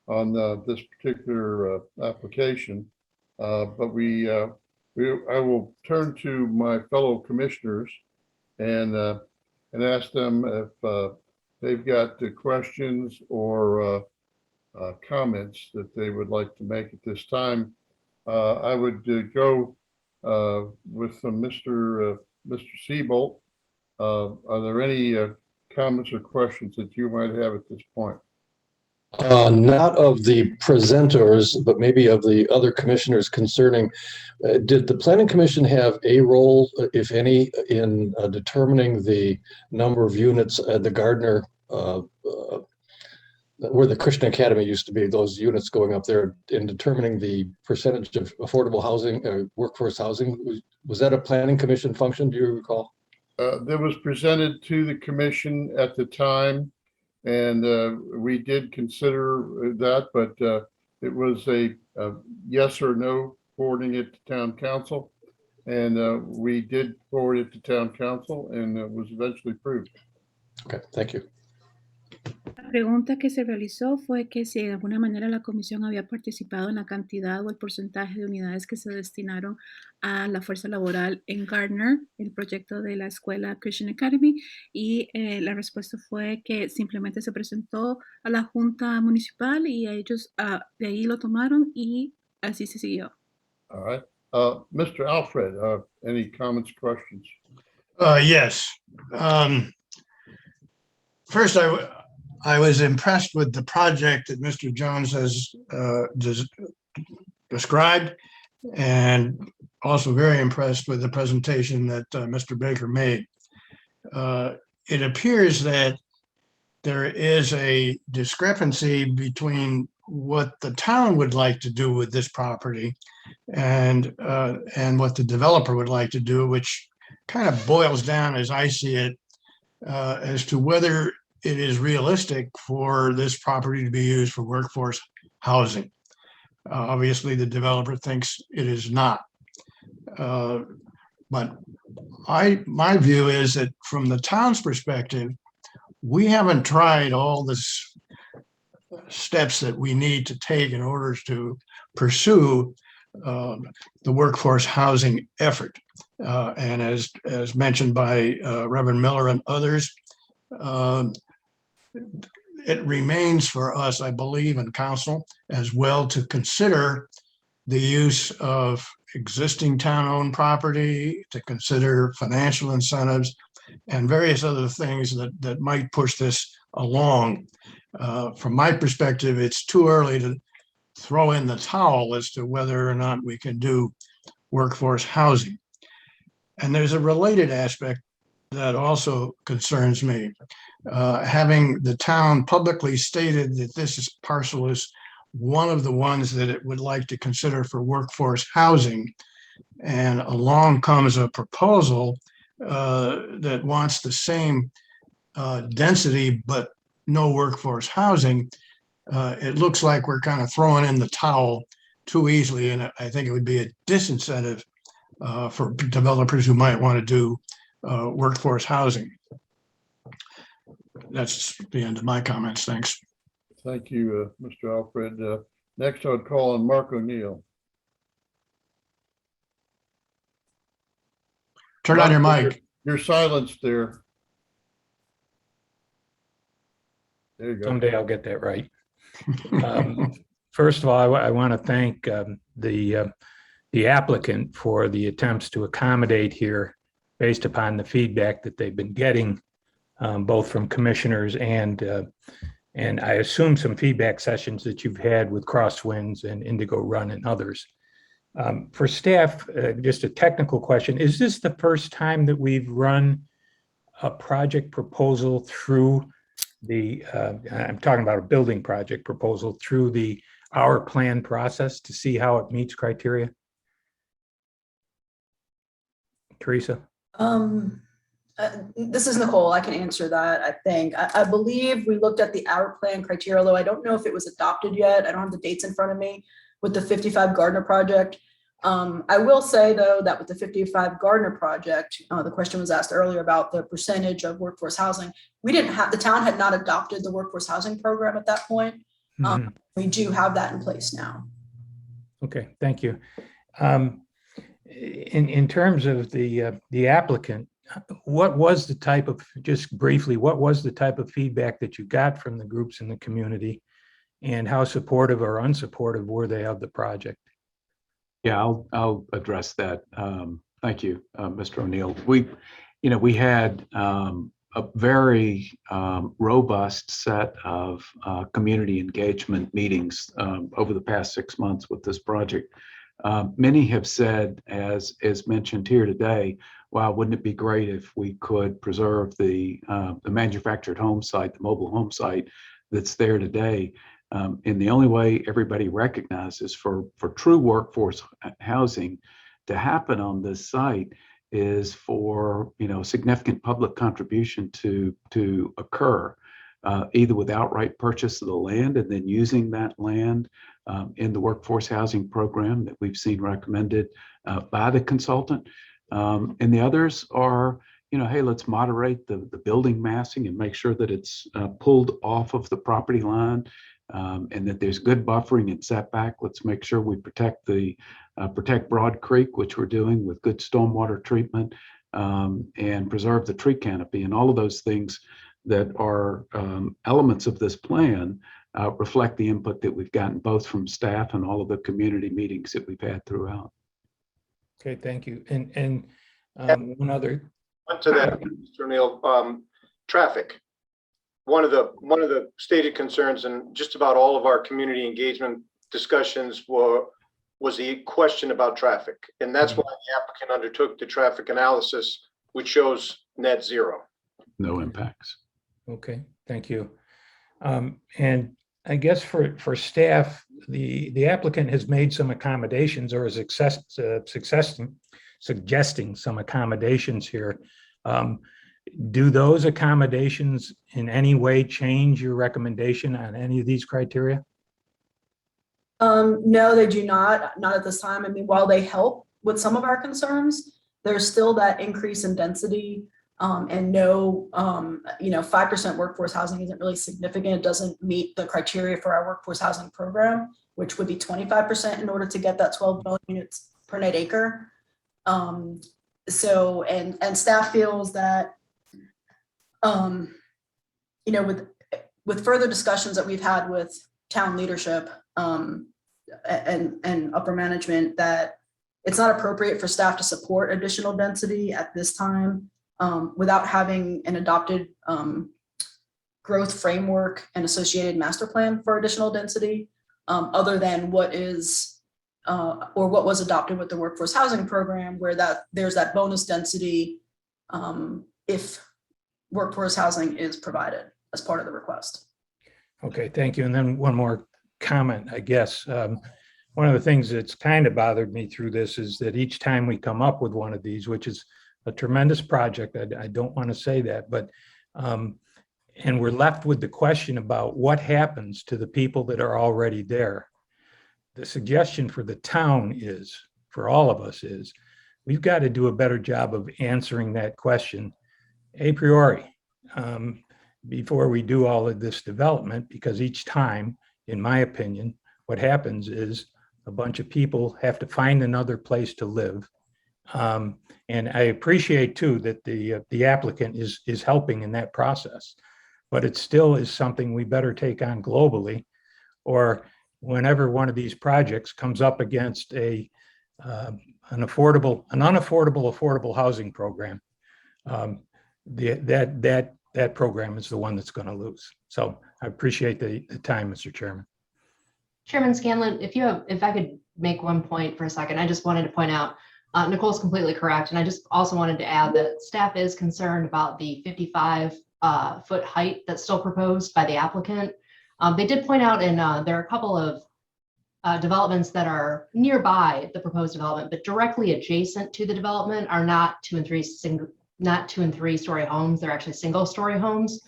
Speaker 2: on this particular application. But I will turn to my fellow commissioners and ask them if they've got the questions or comments that they would like to make at this time. I would go with Mr. Seabolt. Are there any comments or questions that you might have at this point?
Speaker 3: Not of the presenters, but maybe of the other commissioners concerning, did the Planning Commission have a role, if any, in determining the number of units at the Gardner, where the Christian Academy used to be, those units going up there, in determining the percentage of affordable housing, workforce housing? Was that a Planning Commission function, do you recall?
Speaker 2: That was presented to the commission at the time, and we did consider that, but it was a yes or no forwarding it to town council, and we did forward it to town council, and it was eventually approved.
Speaker 3: Okay, thank you.
Speaker 6: La pregunta que se realizó fue que si de alguna manera la comisión había participado en la cantidad o el porcentaje de unidades que se destinaron a la fuerza laboral en Gardner, el proyecto de la escuela Christian Academy, y la respuesta fue que simplemente se presentó a la junta municipal y ellos de ahí lo tomaron y así se siguió.
Speaker 2: All right. Mr. Alfred, any comments, questions?
Speaker 4: Yes. First, I was impressed with the project that Mr. Jones has described, and also very impressed with the presentation that Mr. Baker made. It appears that there is a discrepancy between what the town would like to do with this property and what the developer would like to do, which kind of boils down, as I see it, as to whether it is realistic for this property to be used for workforce housing. Obviously, the developer thinks it is not. But my view is that from the town's perspective, we haven't tried all the steps that we need to take in order to pursue the workforce housing effort. And as mentioned by Reverend Miller and others, it remains for us, I believe, and council as well, to consider the use of existing town-owned property, to consider financial incentives and various other things that might push this along. From my perspective, it's too early to throw in the towel as to whether or not we can do workforce housing. And there's a related aspect that also concerns me. Having the town publicly stated that this parcel is one of the ones that it would like to consider for workforce housing, and along comes a proposal that wants the same density but no workforce housing, it looks like we're kind of throwing in the towel too easily, and I think it would be a disincentive for developers who might want to do workforce housing. That's the end of my comments. Thanks.
Speaker 2: Thank you, Mr. Alfred. Next, I would call on Mark O'Neill.
Speaker 4: Turn on your mic.
Speaker 2: You're silenced there. There you go.
Speaker 12: Someday I'll get that right. First of all, I want to thank the applicant for the attempts to accommodate here based upon the feedback that they've been getting, both from commissioners and I assume some feedback sessions that you've had with Crosswinds and Indigo Run and others. For staff, just a technical question. Is this the first time that we've run a project proposal through the, I'm talking about a building project proposal through our plan process to see how it meets criteria? Teresa?
Speaker 9: This is Nicole. I can answer that, I think. I believe we looked at the hour plan criteria, although I don't know if it was adopted yet. I don't have the dates in front of me with the 55 Gardner project. I will say, though, that with the 55 Gardner project, the question was asked earlier about the percentage of workforce housing. We didn't have, the town had not adopted the workforce housing program at that point.
Speaker 12: Mhm.
Speaker 9: We do have that in place now.
Speaker 12: Okay, thank you. In terms of the applicant, what was the type of, just briefly, what was the type of feedback that you got from the groups in the community, and how supportive or unsupportive were they of the project?
Speaker 10: Yeah, I'll address that. Thank you, Mr. O'Neill. We had a very robust set of community engagement meetings over the past 6 months with this project. Many have said, as mentioned here today, wow, wouldn't it be great if we could preserve the manufactured home site, the mobile home site that's there today. And the only way everybody recognizes for true workforce housing to happen on this site is for significant public contribution to occur, either with outright purchase of the land and then using that land in the workforce housing program that we've seen recommended by the consultant. And the others are, hey, let's moderate the building massing and make sure that it's pulled off of the property line, and that there's good buffering and setback. Let's make sure we protect Broad Creek, which we're doing with good stormwater treatment, and preserve the tree canopy, and all of those things that are elements of this plan reflect the input that we've gotten both from staff and all of the community meetings that we've had throughout.
Speaker 12: Okay, thank you. And one other.
Speaker 11: To that, Mr. O'Neill, traffic. One of the stated concerns in just about all of our community engagement discussions was the question about traffic. And that's why the applicant undertook the traffic analysis, which shows net zero.
Speaker 10: No impacts.
Speaker 12: Okay, thank you. And I guess for staff, the applicant has made some accommodations, or is suggesting some accommodations here. Do those accommodations in any way change your recommendation on any of these criteria?
Speaker 9: No, they do not at this time. I mean, while they help with some of our concerns, there's still that increase in density, and no, 5% workforce housing isn't really significant. It doesn't meet the criteria for our workforce housing program, which would be 25% in order to get that 12 million units per net acre. So, and staff feels that, with further discussions that we've had with town leadership, and upper management, that it's not appropriate for staff to support additional density at this time, without having an adopted growth framework and associated master plan for additional density, other than what is or what was adopted with the workforce housing program, where there's that bonus density if workforce housing is provided as part of the request.
Speaker 12: Okay, thank you. And then one more comment, I guess. One of the things that's kind of bothered me through this is that each time we come up with one of these, which is a tremendous project, I don't want to say that, but and we're left with the question about what happens to the people that are already there. The suggestion for the town is, for all of us, is we've got to do a better job of answering that question a priori, before we do all of this development, because each time, in my opinion, what happens is a bunch of people have to find another place to live. And I appreciate too that the applicant is helping in that process, but it still is something we better take on globally, or whenever one of these projects comes up against an unaffordable housing program, that program is the one that's going to lose. So I appreciate the time, Mr. Chairman.
Speaker 5: Chairman Scanlon, if I could make one point for a second, I just wanted to point out, Nicole's completely correct. And I just also wanted to add that staff is concerned about the 55-foot height that's still proposed by the applicant. They did point out, and there are a couple of developments that are nearby the proposed development, but directly adjacent to the development are not 2 and 3 story homes. They're actually single story homes.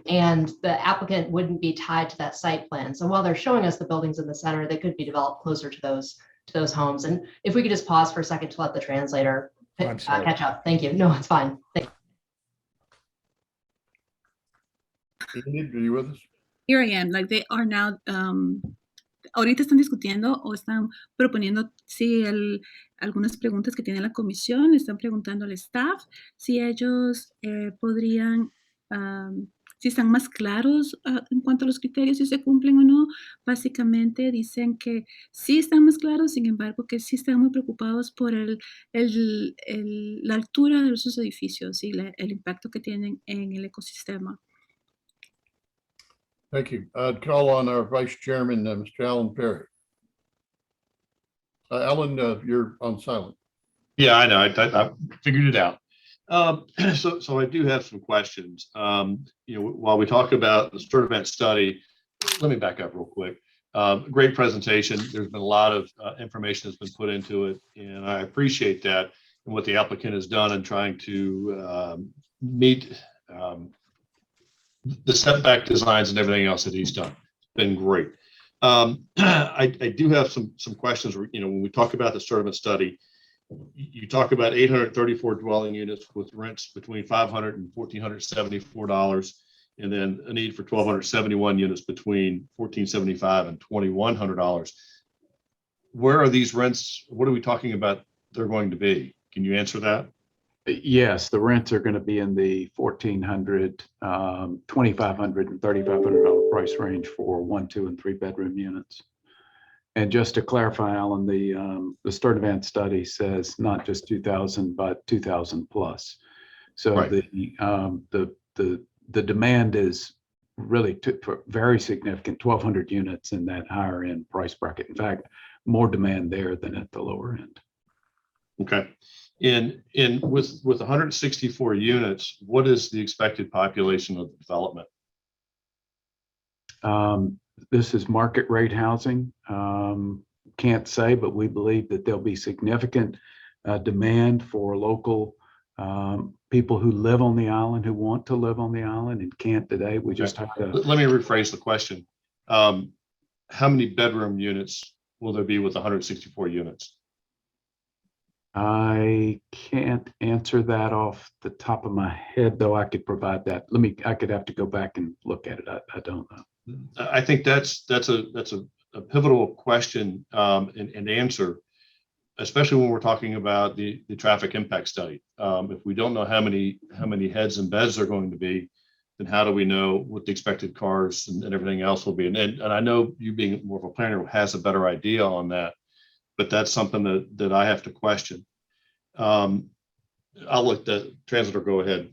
Speaker 5: And the applicant wouldn't be tied to that site plan. So while they're showing us the buildings in the center, they could be developed closer to those homes. And if we could just pause for a second to let the translator
Speaker 12: I'm sorry.
Speaker 5: catch up. Thank you. No, it's fine.
Speaker 2: Enid, are you with us?
Speaker 6: Here I am. Like they are now, ahorita están discutiendo o están proponiendo, sí, algunas preguntas que tiene la comisión, están preguntando al staff si ellos podrían, si están más claros en cuanto a los criterios, si se cumplen o no. Básicamente dicen que sí están más claros, sin embargo que sí están muy preocupados por la altura de sus edificios y el impacto que tienen en el ecosistema.
Speaker 2: Thank you. I'd call on our Vice Chairman, Mr. Alan Perry. Alan, you're on silent.
Speaker 13: Yeah, I know. I figured it out. So I do have some questions. While we talk about the Sturdivant study, let me back up real quick. Great presentation. There's been a lot of information that's been put into it, and I appreciate that and what the applicant has done in trying to meet the setback designs and everything else that he's done. It's been great. I do have some questions. When we talk about the Sturdivant study, you talk about 834 dwelling units with rents between $500 and $1,474, and then a need for 1,271 units between $1,475 and $2,100. Where are these rents? What are we talking about they're going to be? Can you answer that?
Speaker 10: Yes, the rents are going to be in the $1,400, $2,500, and $3,500 price range for 1, 2, and 3 bedroom units. And just to clarify, Alan, the Sturdivant study says not just 2,000, but 2,000 plus. So
Speaker 13: right.
Speaker 10: The demand is really very significant, 1,200 units in that higher end price bracket. In fact, more demand there than at the lower end.
Speaker 13: Okay. With 164 units, what is the expected population of the development?
Speaker 10: This is market rate housing. Can't say, but we believe that there'll be significant demand for local people who live on the island, who want to live on the island and can't today. We just have to.
Speaker 13: Let me rephrase the question. How many bedroom units will there be with 164 units?
Speaker 10: I can't answer that off the top of my head, though I could provide that. I could have to go back and look at it. I don't know.
Speaker 13: I think that's a pivotal question and answer, especially when we're talking about the traffic impact study. If we don't know how many heads and beds are going to be, then how do we know what the expected cars and everything else will be? And I know you being more of a planner has a better idea on that, but that's something that I have to question. I'll let the translator go ahead.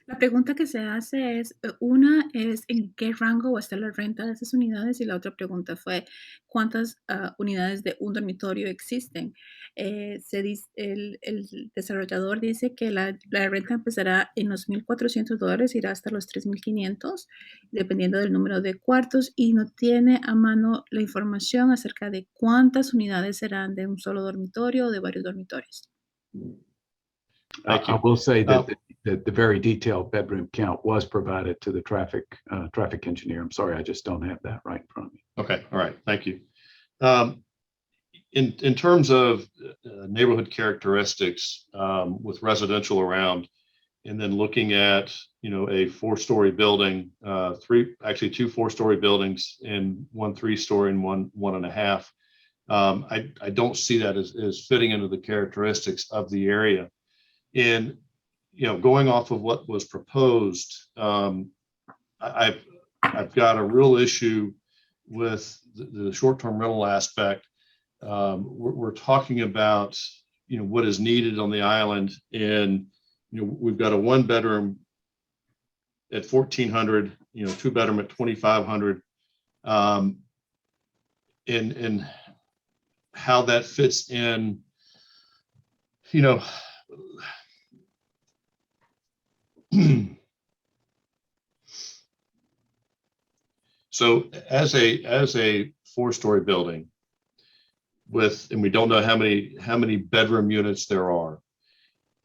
Speaker 6: La pregunta que se hace es, una es en qué rango va a estar la renta de esas unidades y la otra pregunta fue cuántas unidades de un dormitorio existen. El desarrollador dice que la renta empezará en los $1,400, irá hasta los $3,500, dependiendo del número de cuartos, y no tiene a mano la información acerca de cuántas unidades serán de un solo dormitorio o de varios dormitorios.
Speaker 10: I will say that the very detailed bedroom count was provided to the traffic engineer. I'm sorry, I just don't have that right in front of me.
Speaker 13: Okay, all right, thank you. In terms of neighborhood characteristics with residential around, and then looking at a 4-story building, 2 4-story buildings, and 1 3-story and 1 1.5. I don't see that as fitting into the characteristics of the area. And going off of what was proposed, I've got a real issue with the short-term rental aspect. We're talking about what is needed on the island, and we've got a 1-bedroom at $1,400, 2-bedroom at $2,500, and how that fits in, So as a four-story building and we don't know how many bedroom units there are,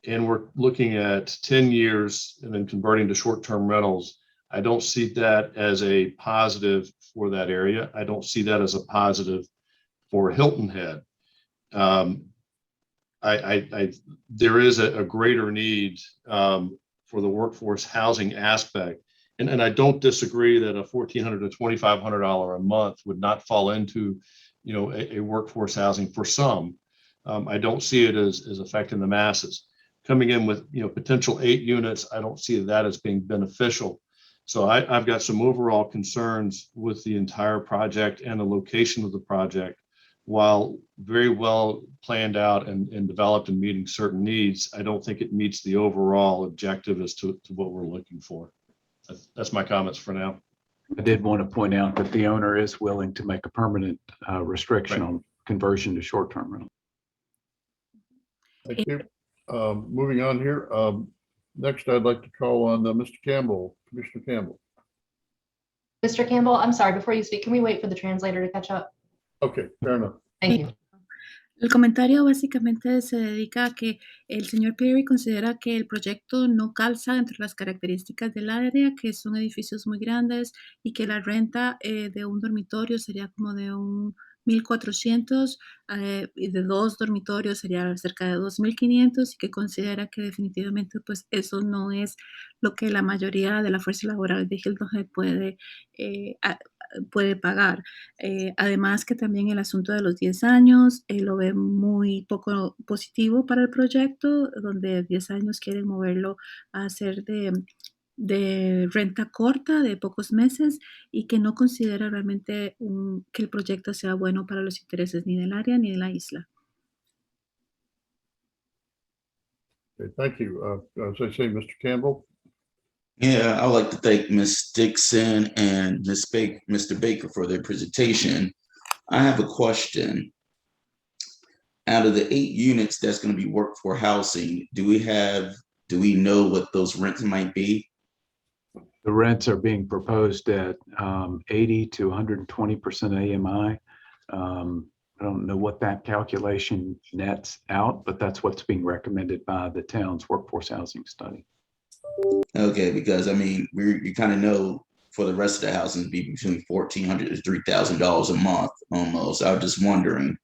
Speaker 13: and we're looking at 10 years and then converting to short-term rentals, I don't see that as a positive for that area. I don't see that as a positive for Hilton Head. There is a greater need for the workforce housing aspect. And I don't disagree that a $1,400 to $2,500 a month would not fall into, a workforce housing for some. I don't see it as affecting the masses. Coming in with, potential 8 units, I don't see that as being beneficial. So I've got some overall concerns with the entire project and the location of the project. While very well planned out and developed and meeting certain needs, I don't think it meets the overall objective as to what we're looking for. That's my comments for now.
Speaker 10: I did want to point out that the owner is willing to make a permanent restriction
Speaker 13: Right.
Speaker 10: on conversion to short-term rental.
Speaker 2: Thank you. Moving on here. Next, I'd like to call on Mr. Campbell, Commissioner Campbell.
Speaker 5: Mr. Campbell, I'm sorry, before you speak, can we wait for the translator to catch up?
Speaker 2: Okay, fair enough.
Speaker 5: Thank you.
Speaker 6: El comentario básicamente se dedica a que el señor Perry considera que el proyecto no calza entre las características del área, que son edificios muy grandes y que la renta de un dormitorio sería como de un 1,400 y de 2 dormitorios sería cerca de 2,500 y que considera que definitivamente pues eso no es lo que la mayoría de la fuerza laboral de Hilton Head puede pagar. Además que también el asunto de los 10 años lo ve muy poco positivo para el proyecto, donde 10 años quieren moverlo a hacer de renta corta, de pocos meses, y que no considera realmente que el proyecto sea bueno para los intereses ni del área ni de la isla.
Speaker 2: Okay, thank you. As I say, Mr. Campbell.
Speaker 14: Yeah, I'd like to thank Ms. Dixon and Mr. Baker for their presentation. I have a question. Out of the 8 units that's going to be workforce housing, do we know what those rents might be?
Speaker 10: The rents are being proposed at 80 to 120% AMI. I don't know what that calculation nets out, but that's what's being recommended by the town's workforce housing study.
Speaker 14: Okay, because I mean, you kind of know for the rest of the housing be between $1,400 to $3,000 a month almost. I was just wondering,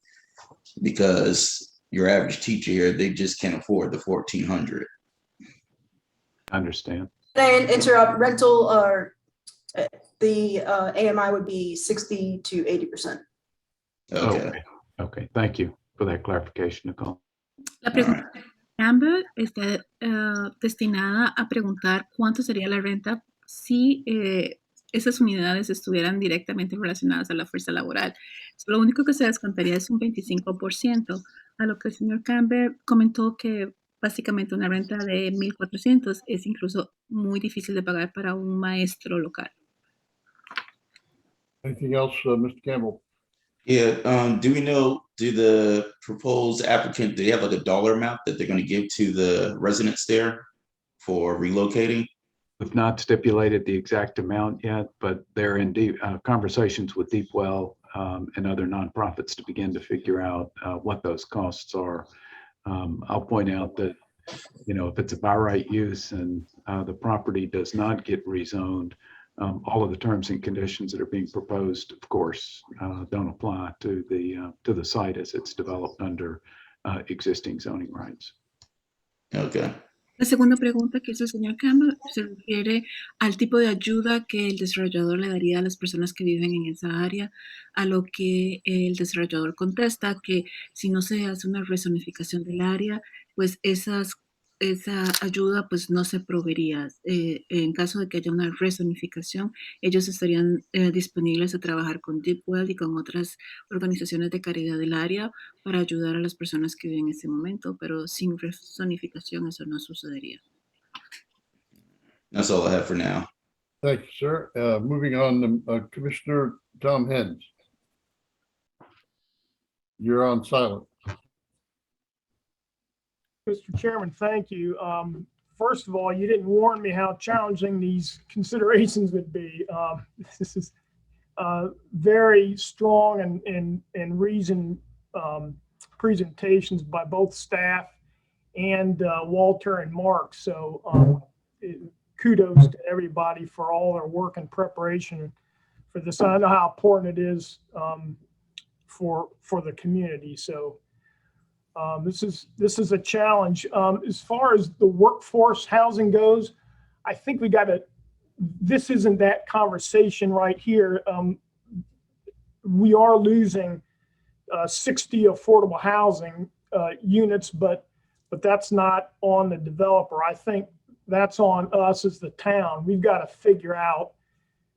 Speaker 14: because your average teacher here, they just can't afford the $1,400.
Speaker 10: I understand.
Speaker 9: And interrupt, rental or the AMI would be 60 to 80%.
Speaker 14: Okay.
Speaker 10: Okay. Thank you for that clarification, Nicole.
Speaker 6: La pregunta de Campbell está destinada a preguntar cuánto sería la renta si esas unidades estuvieran directamente relacionadas a la fuerza laboral. Lo único que se descontaría es un 25%, a lo que el señor Campbell comentó que básicamente una renta de 1,400 es incluso muy difícil de pagar para un maestro local.
Speaker 2: Anything else, Mr. Campbell?
Speaker 14: Yeah, do the proposed applicant, do they have like a dollar amount that they're going to give to the residents there for relocating?
Speaker 10: We've not stipulated the exact amount yet, but they're in conversations with Deepwell and other nonprofits to begin to figure out what those costs are. I'll point out that, if it's a by right use and the property does not get rezoned, all of the terms and conditions that are being proposed, of course, don't apply to the site as it's developed under existing zoning rights.
Speaker 14: Okay.
Speaker 6: La segunda pregunta que hizo el señor Campbell se refiere al tipo de ayuda que el desarrollador le daría a las personas que viven en esa área, a lo que el desarrollador contesta que si no se hace una rezonificación del área, pues esa ayuda pues no se proveería. En caso de que haya una rezonificación, ellos estarían disponibles a trabajar con Deepwell y con otras organizaciones de caridad del área para ayudar a las personas que viven en ese momento, pero sin rezonificación eso no sucedería.
Speaker 14: That's all I have for now.
Speaker 2: Thank you, sir. Moving on, Commissioner Tom Hens. You're on silent.
Speaker 15: Mr. Chairman, thank you. First of all, you didn't warn me how challenging these considerations would be. very strong and reasoned presentations by both staff and Walter and Mark. So kudos to everybody for all their work and preparation for this. I know how important it is for the community. So this is a challenge. As far as the workforce housing goes, I think this isn't that conversation right here. We are losing 60 affordable housing units, but that's not on the developer. I think that's on us as the town. We've got to figure out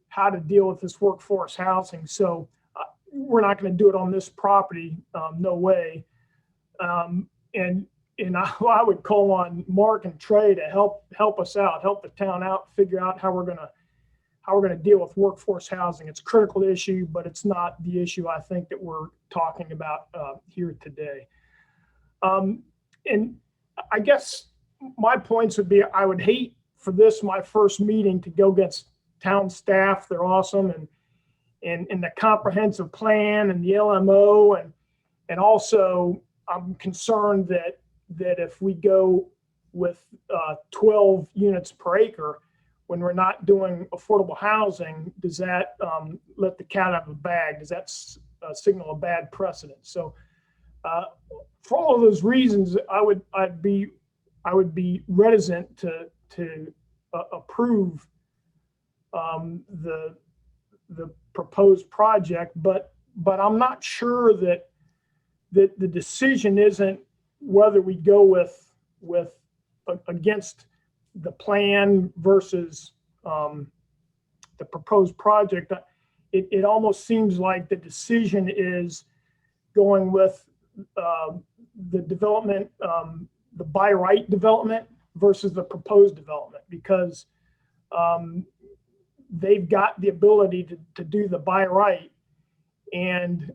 Speaker 15: how to deal with this workforce housing. So we're not going to do it on this property, no way. And I would call on Mark and Trey to help us out, help the town out, figure out how we're going to deal with workforce housing. It's a critical issue, but it's not the issue I think that we're talking about here today. And I guess my points would be, I would hate for this, my first meeting, to go against town staff. They're awesome. And the comprehensive plan and the LMO. And also I'm concerned that if we go with 12 units per acre, when we're not doing affordable housing, does that let the cat out of the bag? Does that signal a bad precedent? So for all of those reasons, I would be reticent to approve the proposed project, but I'm not sure that the decision isn't whether we go with against the plan versus the proposed project. It almost seems like the decision is going with the development, the by right development versus the proposed development, because they've got the ability to do the by right, and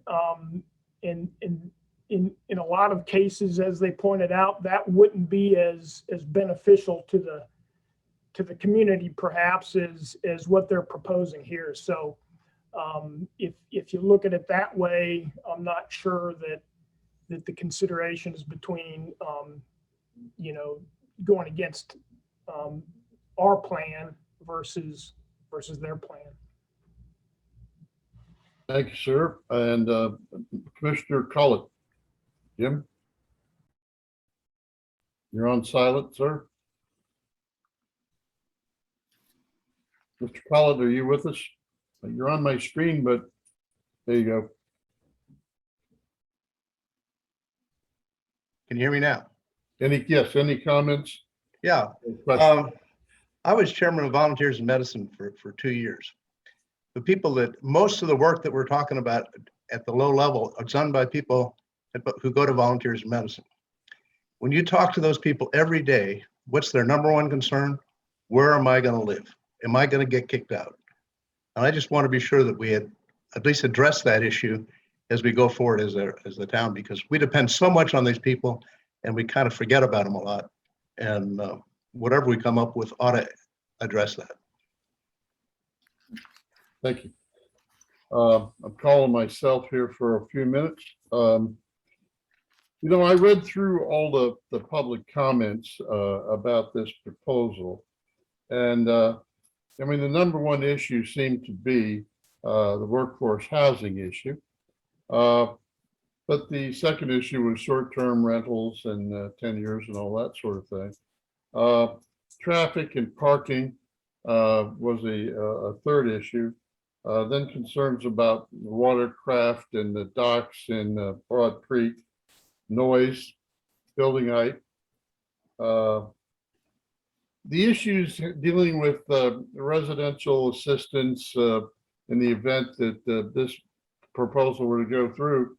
Speaker 15: in a lot of cases, as they pointed out, that wouldn't be as beneficial to the community perhaps as what they're proposing here. So if you look at it that way, I'm not sure that the consideration is between going against our plan versus their plan.
Speaker 2: Thank you, sir. And Commissioner Collett. Jim? You're on silent, sir. Mr. Collett, are you with us? You're on my screen, but there you go.
Speaker 16: Can you hear me now?
Speaker 2: Yes, any comments?
Speaker 16: Yeah. I was chairman of Volunteers in Medicine for 2 years. The people most of the work that we're talking about at the low level is done by people who go to Volunteers in Medicine. When you talk to those people every day, what's their number one concern? Where am I going to live? Am I going to get kicked out? And I just want to be sure that we had at least addressed that issue as we go forward as the town, because we depend so much on these people and we kind of forget about them a lot. And whatever we come up with ought to address that.
Speaker 2: Thank you. I'm calling myself here for a few minutes. I read through all the public comments about this proposal, and the number one issue seemed to be the workforce housing issue, but the second issue was short-term rentals and 10 years and all that sort of thing. Traffic and parking was a third issue. Then concerns about watercraft and the docks in Broad Creek, noise, building height. The issues dealing with residential assistance in the event that this proposal were to go through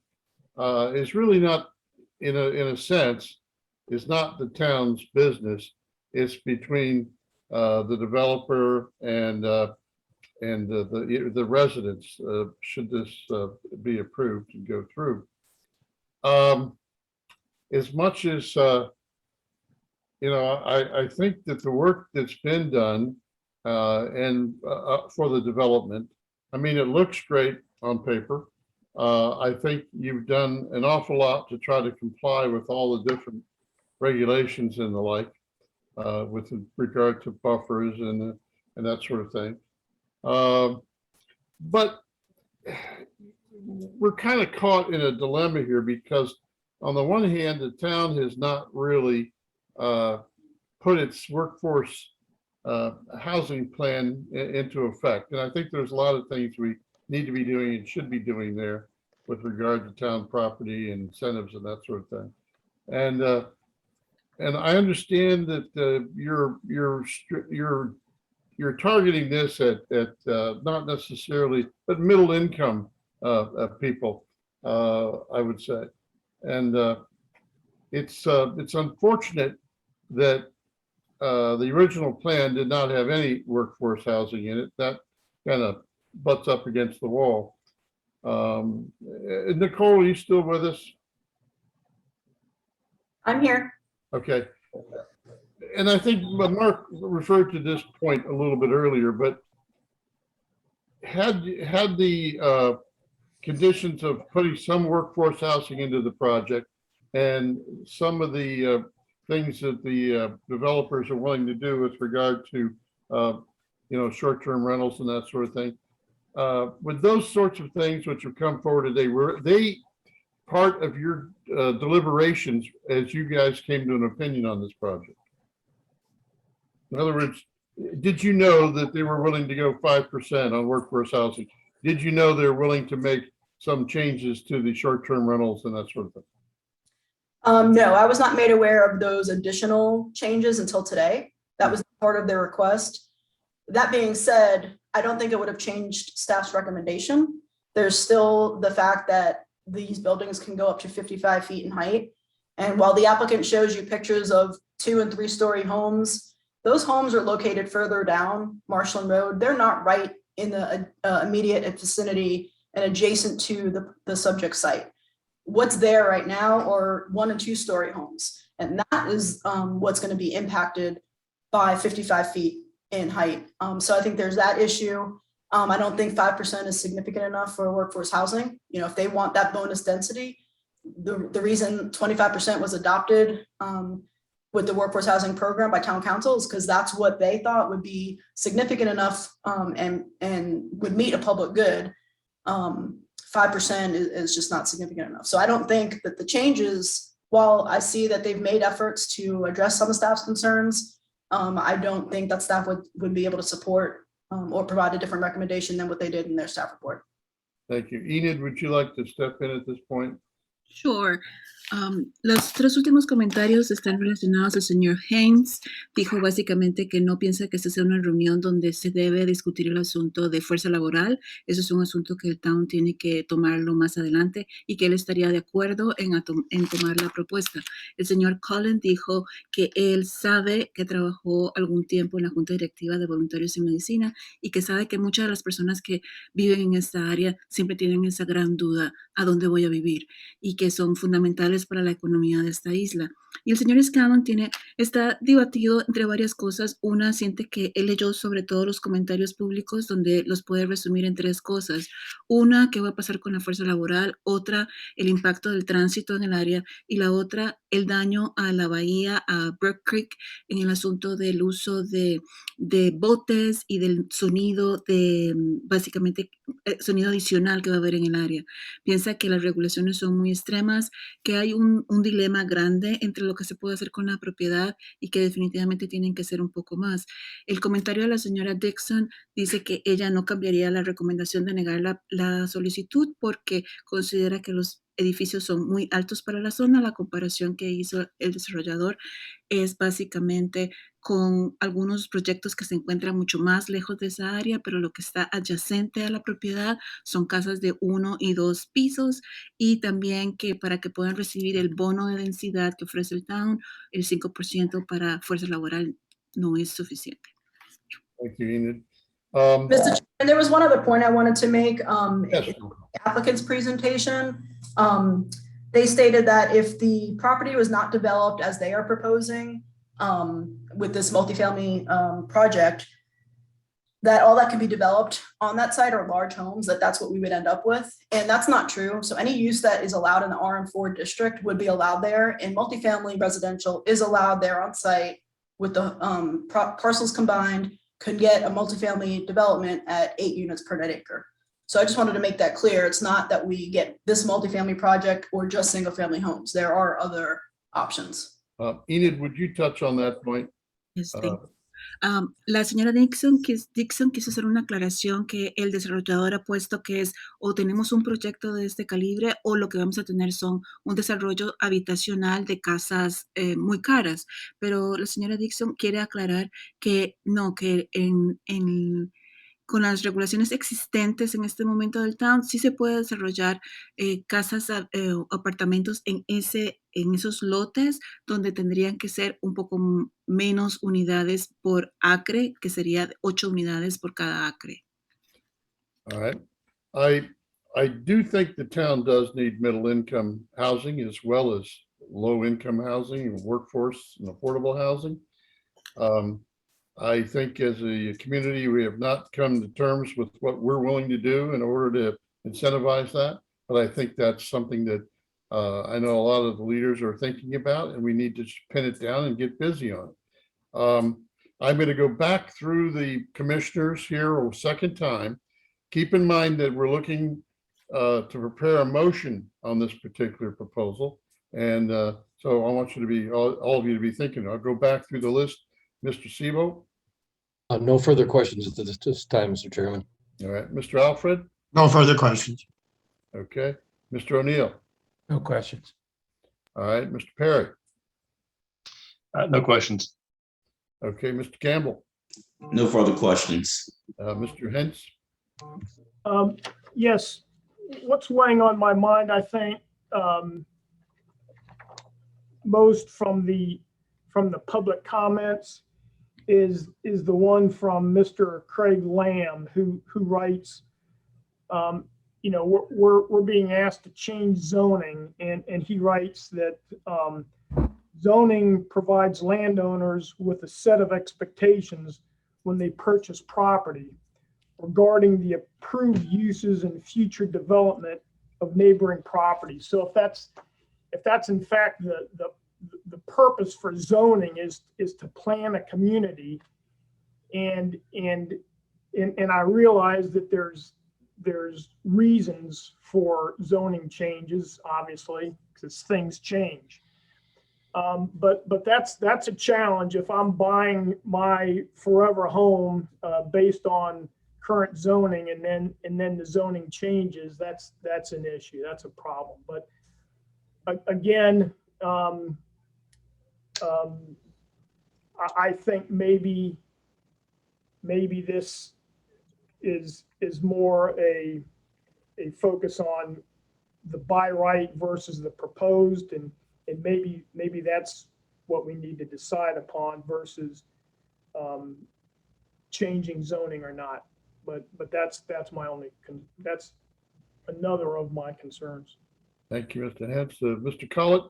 Speaker 2: is really not, in a sense, is not the town's business. It's between the developer and the residents, should this be approved and go through. As much as, I think that the work that's been done and for the development I mean, it looks great on paper. I think you've done an awful lot to try to comply with all the different regulations and the like, with regard to buffers and that sort of thing. But we're kind of caught in a dilemma here because on the one hand, the town has not really put its workforce housing plan into effect. And I think there's a lot of things we need to be doing and should be doing there with regard to town property and incentives and that sort of thing. And I understand that you're targeting this at not necessarily, but middle income people, I would say. And it's unfortunate that the original plan did not have any workforce housing in it. That kind of butts up against the wall. Nicole, are you still with us?
Speaker 9: I'm here.
Speaker 2: Okay. And I think Mark referred to this point a little bit earlier, but had the conditions of putting some workforce housing into the project and some of the things that the developers are willing to do with regard to short-term rentals and that sort of thing, with those sorts of things which have come forward today, were they part of your deliberations as you guys came to an opinion on this project? In other words, did you know that they were willing to go 5% on workforce housing? Did you know they're willing to make some changes to the short-term rentals and that sort of thing?
Speaker 9: No, I was not made aware of those additional changes until today. That was part of their request. That being said, I don't think it would have changed staff's recommendation. There's still the fact that these buildings can go up to 55 feet in height. And while the applicant shows you pictures of 2- and 3-story homes, those homes are located further down Marshland Road. They're not right in the immediate vicinity and adjacent to the subject site. What's there right now are 1- and 2-story homes. And that is what's going to be impacted by 55 feet in height. So I think there's that issue. I don't think 5% is significant enough for workforce housing. If they want that bonus density, the reason 25% was adopted with the workforce housing program by town council is because that's what they thought would be significant enough and would meet a public good. 5% is just not significant enough. So I don't think that the changes, while I see that they've made efforts to address some of staff's concerns, I don't think that staff would be able to support or provide a different recommendation than what they did in their staff report.
Speaker 2: Thank you. Enid, would you like to step in at this point?
Speaker 6: Sure. Los 3 últimos comentarios están relacionados al señor Haynes. Dijo básicamente que no piensa que esta sea una reunión donde se debe discutir el asunto de fuerza laboral. Eso es un asunto que el town tiene que tomarlo más adelante y que él estaría de acuerdo en tomar la propuesta. El señor Cullen dijo que él sabe que trabajó algún tiempo en la Junta Directiva de Voluntarios en Medicina y que sabe que muchas de las personas que viven en esta área siempre tienen esa gran duda, ¿a dónde voy a vivir? Y que son fundamentales para la economía de esta isla. Y el señor Scanlon está debatido entre varias cosas. Una, siente que él leyó sobre todo los comentarios públicos donde los puede resumir en 3 cosas. Una, qué va a pasar con la fuerza laboral. Otra, el impacto del tránsito en el área. Y la otra, el daño a la bahía, a Brook Creek, en el asunto del uso de botes y del sonido, básicamente, sonido adicional que va a haber en el área. Piensa que las regulaciones son muy extremas, que hay un dilema grande entre lo que se puede hacer con la propiedad y que definitivamente tienen que ser un poco más. El comentario de la señora Dixon dice que ella no cambiaría la recomendación de negar la solicitud porque considera que los edificios son muy altos para la zona. La comparación que hizo el desarrollador es básicamente con algunos proyectos que se encuentran mucho más lejos de esa área, pero lo que está adyacente a la propiedad son casas de 1 y 2 pisos y también que para que puedan recibir el bono de densidad que ofrece el town, el 5% para fuerza laboral no es suficiente.
Speaker 2: Thank you, Enid.
Speaker 9: Mr. Chairman, there was one other point I wanted to make.
Speaker 2: Yes.
Speaker 9: In the applicant's presentation, they stated that if the property was not developed as they are proposing with this multifamily project, that all that can be developed on that site are large homes, that's what we would end up with. And that's not true. So any use that is allowed in the RM4 district would be allowed there, and multifamily residential is allowed there on site with the parcels combined, could get a multifamily development at 8 units per net acre. So I just wanted to make that clear. It's not that we get this multifamily project or just single family homes. There are other options.
Speaker 2: Enid, would you touch on that point?
Speaker 6: Yes, thank you. La señora Dixon quiso hacer una aclaración que el desarrollador ha puesto que es o tenemos un proyecto de este calibre o lo que vamos a tener son un desarrollo habitacional de casas muy caras. Pero la señora Dixon quiere aclarar que no, que con las regulaciones existentes en este momento del town, sí se puede desarrollar casas, apartamentos en esos lotes donde tendrían que ser un poco menos unidades por acre, que sería 8 unidades por cada acre.
Speaker 2: All right. I do think the town does need middle income housing as well as low income housing and workforce and affordable housing. I think as a community, we have not come to terms with what we're willing to do in order to incentivize that. But I think that's something that I know a lot of the leaders are thinking about, and we need to pin it down and get busy on it. I'm going to go back through the commissioners here a second time. Keep in mind that we're looking to prepare a motion on this particular proposal. And so I want you to be, all of you to be thinking. I'll go back through the list. Mr. Sebo?
Speaker 3: No further questions at this time, Mr. Chairman.
Speaker 2: All right. Mr. Alfred?
Speaker 4: No further questions.
Speaker 2: Okay. Mr. O'Neill?
Speaker 12: No questions.
Speaker 2: All right. Mr. Perry?
Speaker 13: No questions.
Speaker 2: Okay. Mr. Campbell?
Speaker 14: No further questions.
Speaker 2: Mr. Hentz?
Speaker 15: Yes, what's weighing on my mind, I think, most from the public comments is the one from Mr. Craig Lamb, who writes, you know, we're being asked to change zoning, and he writes that zoning provides landowners with a set of expectations when they purchase property regarding the approved uses and future development of neighboring properties. So if that's in fact the purpose for zoning is to plan a community, and I realize that there's reasons for zoning changes, obviously, because things change. But that's a challenge. If I'm buying my forever home based on current zoning, and then the zoning changes, that's an issue. That's a problem. But again, I think maybe this is more a focus on the by right versus the proposed, and maybe that's what we need to decide upon versus changing zoning or not. But that's my only that's another of my concerns.
Speaker 2: Thank you, Mr. Hentz. Mr. Collett?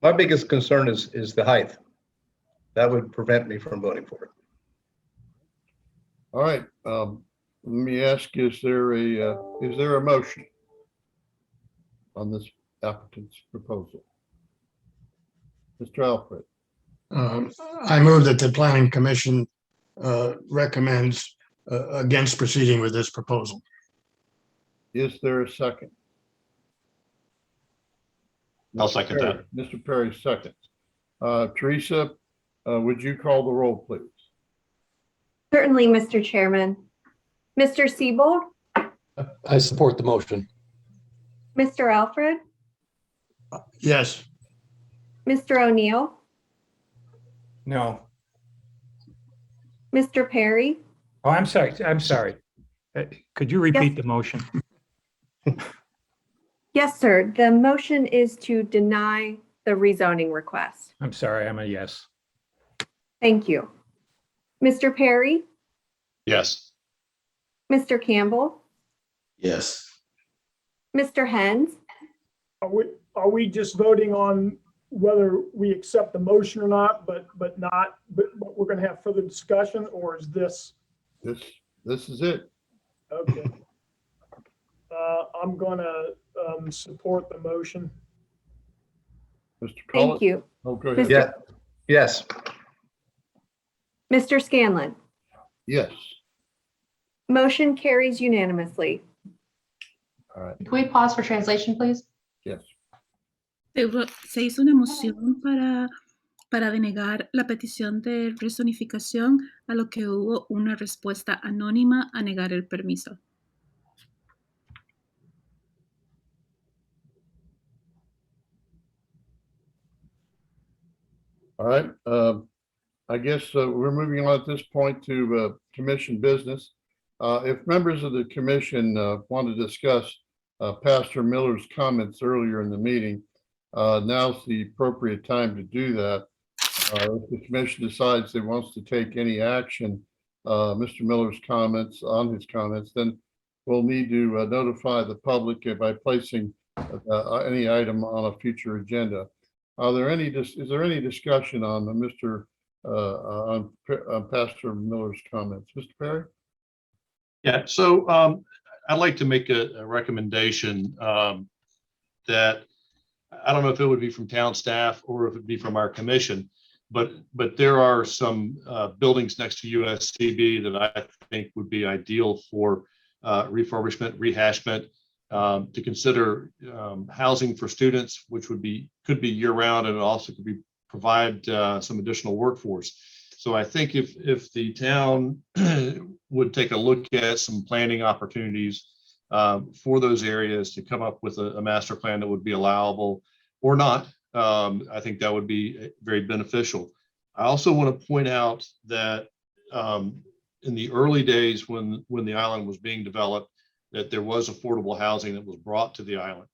Speaker 16: My biggest concern is the height. That would prevent me from voting for it.
Speaker 2: All right. Let me ask, is there a motion on this applicant's proposal? Mr. Alfred?
Speaker 4: I move that the Planning Commission recommends against proceeding with this proposal.
Speaker 2: Is there a second?
Speaker 13: I'll second that.
Speaker 2: Mr. Perry seconds. Teresa, would you call the roll, please?
Speaker 1: Certainly, Mr. Chairman. Mr. Siebold?
Speaker 3: I support the motion.
Speaker 1: Mr. Alfred?
Speaker 4: Yes.
Speaker 1: Mr. O'Neill?
Speaker 12: No.
Speaker 1: Mr. Perry?
Speaker 12: Oh, I'm sorry. Could you repeat the motion?
Speaker 1: Yes, sir. The motion is to deny the rezoning request.
Speaker 12: I'm sorry, I'm a yes.
Speaker 1: Thank you. Mr. Perry?
Speaker 13: Yes.
Speaker 1: Mr. Campbell?
Speaker 14: Yes.
Speaker 1: Mr. Hens?
Speaker 15: Are we just voting on whether we accept the motion or not, but we're going to have further discussion, or is this
Speaker 2: This is it.
Speaker 15: Okay. I'm gonna support the motion.
Speaker 2: Mr.
Speaker 1: Thank
Speaker 2: Collins?
Speaker 1: you.
Speaker 2: Oh, go ahead.
Speaker 16: Yeah, yes.
Speaker 1: Mr. Scanlon,
Speaker 2: Yes.
Speaker 1: motion carries unanimously.
Speaker 2: All right.
Speaker 5: Can we pause for translation, please?
Speaker 2: Yes.
Speaker 6: Se hizo una moción para denegar la petición de rezonificación, a lo que hubo una respuesta anónima a negar el permiso.
Speaker 2: All right. I guess we're moving on at this point to commission business. If members of the commission want to discuss Pastor Miller's comments earlier in the meeting, now's the appropriate time to do that. If the commission decides it wants to take any action, Mr. Miller's comments, then we'll need to notify the public by placing any item on a future agenda. Is there any discussion on on Pastor Miller's comments? Mr. Perry?
Speaker 13: Yeah, so I'd like to make a recommendation that I don't know if it would be from town staff or if it'd be from our commission, but there are some buildings next to USCB that I think would be ideal for refurbishment, rehashment, to consider housing for students, which could be year round, and it also could provide some additional workforce. So I think if the town would take a look at some planning opportunities for those areas to come up with a master plan that would be allowable or not, I think that would be very beneficial. I also want to point out that in the early days when the island was being developed, that there was affordable housing that was brought to the island,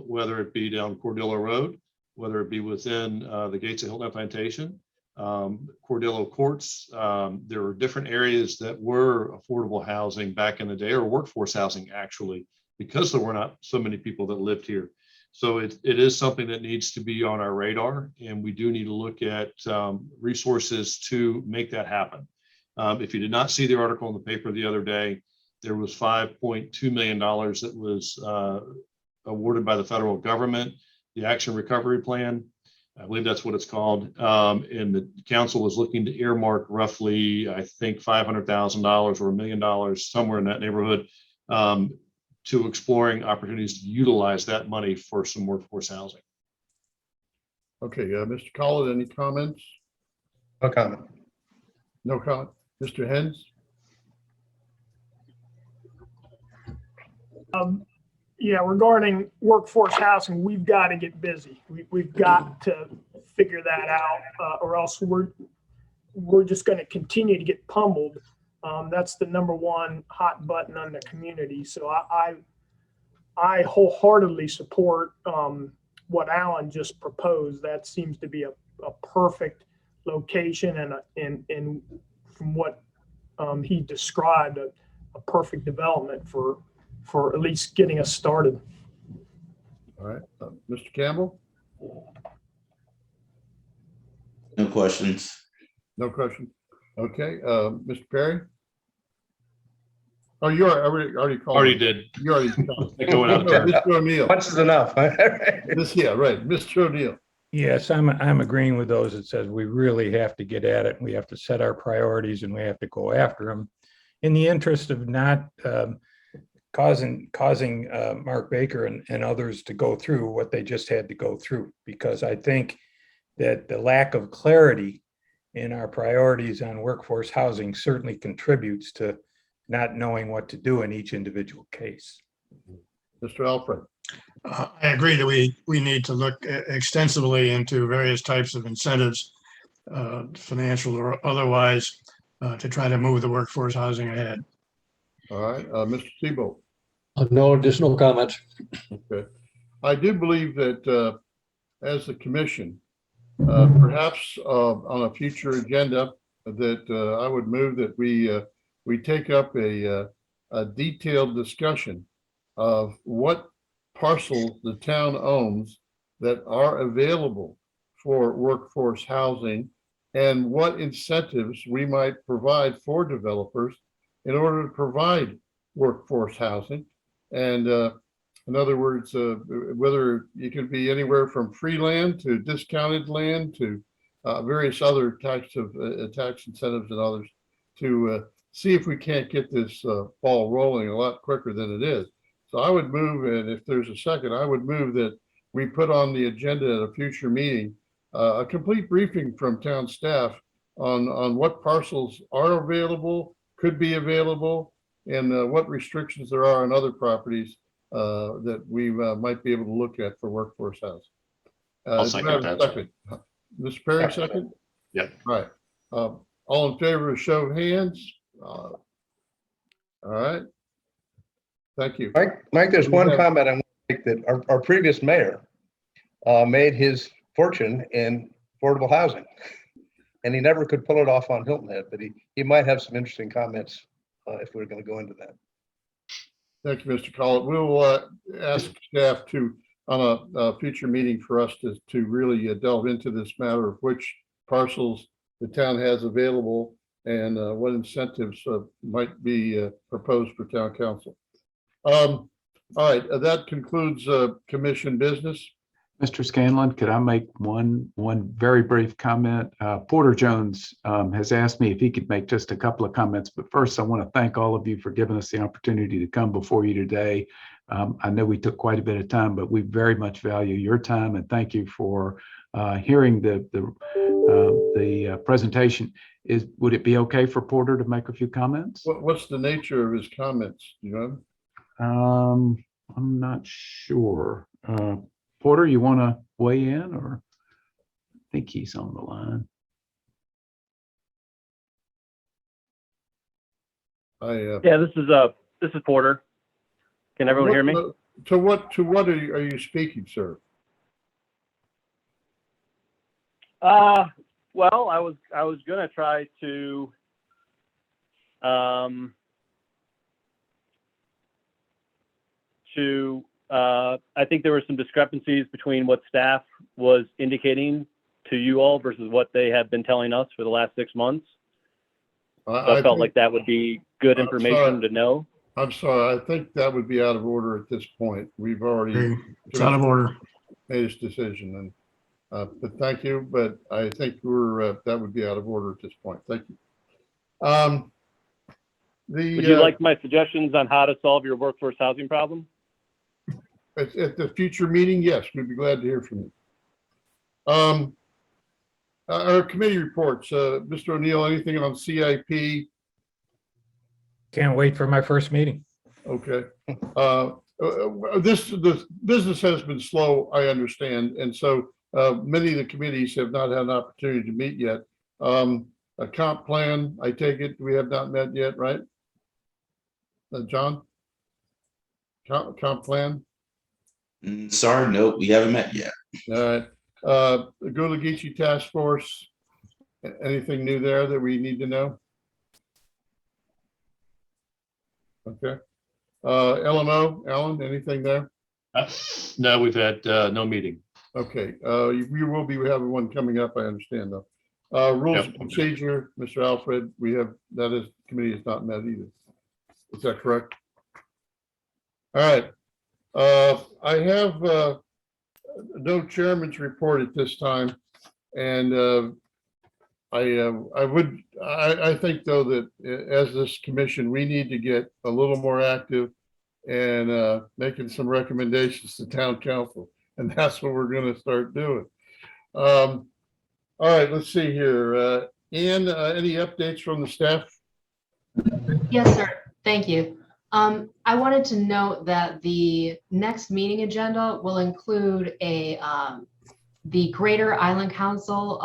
Speaker 13: whether it be down Cordillo Road, whether it be within the gates of Hilton Plantation, Cordillo Courts. There were different areas that were affordable housing back in the day, or workforce housing actually, because there were not so many people that lived here. So it is something that needs to be on our radar, and we do need to look at resources to make that happen. If you did not see the article in the paper the other day, there was $5.2 million that was awarded by the federal government, the Action Recovery Plan. I believe that's what it's called. And the council was looking to earmark roughly, I think, $500,000 or $1 million, somewhere in that neighborhood, to exploring opportunities to utilize that money for some workforce housing.
Speaker 2: Okay, Mr. Collins, any comments?
Speaker 16: No comment.
Speaker 2: No comment. Mr. Hens?
Speaker 15: Yeah, regarding workforce housing, we've got to get busy. We've got to figure that out, or else we're just going to continue to get pummeled. That's the #1 hot button on the community. So I wholeheartedly support what Alan just proposed. That seems to be a perfect location, and from what he described, a perfect development for at least getting us started.
Speaker 2: All right, Mr. Campbell?
Speaker 14: No questions.
Speaker 2: No question. Okay, Mr. Perry? Oh, you already called.
Speaker 13: Already did.
Speaker 2: You already called.
Speaker 13: Going out of turn.
Speaker 2: Mr. O'Neill.
Speaker 16: Once is enough.
Speaker 2: Yeah, right. Mr. O'Neill.
Speaker 12: Yes, I'm agreeing with those that says we really have to get at it. We have to set our priorities and we have to go after them in the interest of not causing Mark Baker and others to go through what they just had to go through, because I think that the lack of clarity in our priorities on workforce housing certainly contributes to not knowing what to do in each individual case.
Speaker 2: Mr. Alfred.
Speaker 4: I agree that we need to look extensively into various types of incentives, financial or otherwise, to try to move the workforce housing ahead.
Speaker 2: All right, Mr. Tebow.
Speaker 3: No additional comments.
Speaker 2: Okay. I do believe that as the commission, perhaps on a future agenda, that I would move that we take up a detailed discussion of what parcels the town owns that are available for workforce housing, and what incentives we might provide for developers in order to provide workforce housing. And in other words, whether it could be anywhere from free land to discounted land to various other types of tax incentives and others to see if we can't get this ball rolling a lot quicker than it is. So I would move, and if there's a second, I would move that we put on the agenda at a future meeting a complete briefing from town staff on what parcels are available, could be available, and what restrictions there are on other properties that we might be able to look at for workforce housing.
Speaker 13: I'll second that.
Speaker 2: Second. Mr. Perry, second?
Speaker 13: Yep.
Speaker 2: Right. All in favor of show of hands? All right. Thank you.
Speaker 16: Mike, there's one comment I want to make, that our previous mayor made his fortune in affordable housing, and he never could pull it off on Hilton Head, but he might have some interesting comments if we're going to go into that.
Speaker 2: Thank you, Mr. Collett. We'll ask staff to, on a future meeting, for us to really delve into this matter of which parcels the town has available and what incentives might be proposed for town council. All right, that concludes commission business.
Speaker 10: Mr. Scanlon, could I make one very brief comment? Porter Jones has asked me if he could make just a couple of comments, but first I want to thank all of you for giving us the opportunity to come before you today. I know we took quite a bit of time, but we very much value your time, and thank you for hearing the presentation. Would it be okay for Porter to make a few comments?
Speaker 2: What's the nature of his comments? Do you know?
Speaker 10: I'm not sure. Porter, you want to weigh in, or I think he's on the line.
Speaker 17: Yeah, this is Porter. Can everyone hear me?
Speaker 2: To what are you speaking, sir?
Speaker 17: Well, I was gonna try to I think there were some discrepancies between what staff was indicating to you all versus what they have been telling us for the last 6 months. I felt like that would be good information to know.
Speaker 2: I'm sorry. I think that would be out of order at this point. We've already
Speaker 4: It's out of order.
Speaker 2: made its decision, and but thank you. But I think that would be out of order at this point. Thank you.
Speaker 17: Would you like my suggestions on how to solve your workforce housing problem?
Speaker 2: At the future meeting, yes, we'd be glad to hear from you. Our committee reports, Mr. O'Neill, anything on CIP?
Speaker 12: Can't wait for my first meeting.
Speaker 2: Okay. The business has been slow, I understand, and so many of the committees have not had an opportunity to meet yet. A comp plan, I take it, we have not met yet, right? John? Comp plan?
Speaker 14: Sorry, no, we haven't met yet.
Speaker 2: All right. The Gulagichi Task Force, anything new there that we need to know? Okay. LMO, Alan, anything there?
Speaker 13: No, we've had no meeting.
Speaker 2: Okay. We will be having one coming up, I understand, though. Rules of procedure, Mr. Alfred, committee has not met either. Is that correct? All right. I have no chairman's report at this time, and I think though that as this commission, we need to get a little more active and making some recommendations to town council, and that's what we're going to start doing. All right, let's see here. Ann, any updates from the staff?
Speaker 5: Yes, sir. Thank you. I wanted to note that the next meeting agenda will include the Greater Island Council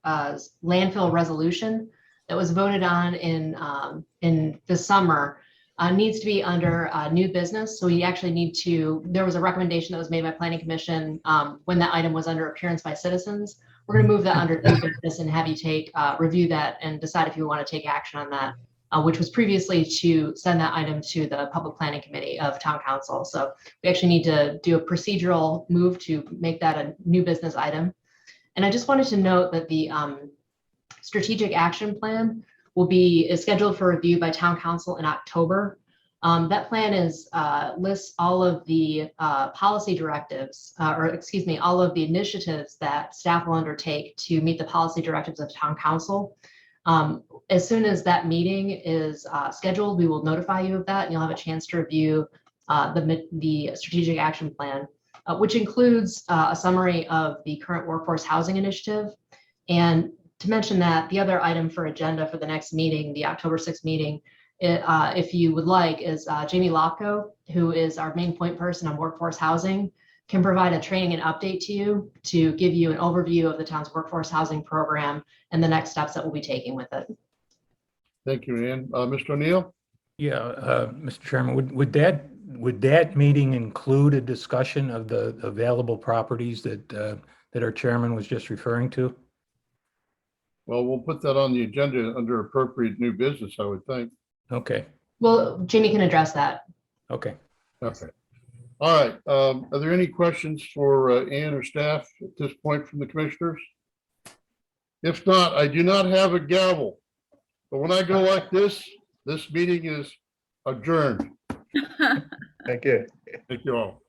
Speaker 5: landfill resolution that was voted on in the summer. Needs to be under new business. So we actually need to, there was a recommendation that was made by Planning Commission when that item was under appearance by citizens. We're going to move that under new business and have you review that and decide if you want to take action on that. Which was previously to send that item to the Public Planning Committee of Town Council. So we actually need to do a procedural move to make that a new business item. And I just wanted to note that the strategic action plan is scheduled for review by town council in October. That plan lists all of the policy directives, all of the initiatives that staff will undertake to meet the policy directives of town council. As soon as that meeting is scheduled, we will notify you of that, and you'll have a chance to review the strategic action plan, which includes a summary of the current workforce housing initiative. And to mention that the other item for agenda for the next meeting, the October 6th meeting, if you would like, is Jamie Lopko, who is our main point person on workforce housing, can provide a training and update to you to give you an overview of the town's workforce housing program and the next steps that we'll be taking with it.
Speaker 2: Thank you, Ann. Mr. O'Neill?
Speaker 12: Yeah, Mr. Chairman, would that meeting include a discussion of the available properties that our chairman was just referring to?
Speaker 2: Well, we'll put that on the agenda under appropriate new business, I would think.
Speaker 12: Okay.
Speaker 5: Well, Jamie can address that.
Speaker 12: Okay.
Speaker 2: Okay. All right. Are there any questions for Ann or staff at this point from the commissioners? If not, I do not have a gavel. But when I go like this meeting is adjourned.
Speaker 16: Thank you.
Speaker 2: Thank you all.